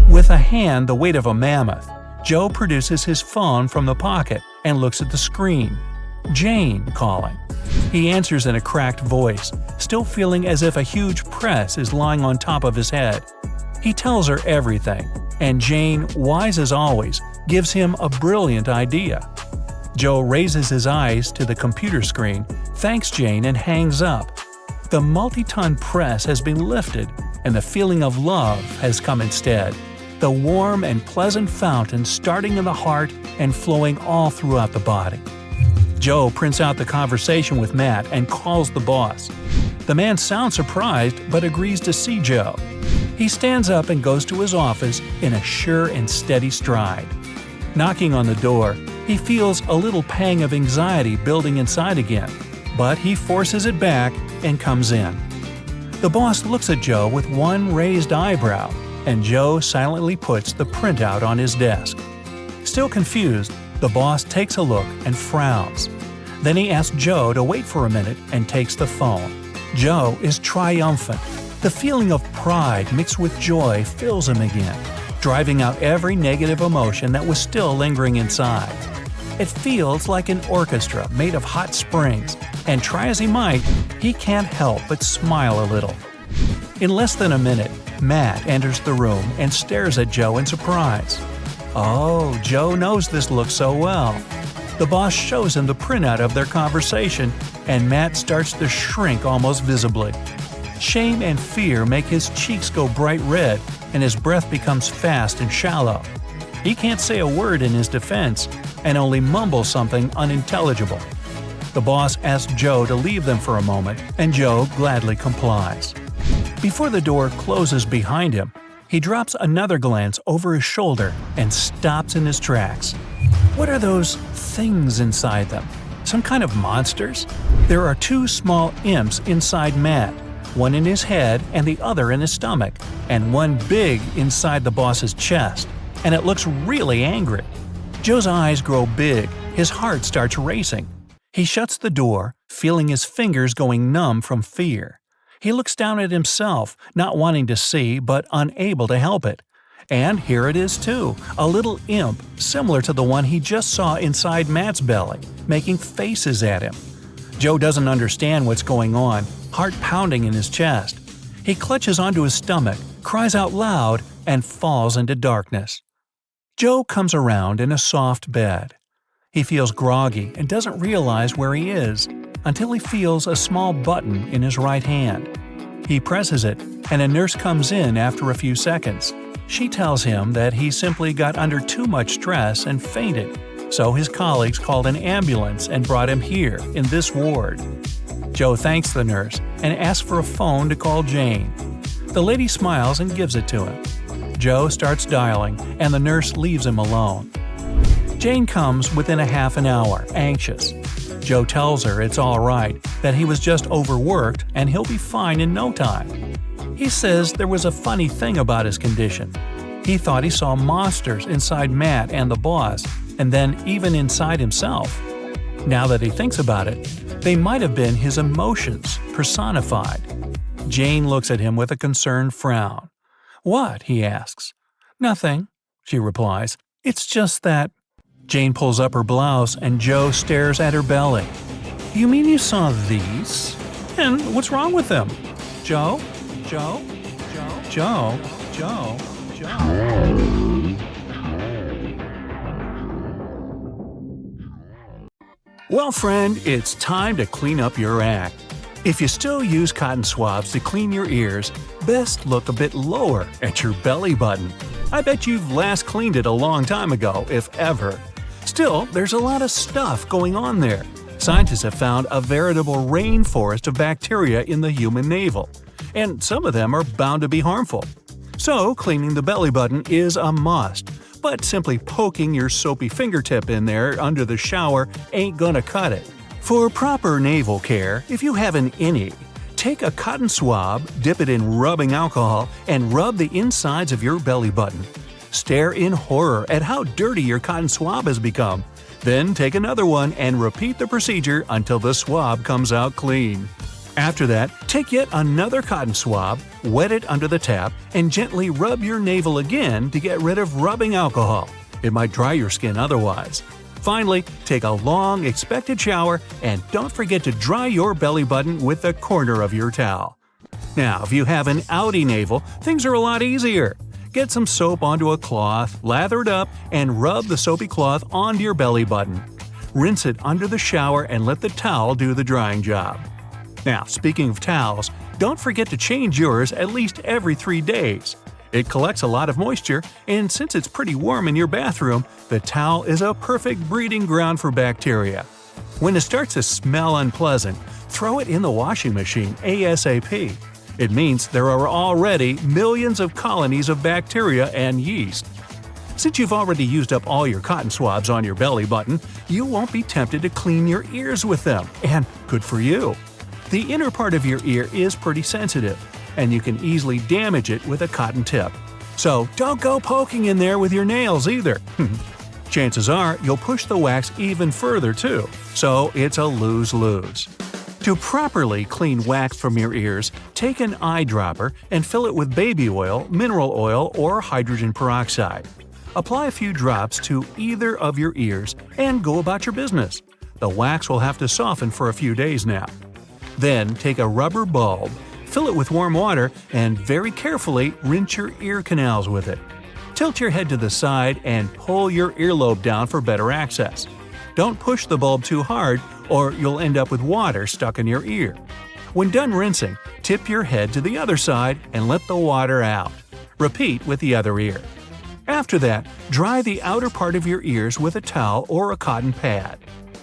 With a hand the weight of a mammoth, Joe produces his phone from the pocket and looks at the screen. Jane calling. He answers in a cracked voice, still feeling as if a huge press is lying on top of his head. He tells her everything, and Jane, wise as always, gives him a brilliant idea. Joe raises his eyes to the computer screen, thanks Jane, and hangs up. The multi-ton press has been lifted, and the feeling of love has come instead. The warm and pleasant fountain starting in the heart and flowing all throughout the body. Joe prints out the conversation with Matt and calls the boss. The man sounds surprised but agrees to see Joe. He stands up and goes to his office in a sure and steady stride. Knocking on the door, he feels a little pang of anxiety building inside again, but he forces it back and comes in. The boss looks at Joe with one raised eyebrow, and Joe silently puts the printout on his desk. Still confused, the boss takes a look and frowns. Then he asks Joe to wait for a minute and takes the phone. Joe is triumphant. The feeling of pride mixed with joy fills him again, driving out every negative emotion that was still lingering inside. It feels like an orchestra made of hot springs, and try as he might, he can't help but smile a little. In less than a minute, Matt enters the room and stares at Joe in surprise. Oh, Joe knows this look so well. The boss shows him the printout of their conversation, and Matt starts to shrink almost visibly. Shame and fear make his cheeks go bright red, and his breath becomes fast and shallow. He can't say a word in his defense, and only mumbles something unintelligible. The boss asks Joe to leave them for a moment, and Joe gladly complies. Before the door closes behind him, he drops another glance over his shoulder and stops in his tracks. What are those things inside them? Some kind of monsters? There are two small imps inside Matt, one in his head and the other in his stomach, and one big inside the boss's chest, and it looks really angry. Joe's eyes grow big, his heart starts racing. He shuts the door, feeling his fingers going numb from fear. He looks down at himself, not wanting to see but unable to help it. And here it is too, a little imp similar to the one he just saw inside Matt's belly, making faces at him. Joe doesn't understand what's going on, heart pounding in his chest. He clutches onto his stomach, cries out loud, and falls into darkness. Joe comes around in a soft bed. He feels groggy and doesn't realize where he is until he feels a small button in his right hand. He presses it, and a nurse comes in after a few seconds. She tells him that he simply got under too much stress and fainted, so his colleagues called an ambulance and brought him here, in this ward. Joe thanks the nurse and asks for a phone to call Jane. The lady smiles and gives it to him. Joe starts dialing, and the nurse leaves him alone. Jane comes within a half an hour, anxious. Joe tells her it's all right, that he was just overworked and he'll be fine in no time. He says there was a funny thing about his condition. He thought he saw monsters inside Matt and the boss, and then even inside himself. Now that he thinks about it, they might have been his emotions personified. Jane looks at him with a concerned frown. "What?" he asks. "Nothing," she replies. "It's just that—" Jane pulls up her blouse and Joe stares at her belly. "You mean you saw these? And what's wrong with them? Joe? Joe? Joe? Joe? Joe? Well, friend, it's time to clean up your act. If you still use cotton swabs to clean your ears, best look a bit lower at your belly button. I bet you've last cleaned it a long time ago, if ever. Still, there's a lot of stuff going on there. Scientists have found a veritable rainforest of bacteria in the human navel, and some of them are bound to be harmful. So, cleaning the belly button is a must, but simply poking your soapy fingertip in there under the shower ain't gonna cut it. For proper navel care, if you have an innie, take a cotton swab, dip it in rubbing alcohol, and rub the insides of your belly button. Stare in horror at how dirty your cotton swab has become. Then take another one and repeat the procedure until the swab comes out clean. After that, take yet another cotton swab, wet it under the tap, and gently rub your navel again to get rid of rubbing alcohol. It might dry your skin otherwise. Finally, take a long, expected shower, and don't forget to dry your belly button with the corner of your towel. Now, if you have an outie navel, things are a lot easier. Get some soap onto a cloth, lather it up, and rub the soapy cloth onto your belly button. Rinse it under the shower and let the towel do the drying job. Now, speaking of towels, don't forget to change yours at least every 3 days. It collects a lot of moisture, and since it's pretty warm in your bathroom, the towel is a perfect breeding ground for bacteria. When it starts to smell unpleasant, throw it in the washing machine ASAP. It means there are already millions of colonies of bacteria and yeast. Since you've already used up all your cotton swabs on your belly button, you won't be tempted to clean your ears with them, and good for you. The inner part of your ear is pretty sensitive, and you can easily damage it with a cotton tip. So don't go poking in there with your nails either. Chances are you'll push the wax even further too, so it's a lose-lose. To properly clean wax from your ears, take an eyedropper and fill it with baby oil, mineral oil, or hydrogen peroxide. Apply a few drops to either of your ears and go about your business. The wax will have to soften for a few days now. Then take a rubber bulb, fill it with warm water, and very carefully rinse your ear canals with it. Tilt your head to the side and pull your earlobe down for better access. Don't push the bulb too hard, or you'll end up with water stuck in your ear. When done rinsing, tip your head to the other side and let the water out. Repeat with the other ear. After that, dry the outer part of your ears with a towel or a cotton pad.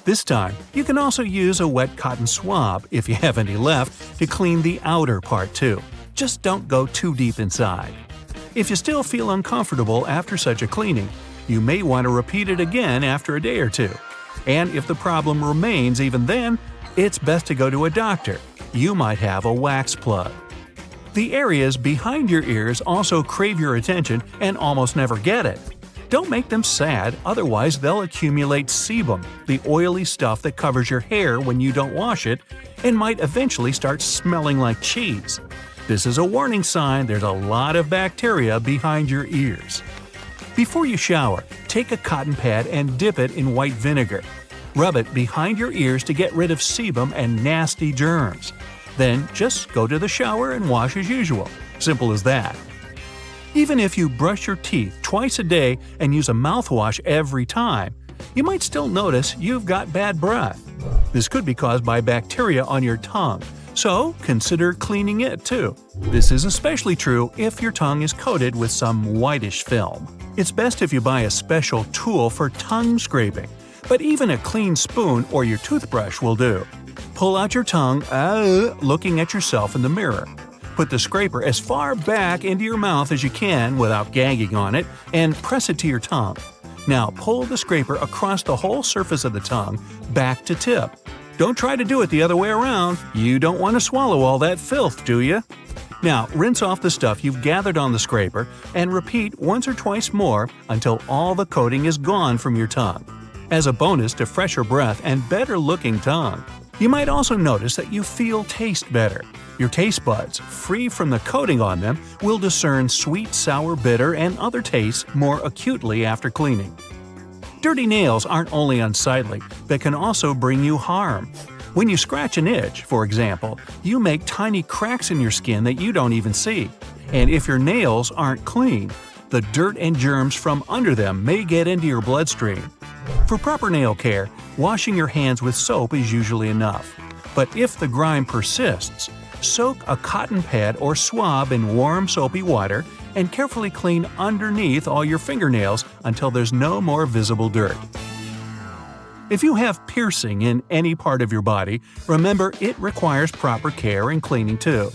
This time, you can also use a wet cotton swab, if you have any left, to clean the outer part too. Just don't go too deep inside. If you still feel uncomfortable after such a cleaning, you may want to repeat it again after a day or two. And if the problem remains even then, it's best to go to a doctor. You might have a wax plug. The areas behind your ears also crave your attention and almost never get it. Don't make them sad, otherwise they'll accumulate sebum, the oily stuff that covers your hair when you don't wash it, and might eventually start smelling like cheese. This is a warning sign there's a lot of bacteria behind your ears. Before you shower, take a cotton pad and dip it in white vinegar. Rub it behind your ears to get rid of sebum and nasty germs. Then just go to the shower and wash as usual. Simple as that. Even if you brush your teeth twice a day and use a mouthwash every time, you might still notice you've got bad breath. This could be caused by bacteria on your tongue, so consider cleaning it too. This is especially true if your tongue is coated with some whitish film. It's best if you buy a special tool for tongue scraping, but even a clean spoon or your toothbrush will do. Pull out your tongue, looking at yourself in the mirror. Put the scraper as far back into your mouth as you can without gagging on it and press it to your tongue. Now pull the scraper across the whole surface of the tongue, back to tip. Don't try to do it the other way around. You don't want to swallow all that filth, do you? Now rinse off the stuff you've gathered on the scraper and repeat once or twice more until all the coating is gone from your tongue. As a bonus to fresher breath and better looking tongue, you might also notice that you feel taste better. Your taste buds, free from the coating on them, will discern sweet, sour, bitter, and other tastes more acutely after cleaning. Dirty nails aren't only unsightly, but can also bring you harm. When you scratch an itch, for example, you make tiny cracks in your skin that you don't even see. And if your nails aren't clean, the dirt and germs from under them may get into your bloodstream. For proper nail care, washing your hands with soap is usually enough. But if the grime persists, soak a cotton pad or swab in warm soapy water and carefully clean underneath all your fingernails until there's no more visible dirt. If you have piercing in any part of your body, remember it requires proper care and cleaning too.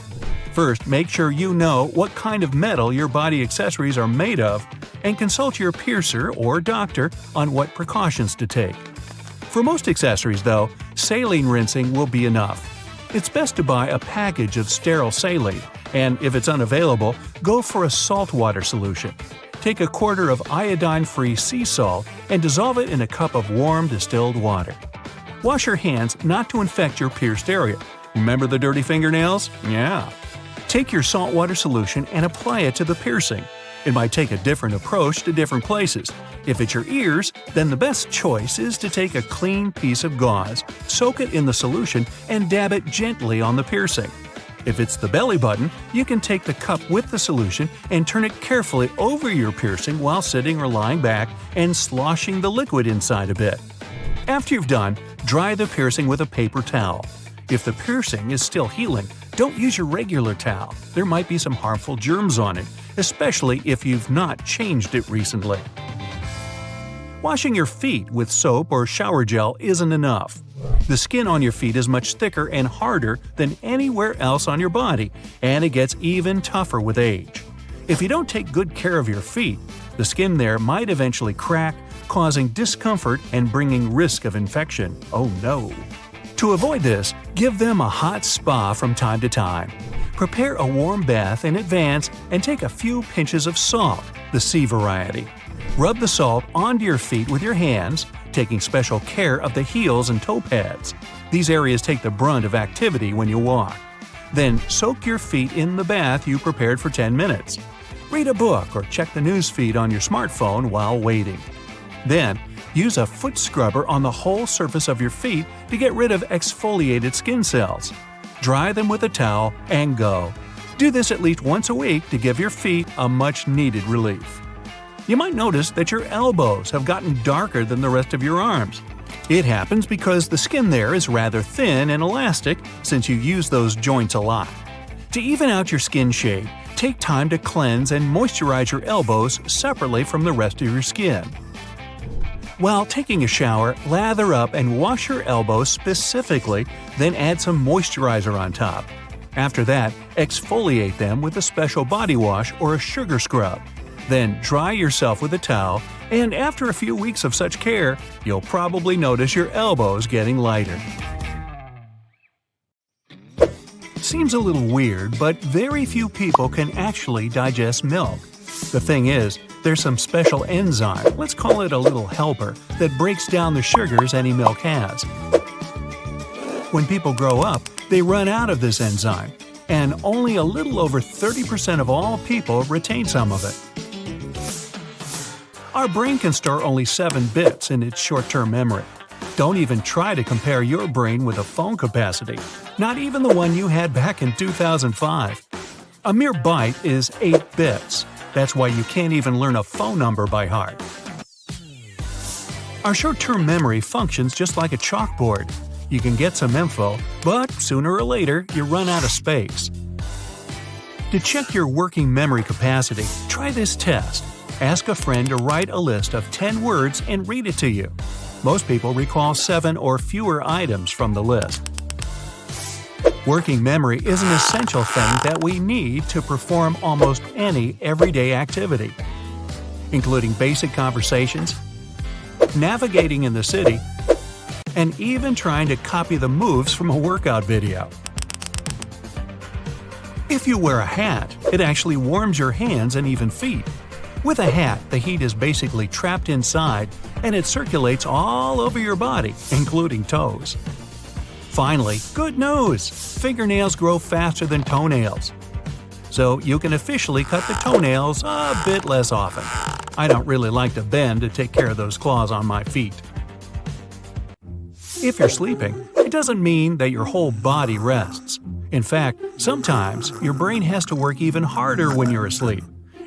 First, make sure you know what kind of metal your body accessories are made of and consult your piercer or doctor on what precautions to take. For most accessories, though, saline rinsing will be enough. It's best to buy a package of sterile saline, and if it's unavailable, go for a saltwater solution. Take a quarter of iodine-free sea salt and dissolve it in a cup of warm distilled water. Wash your hands not to infect your pierced area. Remember the dirty fingernails? Yeah. Take your saltwater solution and apply it to the piercing. It might take a different approach to different places. If it's your ears, then the best choice is to take a clean piece of gauze, soak it in the solution, and dab it gently on the piercing. If it's the belly button, you can take the cup with the solution and turn it carefully over your piercing while sitting or lying back and sloshing the liquid inside a bit. After you've done, dry the piercing with a paper towel. If the piercing is still healing, don't use your regular towel. There might be some harmful germs on it, especially if you've not changed it recently. Washing your feet with soap or shower gel isn't enough. The skin on your feet is much thicker and harder than anywhere else on your body, and it gets even tougher with age. If you don't take good care of your feet, the skin there might eventually crack, causing discomfort and bringing risk of infection. Oh no! To avoid this, give them a hot spa from time to time. Prepare a warm bath in advance and take a few pinches of salt, the sea variety. Rub the salt onto your feet with your hands, taking special care of the heels and toe pads. These areas take the brunt of activity when you walk. Then soak your feet in the bath you prepared for 10 minutes. Read a book or check the news feed on your smartphone while waiting. Then, use a foot scrubber on the whole surface of your feet to get rid of exfoliated skin cells. Dry them with a towel and go. Do this at least once a week to give your feet a much-needed relief. You might notice that your elbows have gotten darker than the rest of your arms. It happens because the skin there is rather thin and elastic since you use those joints a lot. To even out your skin shade, take time to cleanse and moisturize your elbows separately from the rest of your skin. While taking a shower, lather up and wash your elbows specifically, then add some moisturizer on top. After that, exfoliate them with a special body wash or a sugar scrub. Then dry yourself with a towel, and after a few weeks of such care, you'll probably notice your elbows getting lighter. Seems a little weird, but very few people can actually digest milk. The thing is, there's some special enzyme, let's call it a little helper, that breaks down the sugars any milk has. When people grow up, they run out of this enzyme, and only a little over 30% of all people retain some of it. Our brain can store only 7 bits in its short-term memory. Don't even try to compare your brain with a phone capacity, not even the one you had back in 2005. A mere byte is 8 bits. That's why you can't even learn a phone number by heart. Our short-term memory functions just like a chalkboard. You can get some info, but sooner or later you run out of space. To check your working memory capacity, try this test. Ask a friend to write a list of 10 words and read it to you. Most people recall 7 or fewer items from the list. Working memory is an essential thing that we need to perform almost any everyday activity, including basic conversations, navigating in the city, and even trying to copy the moves from a workout video. If you wear a hat, it actually warms your hands and even feet. With a hat, the heat is basically trapped inside and it circulates all over your body, including toes. Finally, good news! Fingernails grow faster than toenails. So you can officially cut the toenails a bit less often. I don't really like to bend to take care of those claws on my feet. If you're sleeping, it doesn't mean that your whole body rests. In fact, sometimes your brain has to work even harder when you're asleep.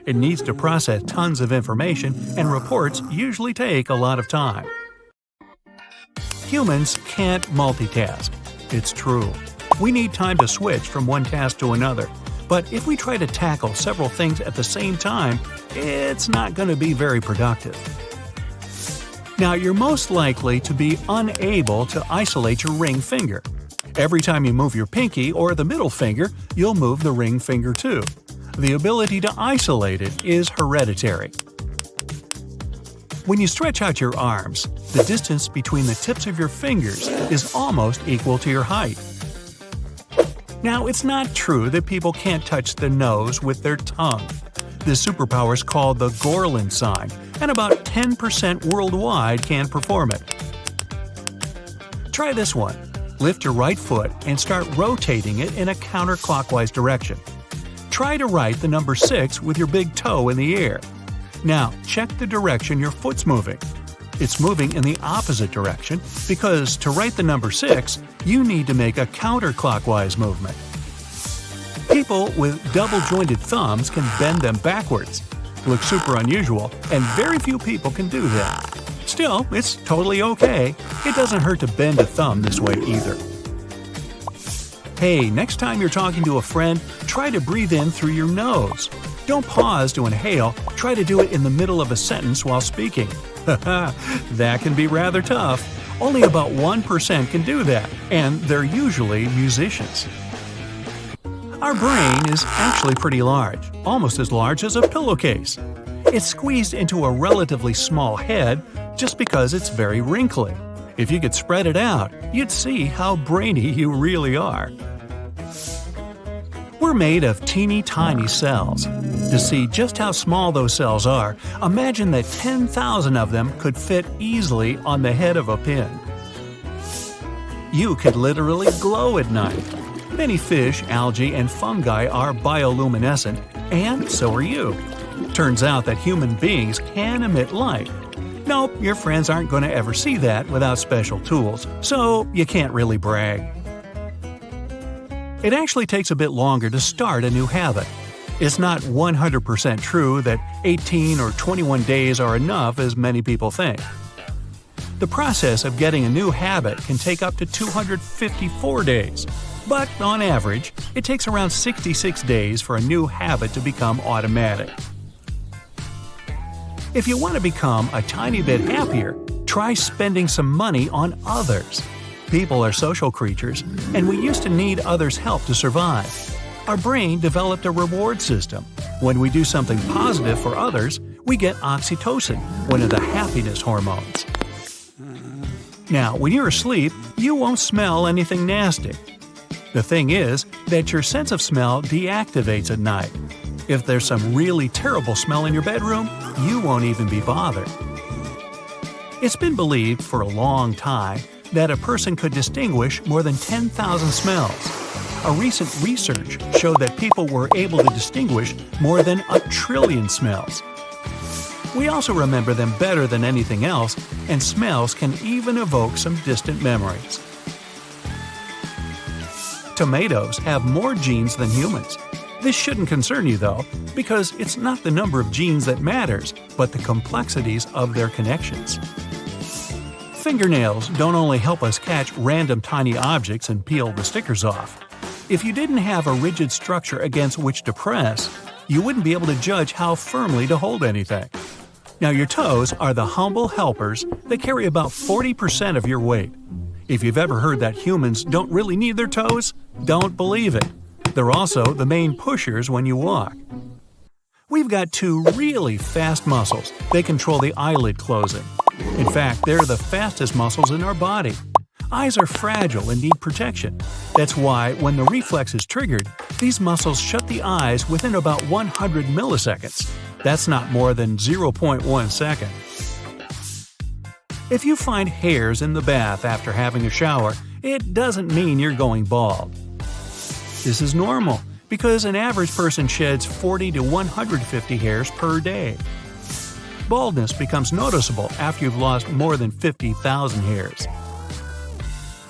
It needs to process tons of information, and reports usually take a lot of time. Humans can't multitask. It's true. We need time to switch from one task to another. But if we try to tackle several things at the same time, it's not going to be very productive. Now, you're most likely to be unable to isolate your ring finger. Every time you move your pinky or the middle finger, you'll move the ring finger too. The ability to isolate it is hereditary. When you stretch out your arms, the distance between the tips of your fingers is almost equal to your height. Now, it's not true that people can't touch the nose with their tongue. This superpower is called the Gorlin sign, and about 10% worldwide can perform it. Try this one. Lift your right foot and start rotating it in a counterclockwise direction. Try to write the number 6 with your big toe in the air. Now, check the direction your foot's moving. It's moving in the opposite direction because to write the number 6, you need to make a counterclockwise movement. People with double-jointed thumbs can bend them backwards. Looks super unusual, and very few people can do that. Still, it's totally okay. It doesn't hurt to bend a thumb this way either. Hey, next time you're talking to a friend, try to breathe in through your nose. Don't pause to inhale, try to do it in the middle of a sentence while speaking. That can be rather tough. Only about 1% can do that, and they're usually musicians. Our brain is actually pretty large, almost as large as a pillowcase. It's squeezed into a relatively small head just because it's very wrinkly. If you could spread it out, you'd see how brainy you really are. We're made of teeny tiny cells. To see just how small those cells are, imagine that 10,000 of them could fit easily on the head of a pin. You could literally glow at night. Many fish, algae, and fungi are bioluminescent, and so are you. Turns out that human beings can emit light. Nope, your friends aren't going to ever see that without special tools, so you can't really brag. It actually takes a bit longer to start a new habit. It's not 100% true that 18 or 21 days are enough as many people think. The process of getting a new habit can take up to 254 days, but on average, it takes around 66 days for a new habit to become automatic. If you want to become a tiny bit happier, try spending some money on others. People are social creatures, and we used to need others' help to survive. Our brain developed a reward system. When we do something positive for others, we get oxytocin, one of the happiness hormones. Now, when you're asleep, you won't smell anything nasty. The thing is that your sense of smell deactivates at night. If there's some really terrible smell in your bedroom, you won't even be bothered. It's been believed for a long time that a person could distinguish more than 10,000 smells. A recent research showed that people were able to distinguish more than 1 trillion smells. We also remember them better than anything else, and smells can even evoke some distant memories. Tomatoes have more genes than humans. This shouldn't concern you though, because it's not the number of genes that matters, but the complexities of their connections. Fingernails don't only help us catch random tiny objects and peel the stickers off. If you didn't have a rigid structure against which to press, you wouldn't be able to judge how firmly to hold anything. Now, your toes are the humble helpers that carry about 40% of your weight. If you've ever heard that humans don't really need their toes, don't believe it. They're also the main pushers when you walk. We've got two really fast muscles. They control the eyelid closing. In fact, they're the fastest muscles in our body. Eyes are fragile and need protection. That's why, when the reflex is triggered, these muscles shut the eyes within about 100 milliseconds. That's not more than 0.1 second. If you find hairs in the bath after having a shower, it doesn't mean you're going bald. This is normal, because an average person sheds 40 to 150 hairs per day. Baldness becomes noticeable after you've lost more than 50,000 hairs.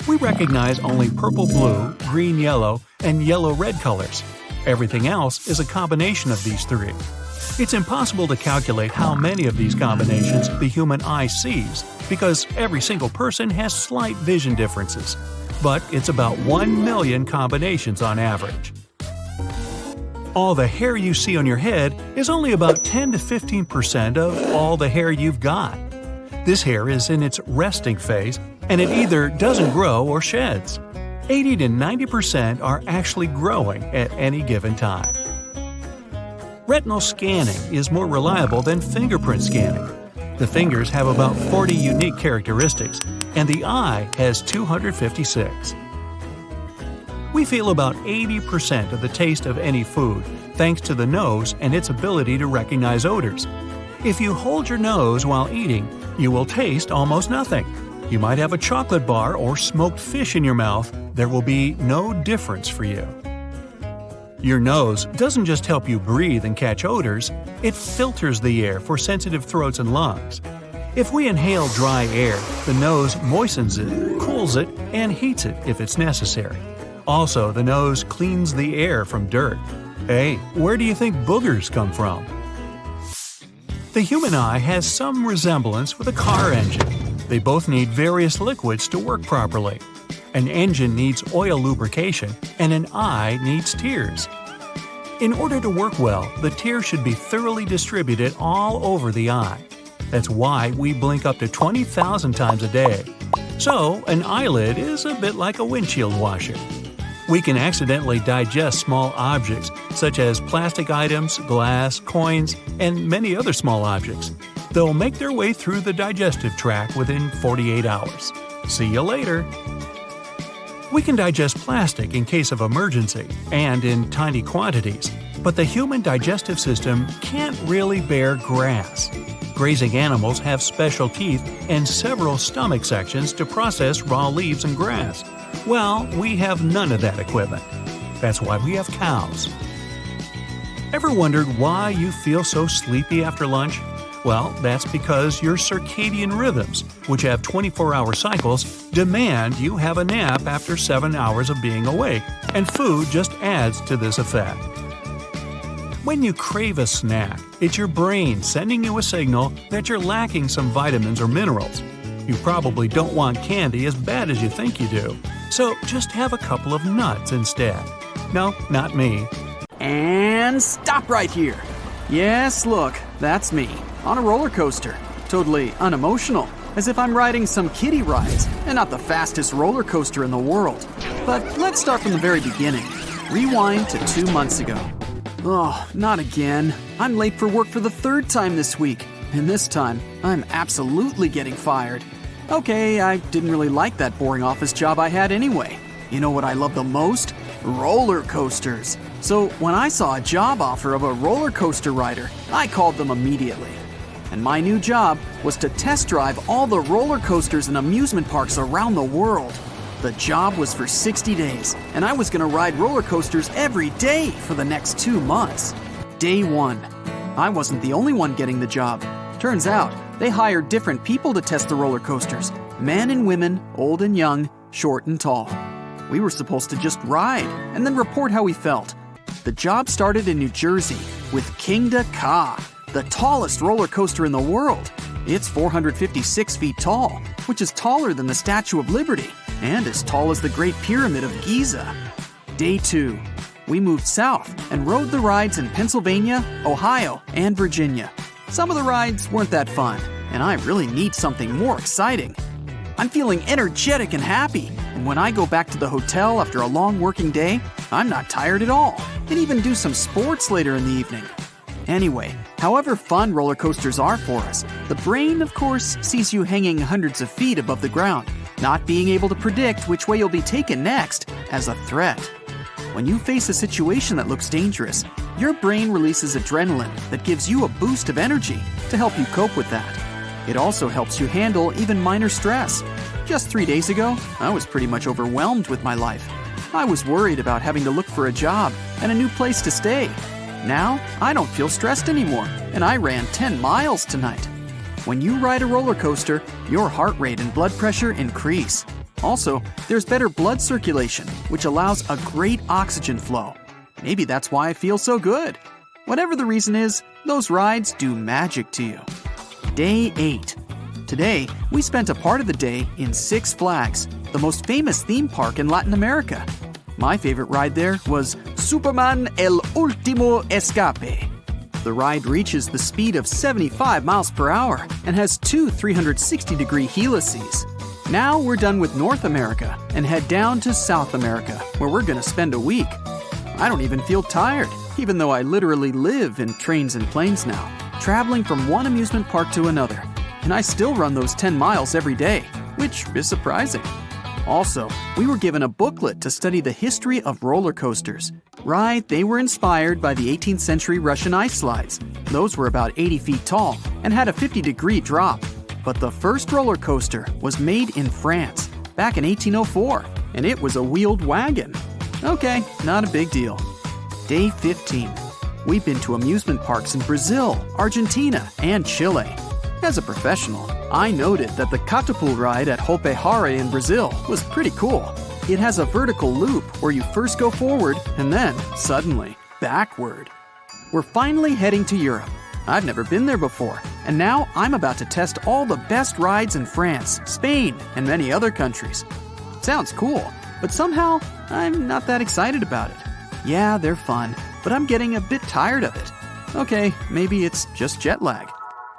We recognize only purple-blue, green-yellow, and yellow-red colors. Everything else is a combination of these three. It's impossible to calculate how many of these combinations the human eye sees, because every single person has slight vision differences. But it's about 1 million combinations on average. All the hair you see on your head is only about 10 to 15% of all the hair you've got. This hair is in its resting phase, and it either doesn't grow or sheds. 80 to 90% are actually growing at any given time. Retinal scanning is more reliable than fingerprint scanning. The fingers have about 40 unique characteristics, and the eye has 256. We feel about 80% of the taste of any food, thanks to the nose and its ability to recognize odors. If you hold your nose while eating, you will taste almost nothing. You might have a chocolate bar or smoked fish in your mouth, there will be no difference for you. Your nose doesn't just help you breathe and catch odors, it filters the air for sensitive throats and lungs. If we inhale dry air, the nose moistens it, cools it, and heats it if it's necessary. Also, the nose cleans the air from dirt. Hey, where do you think boogers come from? The human eye has some resemblance with a car engine. They both need various liquids to work properly. An engine needs oil lubrication, and an eye needs tears. In order to work well, the tears should be thoroughly distributed all over the eye. That's why we blink up to 20,000 times a day. So, an eyelid is a bit like a windshield washer. We can accidentally digest small objects, such as plastic items, glass, coins, and many other small objects. They'll make their way through the digestive tract within 48 hours. See you later! We can digest plastic in case of emergency and in tiny quantities, but the human digestive system can't really bear grass. Grazing animals have special teeth and several stomach sections to process raw leaves and grass. Well, we have none of that equipment. That's why we have cows. Ever wondered why you feel so sleepy after lunch? Well, that's because your circadian rhythms, which have 24-hour cycles, demand you have a nap after 7 hours of being awake, and food just adds to this effect. When you crave a snack, it's your brain sending you a signal that you're lacking some vitamins or minerals. You probably don't want candy as bad as you think you do, so just have a couple of nuts instead. No, not me. And stop right here. Yes, look, that's me, on a roller coaster. Totally unemotional, as if I'm riding some kiddie rides, and not the fastest roller coaster in the world. But let's start from the very beginning. Rewind to 2 months ago. Oh, not again. I'm late for work for the 3rd time this week, and this time, I'm absolutely getting fired. Okay, I didn't really like that boring office job I had anyway. You know what I love the most? Roller coasters. So when I saw a job offer of a roller coaster rider, I called them immediately. And my new job was to test drive all the roller coasters and amusement parks around the world. The job was for 60 days, and I was going to ride roller coasters every day for the next 2 months. Day 1. I wasn't the only one getting the job. Turns out, they hired different people to test the roller coasters. Men and women, old and young, short and tall. We were supposed to just ride, and then report how we felt. The job started in New Jersey, with Kingda Ka, the tallest roller coaster in the world. It's 456 feet tall, which is taller than the Statue of Liberty, and as tall as the Great Pyramid of Giza. Day 2. We moved south and rode the rides in Pennsylvania, Ohio, and Virginia. Some of the rides weren't that fun, and I really need something more exciting. I'm feeling energetic and happy, and when I go back to the hotel after a long working day, I'm not tired at all, and even do some sports later in the evening. Anyway, however fun roller coasters are for us, the brain, of course, sees you hanging hundreds of feet above the ground, not being able to predict which way you'll be taken next, as a threat. When you face a situation that looks dangerous, your brain releases adrenaline that gives you a boost of energy to help you cope with that. It also helps you handle even minor stress. Just 3 days ago, I was pretty much overwhelmed with my life. I was worried about having to look for a job and a new place to stay. Now, I don't feel stressed anymore, and I ran 10 miles tonight. When you ride a roller coaster, your heart rate and blood pressure increase. Also, there's better blood circulation, which allows a great oxygen flow. Maybe that's why I feel so good. Whatever the reason is, those rides do magic to you. Day 8. Today, we spent a part of the day in Six Flags, the most famous theme park in Latin America. My favorite ride there was Superhuman El Último Escape. The ride reaches the speed of 75 miles per hour and has two 360-degree helices. Now we're done with North America and head down to South America, where we're going to spend a week. I don't even feel tired, even though I literally live in trains and planes now, traveling from one amusement park to another. And I still run those 10 miles every day, which is surprising. Also, we were given a booklet to study the history of roller coasters. Right, they were inspired by the 18th century Russian ice slides. Those were about 80 feet tall and had a 50-degree drop. But the first roller coaster was made in France back in 1804, and it was a wheeled wagon. Okay, not a big deal. Day 15. We've been to amusement parks in Brazil, Argentina, and Chile. As a professional, I noted that the catapult ride at Hope in Brazil was pretty cool. It has a vertical loop where you first go forward and then, suddenly, backward. We're finally heading to Europe. I've never been there before, and now I'm about to test all the best rides in France, Spain, and many other countries. Sounds cool, but somehow I'm not that excited about it. Yeah, they're fun, but I'm getting a bit tired of it. Okay, maybe it's just jet lag.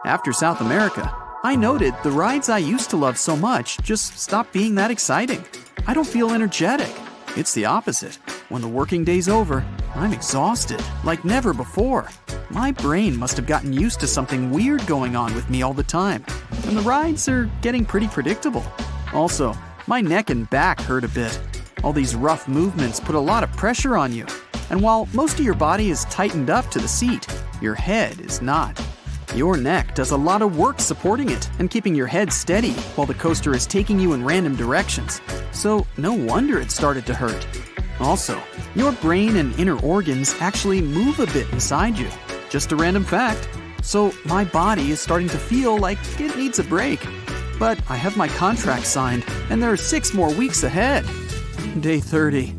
After South America, I noted the rides I used to love so much just stopped being that exciting. I don't feel energetic. It's the opposite. When the working day's over, I'm exhausted, like never before. My brain must have gotten used to something weird going on with me all the time, and the rides are getting pretty predictable. Also, my neck and back hurt a bit. All these rough movements put a lot of pressure on you, and while most of your body is tightened up to the seat, your head is not. Your neck does a lot of work supporting it and keeping your head steady while the coaster is taking you in random directions. So no wonder it started to hurt. Also, your brain and inner organs actually move a bit inside you. Just a random fact. So my body is starting to feel like it needs a break. But I have my contract signed and there are 6 more weeks ahead. Day 30.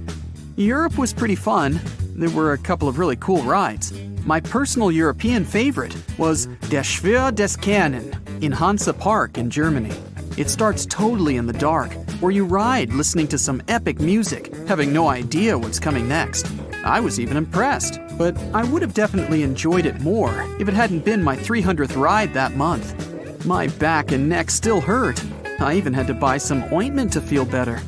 Europe was pretty fun. There were a couple of really cool rides. My personal European favorite was Der Schwer des Kernen in Hansa Park in Germany. It starts totally in the dark, where you ride listening to some epic music, having no idea what's coming next. I was even impressed, but I would have definitely enjoyed it more if it hadn't been my 300th ride that month. My back and neck still hurt. I even had to buy some ointment to feel better.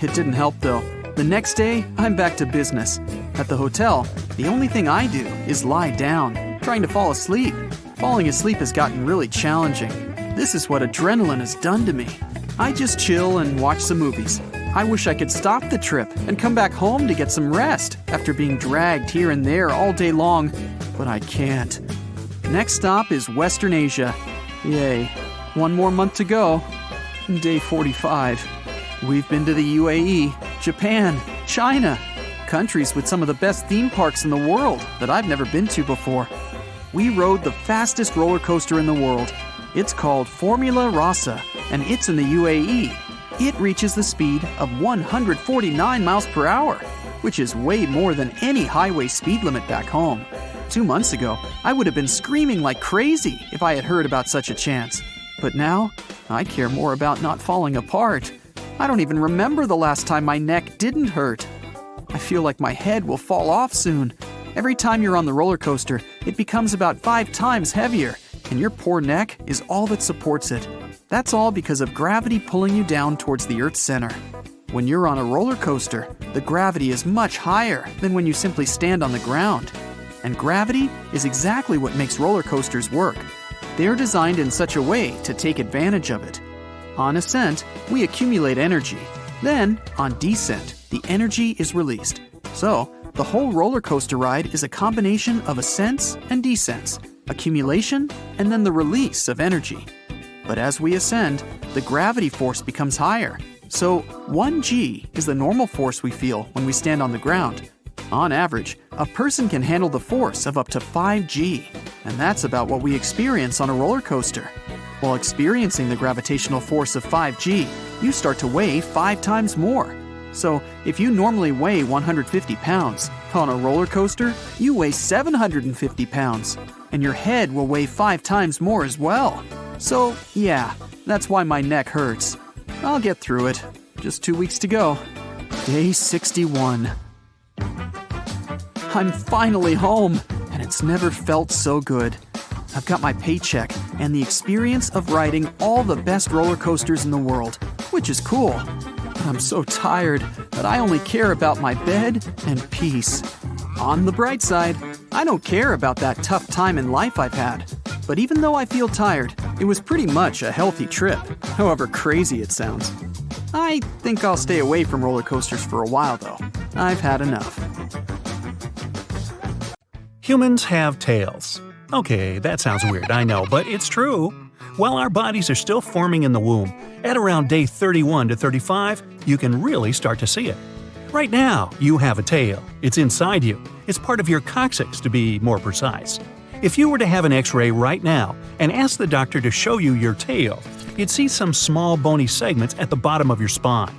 It didn't help though. The next day, I'm back to business. At the hotel, the only thing I do is lie down, trying to fall asleep. Falling asleep has gotten really challenging. This is what adrenaline has done to me. I just chill and watch some movies. I wish I could stop the trip and come back home to get some rest after being dragged here and there all day long, but I can't. Next stop is Western Asia. Yay. 1 more month to go. Day 45. We've been to the UAE, Japan, China, countries with some of the best theme parks in the world that I've never been to before. We rode the fastest roller coaster in the world. It's called Formula Rossa, and it's in the UAE. It reaches the speed of 149 miles per hour, which is way more than any highway speed limit back home. 2 months ago, I would have been screaming like crazy if I had heard about such a chance. But now, I care more about not falling apart. I don't even remember the last time my neck didn't hurt. I feel like my head will fall off soon. Every time you're on the roller coaster, it becomes about 5 times heavier, and your poor neck is all that supports it. That's all because of gravity pulling you down towards the Earth's center. When you're on a roller coaster, the gravity is much higher than when you simply stand on the ground. And gravity is exactly what makes roller coasters work. They're designed in such a way to take advantage of it. On ascent, we accumulate energy. Then, on descent, the energy is released. So, the whole roller coaster ride is a combination of ascents and descents, accumulation, and then the release of energy. But as we ascend, the gravity force becomes higher. So 1g is the normal force we feel when we stand on the ground. On average, a person can handle the force of up to 5g, and that's about what we experience on a roller coaster. While experiencing the gravitational force of 5g, you start to weigh 5 times more. So if you normally weigh 150 pounds, on a roller coaster, you weigh 750 pounds, and your head will weigh 5 times more as well. So yeah, that's why my neck hurts. I'll get through it. Just 2 weeks to go. Day 61. I'm finally home, and it's never felt so good. I've got my paycheck and the experience of riding all the best roller coasters in the world, which is cool. But I'm so tired that I only care about my bed and peace. On the bright side, I don't care about that tough time in life I've had. But even though I feel tired, it was pretty much a healthy trip, however crazy it sounds. I think I'll stay away from roller coasters for a while, though. I've had enough. Humans have tails. Okay, that sounds weird, I know, but it's true. While our bodies are still forming in the womb, at around day 31 to 35, you can really start to see it. Right now, you have a tail. It's inside you. It's part of your coccyx, to be more precise. If you were to have an X-ray right now and ask the doctor to show you your tail, you'd see some small bony segments at the bottom of your spine.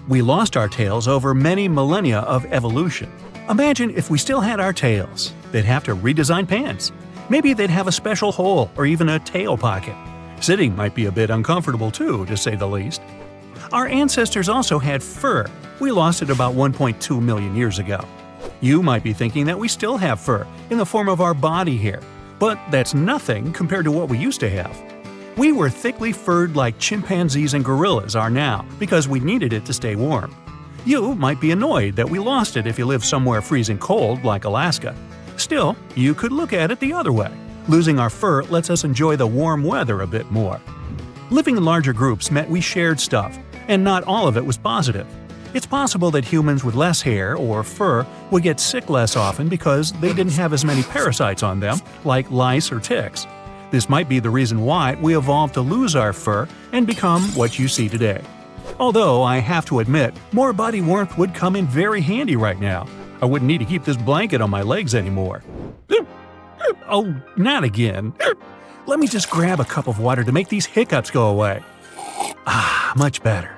We lost our tails over many millennia of evolution. Imagine if we still had our tails. They'd have to redesign pants. Maybe they'd have a special hole or even a tail pocket. Sitting might be a bit uncomfortable too, to say the least. Our ancestors also had fur. We lost it about 1.2 million years ago. You might be thinking that we still have fur in the form of our body hair, but that's nothing compared to what we used to have. We were thickly furred like chimpanzees and gorillas are now because we needed it to stay warm. You might be annoyed that we lost it if you live somewhere freezing cold like Alaska. Still, you could look at it the other way. Losing our fur lets us enjoy the warm weather a bit more. Living in larger groups meant we shared stuff, and not all of it was positive. It's possible that humans with less hair or fur would get sick less often because they didn't have as many parasites on them, like lice or ticks. This might be the reason why we evolved to lose our fur and become what you see today. Although I have to admit, more body warmth would come in very handy right now. I wouldn't need to keep this blanket on my legs anymore. Oh, not again. Let me just grab a cup of water to make these hiccups go away. Ah, much better.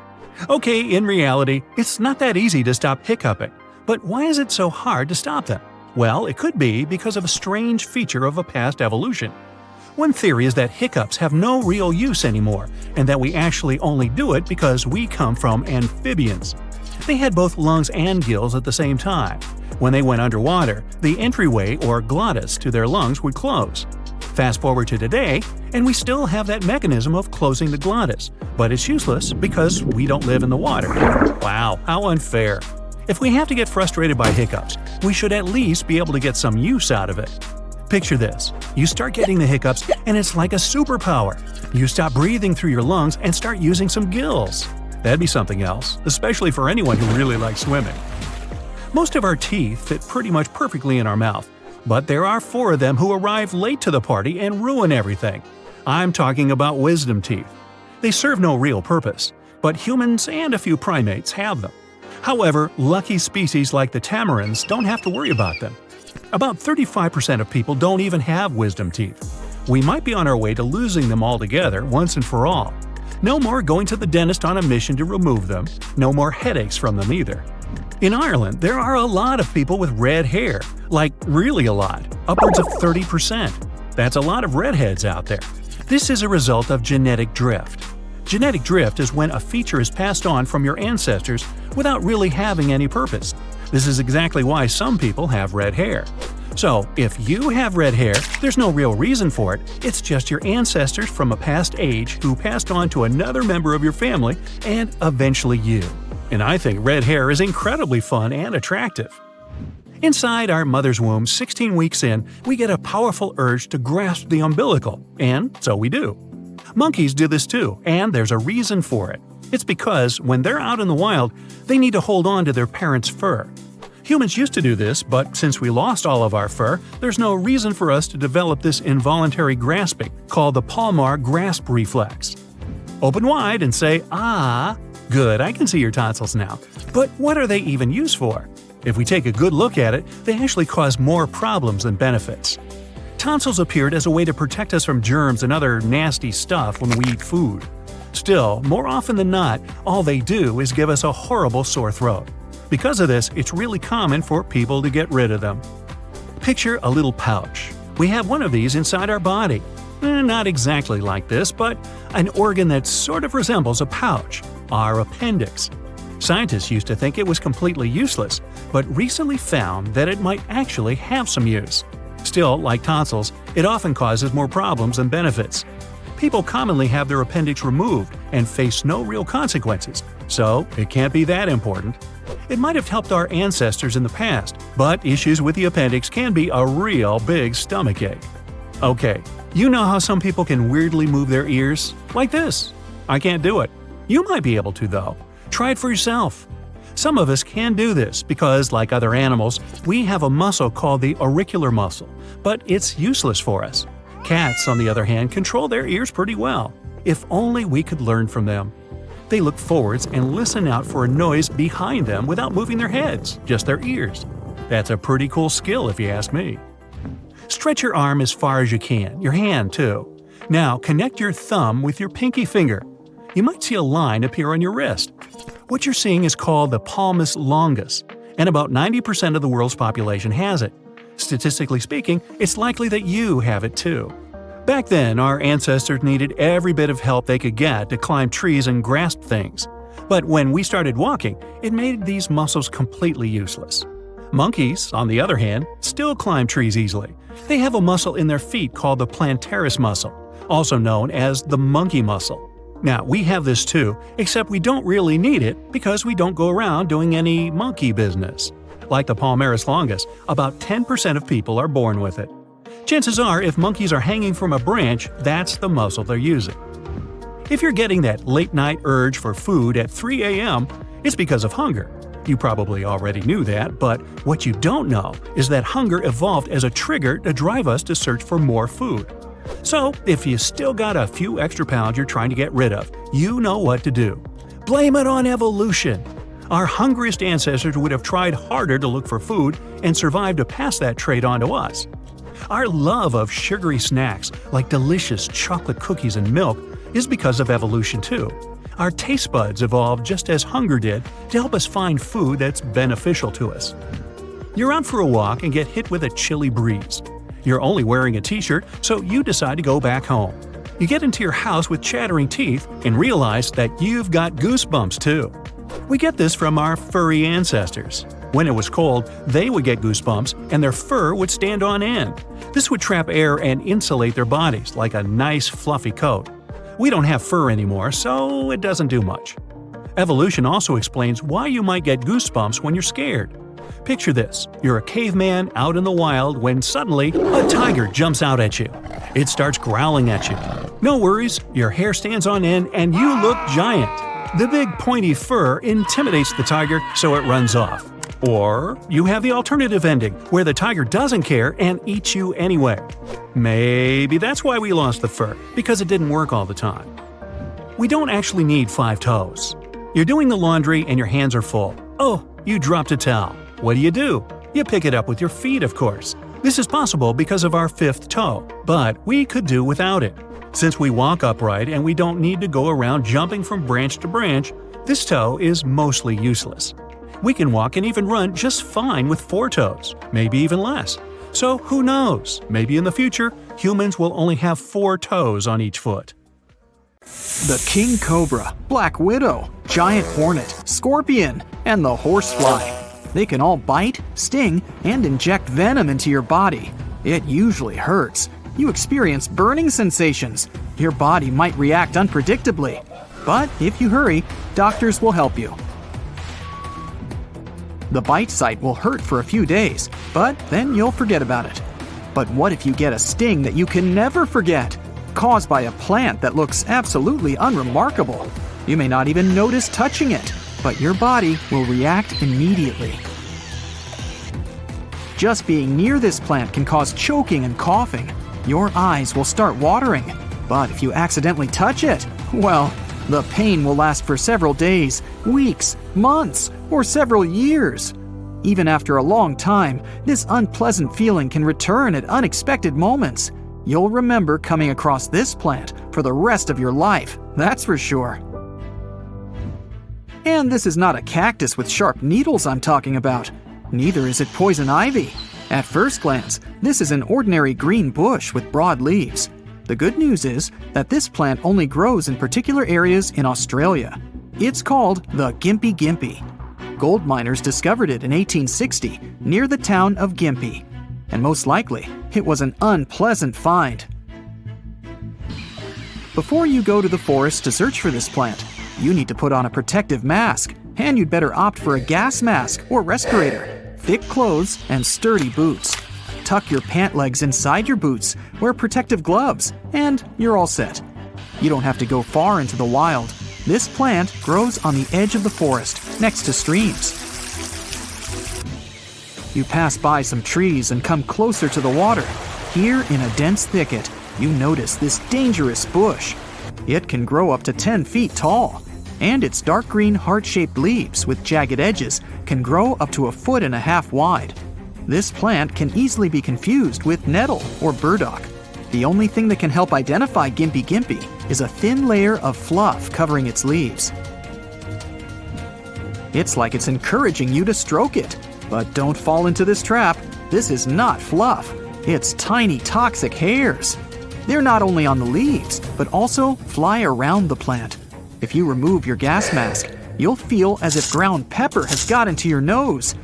Okay, in reality, it's not that easy to stop hiccuping. But why is it so hard to stop them? Well, it could be because of a strange feature of a past evolution. One theory is that hiccups have no real use anymore, and that we actually only do it because we come from amphibians. They had both lungs and gills at the same time. When they went underwater, the entryway or glottis to their lungs would close. Fast forward to today, and we still have that mechanism of closing the glottis, but it's useless because we don't live in the water. Wow, how unfair. If we have to get frustrated by hiccups, we should at least be able to get some use out of it. Picture this. You start getting the hiccups, and it's like a superpower. You stop breathing through your lungs and start using some gills. That'd be something else, especially for anyone who really likes swimming. Most of our teeth fit pretty much perfectly in our mouth, but there are 4 of them who arrive late to the party and ruin everything. I'm talking about wisdom teeth. They serve no real purpose, but humans and a few primates have them. However, lucky species like the tamarins don't have to worry about them. About 35% of people don't even have wisdom teeth. We might be on our way to losing them altogether once and for all. No more going to the dentist on a mission to remove them, no more headaches from them either. In Ireland, there are a lot of people with red hair, like really a lot, upwards of 30%. That's a lot of redheads out there. This is a result of genetic drift. Genetic drift is when a feature is passed on from your ancestors without really having any purpose. This is exactly why some people have red hair. So, if you have red hair, there's no real reason for it, it's just your ancestors from a past age who passed on to another member of your family and eventually you. And I think red hair is incredibly fun and attractive. Inside our mother's womb, 16 weeks in, we get a powerful urge to grasp the umbilical, and so we do. Monkeys do this too, and there's a reason for it. It's because when they're out in the wild, they need to hold on to their parents' fur. Humans used to do this, but since we lost all of our fur, there's no reason for us to develop this involuntary grasping, called the palmar grasp reflex. Open wide and say, "Ah." Good, I can see your tonsils now. But what are they even used for? If we take a good look at it, they actually cause more problems than benefits. Tonsils appeared as a way to protect us from germs and other nasty stuff when we eat food. Still, more often than not, all they do is give us a horrible sore throat. Because of this, it's really common for people to get rid of them. Picture a little pouch. We have one of these inside our body. Not exactly like this, but an organ that sort of resembles a pouch, our appendix. Scientists used to think it was completely useless, but recently found that it might actually have some use. Still, like tonsils, it often causes more problems than benefits. People commonly have their appendix removed and face no real consequences, so it can't be that important. It might have helped our ancestors in the past, but issues with the appendix can be a real big stomachache. Okay, you know how some people can weirdly move their ears? Like this. I can't do it. You might be able to, though. Try it for yourself. Some of us can do this because, like other animals, we have a muscle called the auricular muscle, but it's useless for us. Cats, on the other hand, control their ears pretty well. If only we could learn from them. They look forwards and listen out for a noise behind them without moving their heads, just their ears. That's a pretty cool skill if you ask me. Stretch your arm as far as you can, your hand too. Now connect your thumb with your pinky finger. You might see a line appear on your wrist. What you're seeing is called the palmus longus, and about 90% of the world's population has it. Statistically speaking, it's likely that you have it too. Back then, our ancestors needed every bit of help they could get to climb trees and grasp things. But when we started walking, it made these muscles completely useless. Monkeys, on the other hand, still climb trees easily. They have a muscle in their feet called the plantaris muscle, also known as the monkey muscle. Now, we have this too, except we don't really need it because we don't go around doing any monkey business. Like the palmaris longus, about 10% of people are born with it. Chances are, if monkeys are hanging from a branch, that's the muscle they're using. If you're getting that late-night urge for food at 3 a.m., it's because of hunger. You probably already knew that, but what you don't know is that hunger evolved as a trigger to drive us to search for more food. So, if you still got a few extra pounds you're trying to get rid of, you know what to do. Blame it on evolution! Our hungriest ancestors would have tried harder to look for food and survived to pass that trait on to us. Our love of sugary snacks, like delicious chocolate cookies and milk, is because of evolution too. Our taste buds evolved just as hunger did to help us find food that's beneficial to us. You're out for a walk and get hit with a chilly breeze. You're only wearing a t-shirt, so you decide to go back home. You get into your house with chattering teeth and realize that you've got goosebumps too. We get this from our furry ancestors. When it was cold, they would get goosebumps and their fur would stand on end. This would trap air and insulate their bodies like a nice fluffy coat. We don't have fur anymore, so it doesn't do much. Evolution also explains why you might get goosebumps when you're scared. Picture this. You're a caveman out in the wild when suddenly a tiger jumps out at you. It starts growling at you. No worries, your hair stands on end and you look giant. The big pointy fur intimidates the tiger, so it runs off. Or you have the alternative ending, where the tiger doesn't care and eats you anyway. Maybe that's why we lost the fur, because it didn't work all the time. We don't actually need 5 toes. You're doing the laundry and your hands are full. Oh, you dropped a towel. What do? You pick it up with your feet, of course. This is possible because of our 5th toe, but we could do without it. Since we walk upright and we don't need to go around jumping from branch to branch, this toe is mostly useless. We can walk and even run just fine with 4 toes, maybe even less. So who knows, maybe in the future, humans will only have 4 toes on each foot. The king cobra, black widow, giant hornet, scorpion, and the horsefly. They can all bite, sting, and inject venom into your body. It usually hurts. You experience burning sensations. Your body might react unpredictably. But if you hurry, doctors will help you. The bite site will hurt for a few days, but then you'll forget about it. But what if you get a sting that you can never forget, caused by a plant that looks absolutely unremarkable? You may not even notice touching it, but your body will react immediately. Just being near this plant can cause choking and coughing. Your eyes will start watering. But if you accidentally touch it, well, the pain will last for several days, weeks, months, or several years. Even after a long time, this unpleasant feeling can return at unexpected moments. You'll remember coming across this plant for the rest of your life, that's for sure. And this is not a cactus with sharp needles I'm talking about. Neither is it poison ivy. At first glance, this is an ordinary green bush with broad leaves. The good news is that this plant only grows in particular areas in Australia. It's called the Gympie Gympie. Gold miners discovered it in 1860 near the town of Gympie, and most likely it was an unpleasant find. Before you go to the forest to search for this plant, you need to put on a protective mask, and you'd better opt for a gas mask or respirator, thick clothes, and sturdy boots. Tuck your pant legs inside your boots, wear protective gloves, and you're all set. You don't have to go far into the wild. This plant grows on the edge of the forest, next to streams. You pass by some trees and come closer to the water. Here, in a dense thicket, you notice this dangerous bush. It can grow up to 10 feet tall, and its dark green heart-shaped leaves with jagged edges can grow up to 1.5 feet wide. This plant can easily be confused with nettle or burdock. The only thing that can help identify Gympie Gympie is a thin layer of fluff covering its leaves. It's like it's encouraging you to stroke it. But don't fall into this trap. This is not fluff. It's tiny toxic hairs. They're not only on the leaves, but also fly around the plant. If you remove your gas mask, you'll feel as if ground pepper has got into your nose.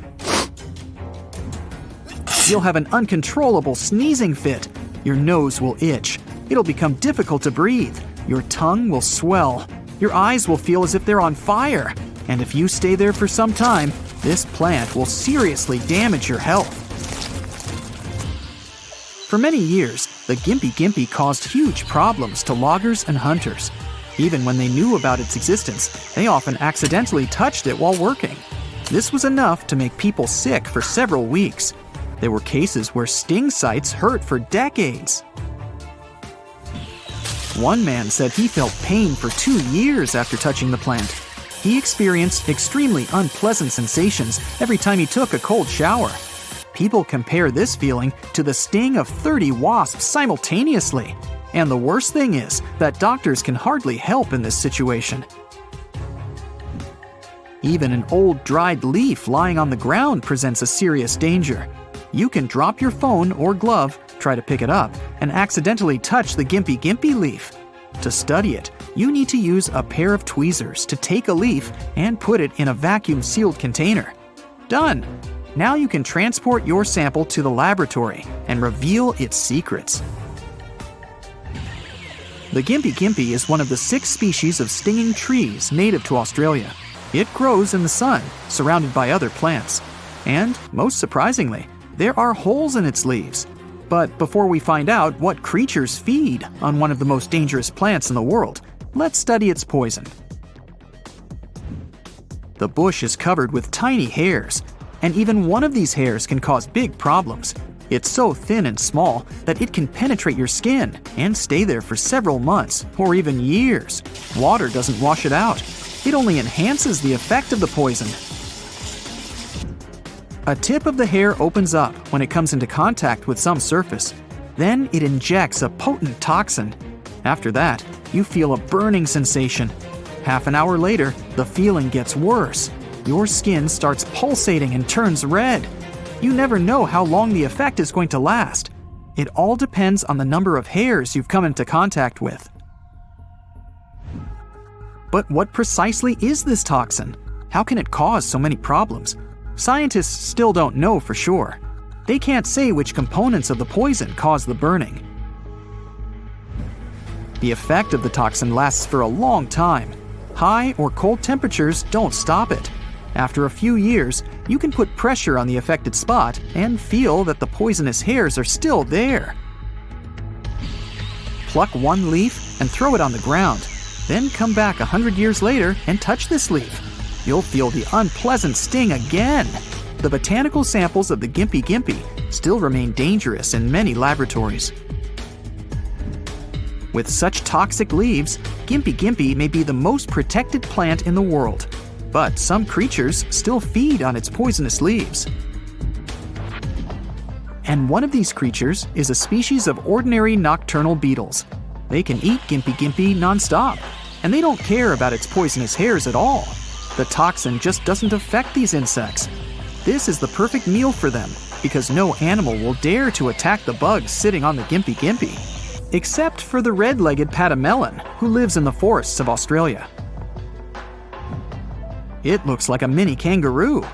You'll have an uncontrollable sneezing fit. Your nose will itch. It'll become difficult to breathe. Your tongue will swell. Your eyes will feel as if they're on fire. And if you stay there for some time, this plant will seriously damage your health. For many years, the Gympie Gympie caused huge problems to loggers and hunters. Even when they knew about its existence, they often accidentally touched it while working. This was enough to make people sick for several weeks. There were cases where sting sites hurt for decades. One man said he felt pain for 2 years after touching the plant. He experienced extremely unpleasant sensations every time he took a cold shower. People compare this feeling to the sting of 30 wasps simultaneously. And the worst thing is that doctors can hardly help in this situation. Even an old dried leaf lying on the ground presents a serious danger. You can drop your phone or glove, try to pick it up, and accidentally touch the Gympie Gympie leaf. To study it, you need to use a pair of tweezers to take a leaf and put it in a vacuum-sealed container. Done! Now you can transport your sample to the laboratory and reveal its secrets. The Gympie Gympie is one of the 6 species of stinging trees native to Australia. It grows in the sun, surrounded by other plants. And, most surprisingly, there are holes in its leaves. But before we find out what creatures feed on one of the most dangerous plants in the world, let's study its poison. The bush is covered with tiny hairs, and even one of these hairs can cause big problems. It's so thin and small that it can penetrate your skin and stay there for several months or even years. Water doesn't wash it out. It only enhances the effect of the poison. A tip of the hair opens up when it comes into contact with some surface. Then it injects a potent toxin. After that, you feel a burning sensation. Half an hour later, the feeling gets worse. Your skin starts pulsating and turns red. You never know how long the effect is going to last. It all depends on the number of hairs you've come into contact with. But what precisely is this toxin? How can it cause so many problems? Scientists still don't know for sure. They can't say which components of the poison cause the burning. The effect of the toxin lasts for a long time. High or cold temperatures don't stop it. After a few years, you can put pressure on the affected spot and feel that the poisonous hairs are still there. Pluck one leaf and throw it on the ground. Then come back 100 years later and touch this leaf. You'll feel the unpleasant sting again. The botanical samples of the gimpy gimpy still remain dangerous in many laboratories. With such toxic leaves, gimpy gimpy may be the most protected plant in the world. But some creatures still feed on its poisonous leaves. And one of these creatures is a species of ordinary nocturnal beetles. They can eat gimpy gimpy nonstop, and they don't care about its poisonous hairs at all. The toxin just doesn't affect these insects. This is the perfect meal for them, because no animal will dare to attack the bugs sitting on the gimpy gimpy. Except for the red-legged patamelon, who lives in the forests of Australia. It looks like a mini kangaroo.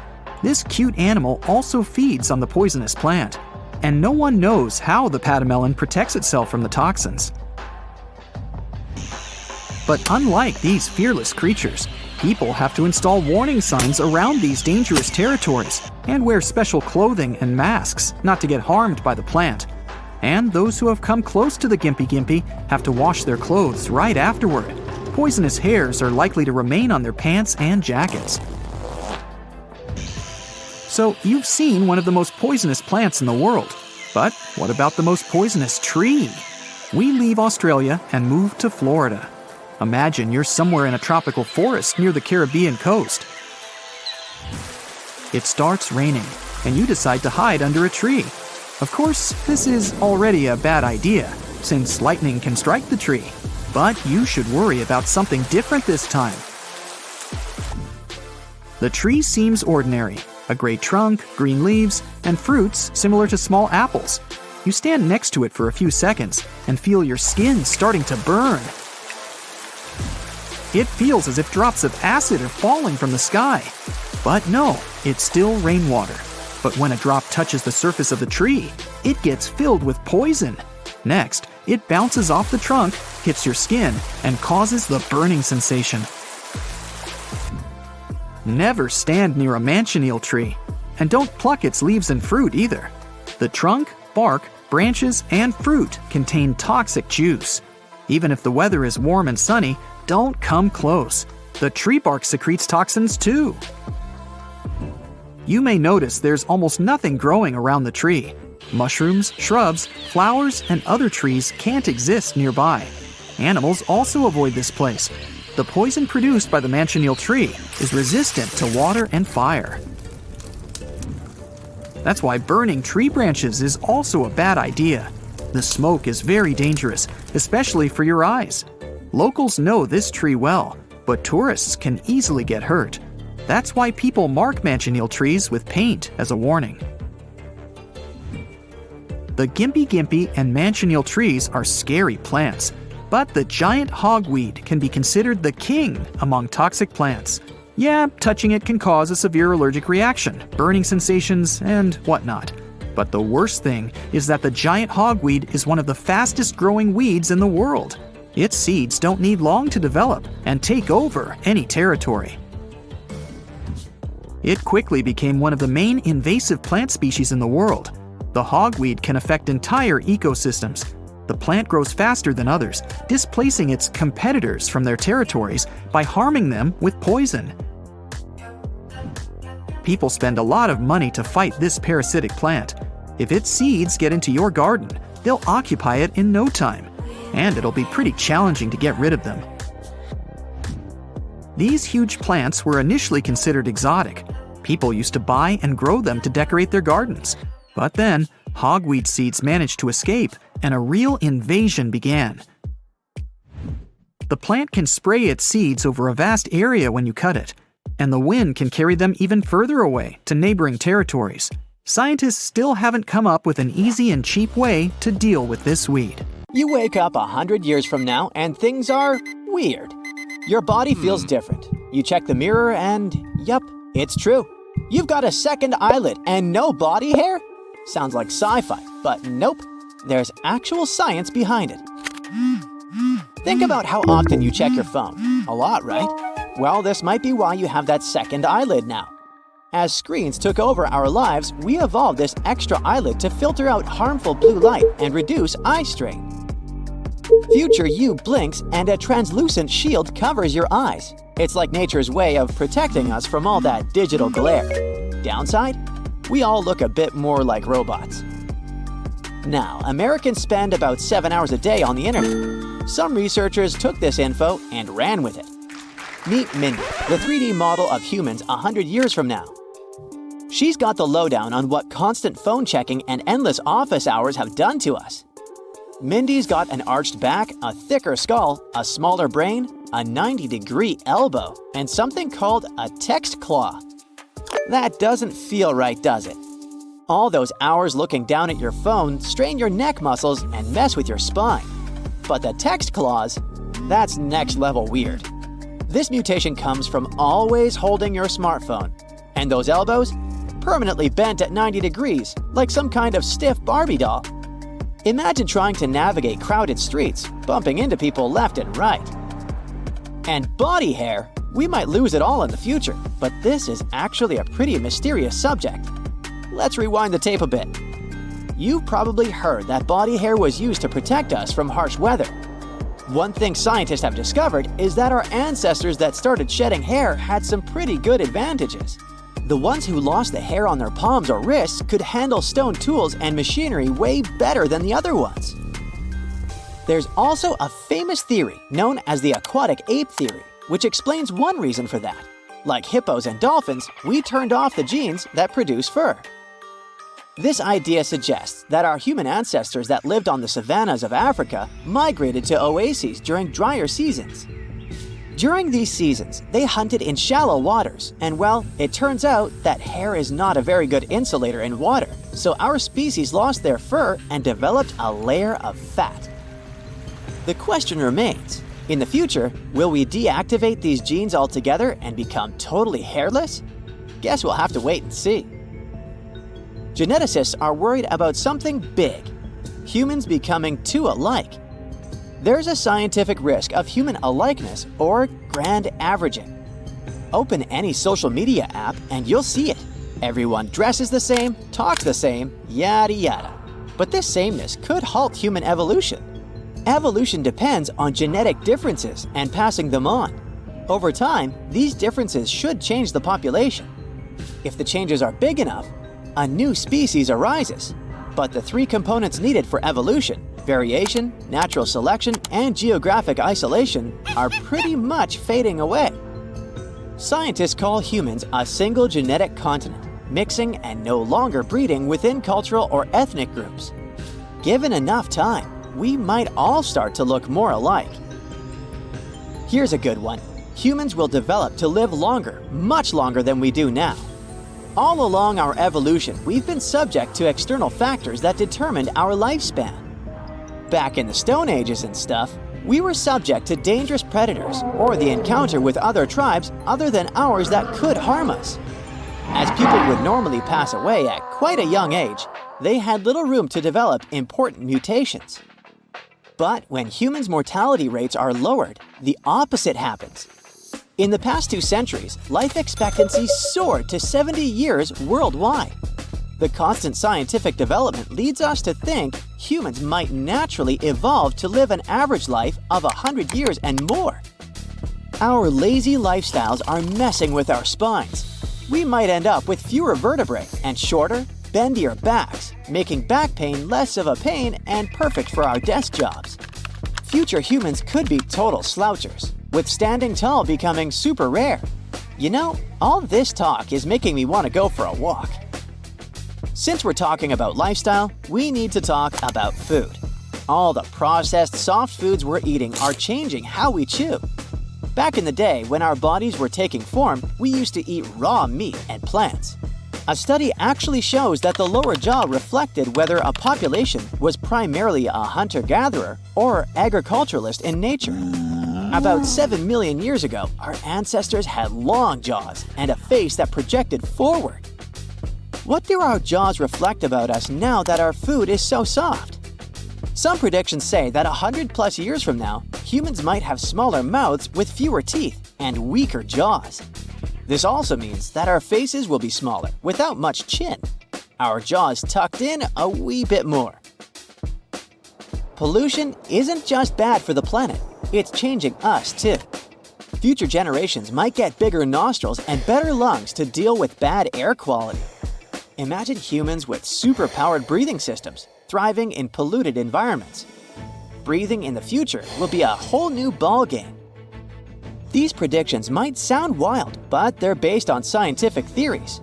This cute animal also feeds on the poisonous plant, and no one knows how the patamelon protects itself from the toxins. But unlike these fearless creatures, people have to install warning signs around these dangerous territories and wear special clothing and masks not to get harmed by the plant. And those who have come close to the gimpy gimpy have to wash their clothes right afterward. Poisonous hairs are likely to remain on their pants and jackets. So you've seen one of the most poisonous plants in the world. But what about the most poisonous tree? We leave Australia and move to Florida. Imagine you're somewhere in a tropical forest near the Caribbean coast. It starts raining, and you decide to hide under a tree. Of course, this is already a bad idea, since lightning can strike the tree. But you should worry about something different this time. The tree seems ordinary. A gray trunk, green leaves, and fruits similar to small apples. You stand next to it for a few seconds and feel your skin starting to burn. It feels as if drops of acid are falling from the sky. But no, it's still rainwater. But when a drop touches the surface of the tree, it gets filled with poison. Next, it bounces off the trunk, hits your skin, and causes the burning sensation. Never stand near a manchineel tree, and don't pluck its leaves and fruit either. The trunk, bark, branches, and fruit contain toxic juice. Even if the weather is warm and sunny, don't come close. The tree bark secretes toxins too. You may notice there's almost nothing growing around the tree. Mushrooms, shrubs, flowers, and other trees can't exist nearby. Animals also avoid this place. The poison produced by the manchineel tree is resistant to water and fire. That's why burning tree branches is also a bad idea. The smoke is very dangerous, especially for your eyes. Locals know this tree well, but tourists can easily get hurt. That's why people mark manchineel trees with paint as a warning. The gimpy gimpy and manchineel trees are scary plants, but the giant hogweed can be considered the king among toxic plants. Yeah, touching it can cause a severe allergic reaction, burning sensations, and whatnot. But the worst thing is that the giant hogweed is one of the fastest growing weeds in the world. Its seeds don't need long to develop and take over any territory. It quickly became one of the main invasive plant species in the world. The hogweed can affect entire ecosystems. The plant grows faster than others, displacing its competitors from their territories by harming them with poison. People spend a lot of money to fight this parasitic plant. If its seeds get into your garden, they'll occupy it in no time, and it'll be pretty challenging to get rid of them. These huge plants were initially considered exotic. People used to buy and grow them to decorate their gardens. But then, hogweed seeds managed to escape, and a real invasion began. The plant can spray its seeds over a vast area when you cut it, and the wind can carry them even further away to neighboring territories. Scientists still haven't come up with an easy and cheap way to deal with this weed. You wake up 100 years from now and things are weird. Your body feels different. You check the mirror and, yup, it's true. You've got a second eyelid and no body hair? Sounds like sci-fi, but nope. There's actual science behind it. Think about how often you check your phone. A lot, right? Well, this might be why you have that second eyelid now. As screens took over our lives, we evolved this extra eyelid to filter out harmful blue light and reduce eye strain. Future you blinks and a translucent shield covers your eyes. It's like nature's way of protecting us from all that digital glare. Downside? We all look a bit more like robots. Now, Americans spend about 7 hours a day on the internet. Some researchers took this info and ran with it. Meet Mindy, the 3D model of humans 100 years from now. She's got the lowdown on what constant phone checking and endless office hours have done to us. Mindy's got an arched back, a thicker skull, a smaller brain, a 90-degree elbow, and something called a text claw. That doesn't feel right, does it? All those hours looking down at your phone strain your neck muscles and mess with your spine. But the text claws, that's next level weird. This mutation comes from always holding your smartphone. And those elbows? Permanently bent at 90 degrees, like some kind of stiff Barbie doll. Imagine trying to navigate crowded streets, bumping into people left and right. And body hair? We might lose it all in the future, but this is actually a pretty mysterious subject. Let's rewind the tape a bit. You've probably heard that body hair was used to protect us from harsh weather. One thing scientists have discovered is that our ancestors that started shedding hair had some pretty good advantages. The ones who lost the hair on their palms or wrists could handle stone tools and machinery way better than the other ones. There's also a famous theory known as the aquatic ape theory, which explains one reason for that. Like hippos and dolphins, we turned off the genes that produce fur. This idea suggests that our human ancestors that lived on the savannas of Africa migrated to oases during drier seasons. During these seasons, they hunted in shallow waters, and well, it turns out that hair is not a very good insulator in water, so our species lost their fur and developed a layer of fat. The question remains, in the future, will we deactivate these genes altogether and become totally hairless? Guess we'll have to wait and see. Geneticists are worried about something big: humans becoming too alike. There's a scientific risk of human alikeness or grand averaging. Open any social media app and you'll see it. Everyone dresses the same, talks the same, yada yada. But this sameness could halt human evolution. Evolution depends on genetic differences and passing them on. Over time, these differences should change the population. If the changes are big enough, a new species arises. But the three components needed for evolution, variation, natural selection, and geographic isolation, are pretty much fading away. Scientists call humans a single genetic continent, mixing and no longer breeding within cultural or ethnic groups. Given enough time, we might all start to look more alike. Here's a good one. Humans will develop to live longer, much longer than we do now. All along our evolution, we've been subject to external factors that determined our lifespan. Back in the Stone Ages and stuff, we were subject to dangerous predators or the encounter with other tribes other than ours that could harm us. As people would normally pass away at quite a young age, they had little room to develop important mutations. But when humans' mortality rates are lowered, the opposite happens. In the past 2 centuries, life expectancy soared to 70 years worldwide. The constant scientific development leads us to think humans might naturally evolve to live an average life of 100 years and more. Our lazy lifestyles are messing with our spines. We might end up with fewer vertebrae and shorter, bendier backs, making back pain less of a pain and perfect for our desk jobs. Future humans could be total slouchers, with standing tall becoming super rare. You know, all this talk is making me want to go for a walk. Since we're talking about lifestyle, we need to talk about food. All the processed soft foods we're eating are changing how we chew. Back in the day, when our bodies were taking form, we used to eat raw meat and plants. A study actually shows that the lower jaw reflected whether a population was primarily a hunter-gatherer or agriculturalist in nature. About 7 million years ago, our ancestors had long jaws and a face that projected forward. What do our jaws reflect about us now that our food is so soft? Some predictions say that 100+ years from now, humans might have smaller mouths with fewer teeth and weaker jaws. This also means that our faces will be smaller, without much chin. Our jaws tucked in a wee bit more. Pollution isn't just bad for the planet, it's changing us too. Future generations might get bigger nostrils and better lungs to deal with bad air quality. Imagine humans with super-powered breathing systems, thriving in polluted environments. Breathing in the future will be a whole new ballgame. These predictions might sound wild, but they're based on scientific theories.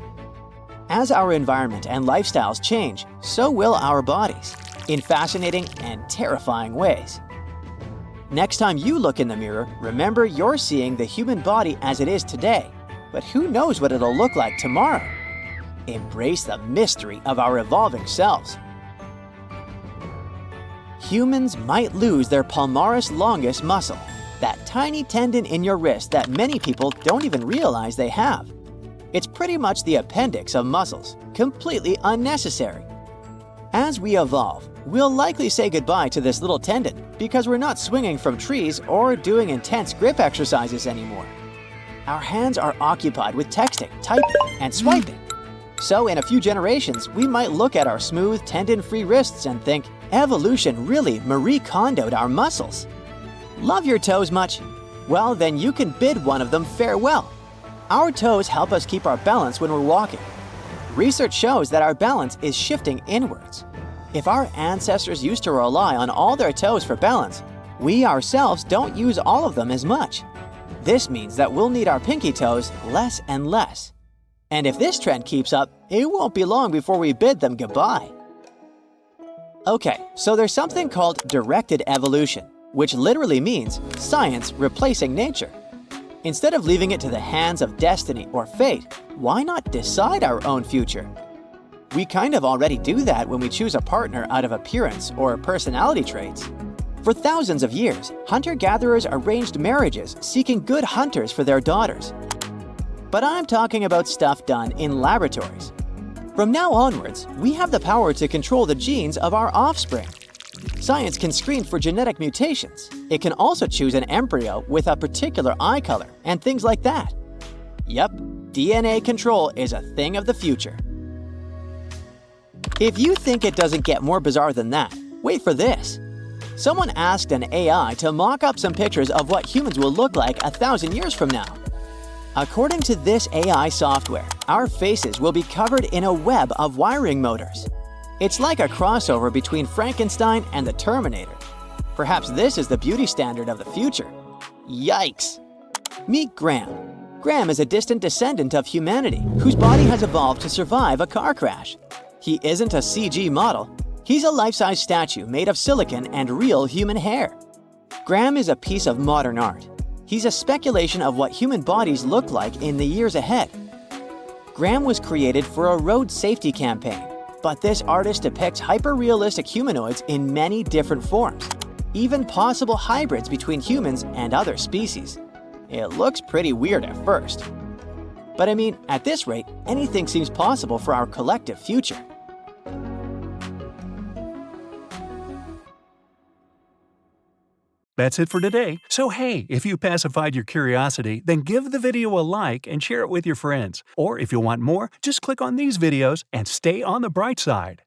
As our environment and lifestyles change, so will our bodies, in fascinating and terrifying ways. Next time you look in the mirror, remember you're seeing the human body as it is today, but who knows what it'll look like tomorrow? Embrace the mystery of our evolving selves. Humans might lose their palmaris longus muscle, that tiny tendon in your wrist that many people don't even realize they have. It's pretty much the appendix of muscles, completely unnecessary. As we evolve, we'll likely say goodbye to this little tendon because we're not swinging from trees or doing intense grip exercises anymore. Our hands are occupied with texting, typing, and swiping. So in a few generations, we might look at our smooth, tendon-free wrists and think, evolution really Marie Kondo'd our muscles. Love your toes much? Well, then you can bid one of them farewell. Our toes help us keep our balance when we're walking. Research shows that our balance is shifting inwards. If our ancestors used to rely on all their toes for balance, we ourselves don't use all of them as much. This means that we'll need our pinky toes less and less. And if this trend keeps up, it won't be long before we bid them goodbye. Okay, so there's something called directed evolution, which literally means science replacing nature. Instead of leaving it to the hands of destiny or fate, why not decide our own future? We kind of already do that when we choose a partner out of appearance or personality traits. For thousands of years, hunter-gatherers arranged marriages seeking good hunters for their daughters. But I'm talking about stuff done in laboratories. From now onwards, we have the power to control the genes of our offspring. Science can screen for genetic mutations. It can also choose an embryo with a particular eye color and things like that. Yep, DNA control is a thing of the future. If you think it doesn't get more bizarre than that, wait for this. Someone asked an AI to mock up some pictures of what humans will look like 1,000 years from now. According to this AI software, our faces will be covered in a web of wiring motors. It's like a crossover between Frankenstein and the Terminator. Perhaps this is the beauty standard of the future. Yikes! Meet Graham. Graham is a distant descendant of humanity whose body has evolved to survive a car crash. He isn't a CG model. He's a life-size statue made of silicon and real human hair. Graham is a piece of modern art. He's a speculation of what human bodies look like in the years ahead. Graham was created for a road safety campaign, but this artist depicts hyper-realistic humanoids in many different forms, even possible hybrids between humans and other species. It looks pretty weird at first. But I mean, at this rate, anything seems possible for our collective future. That's it for today. So hey, if you pacified your curiosity, then give the video a like and share it with your friends. Or if you want more, just click on these videos and stay on the bright side.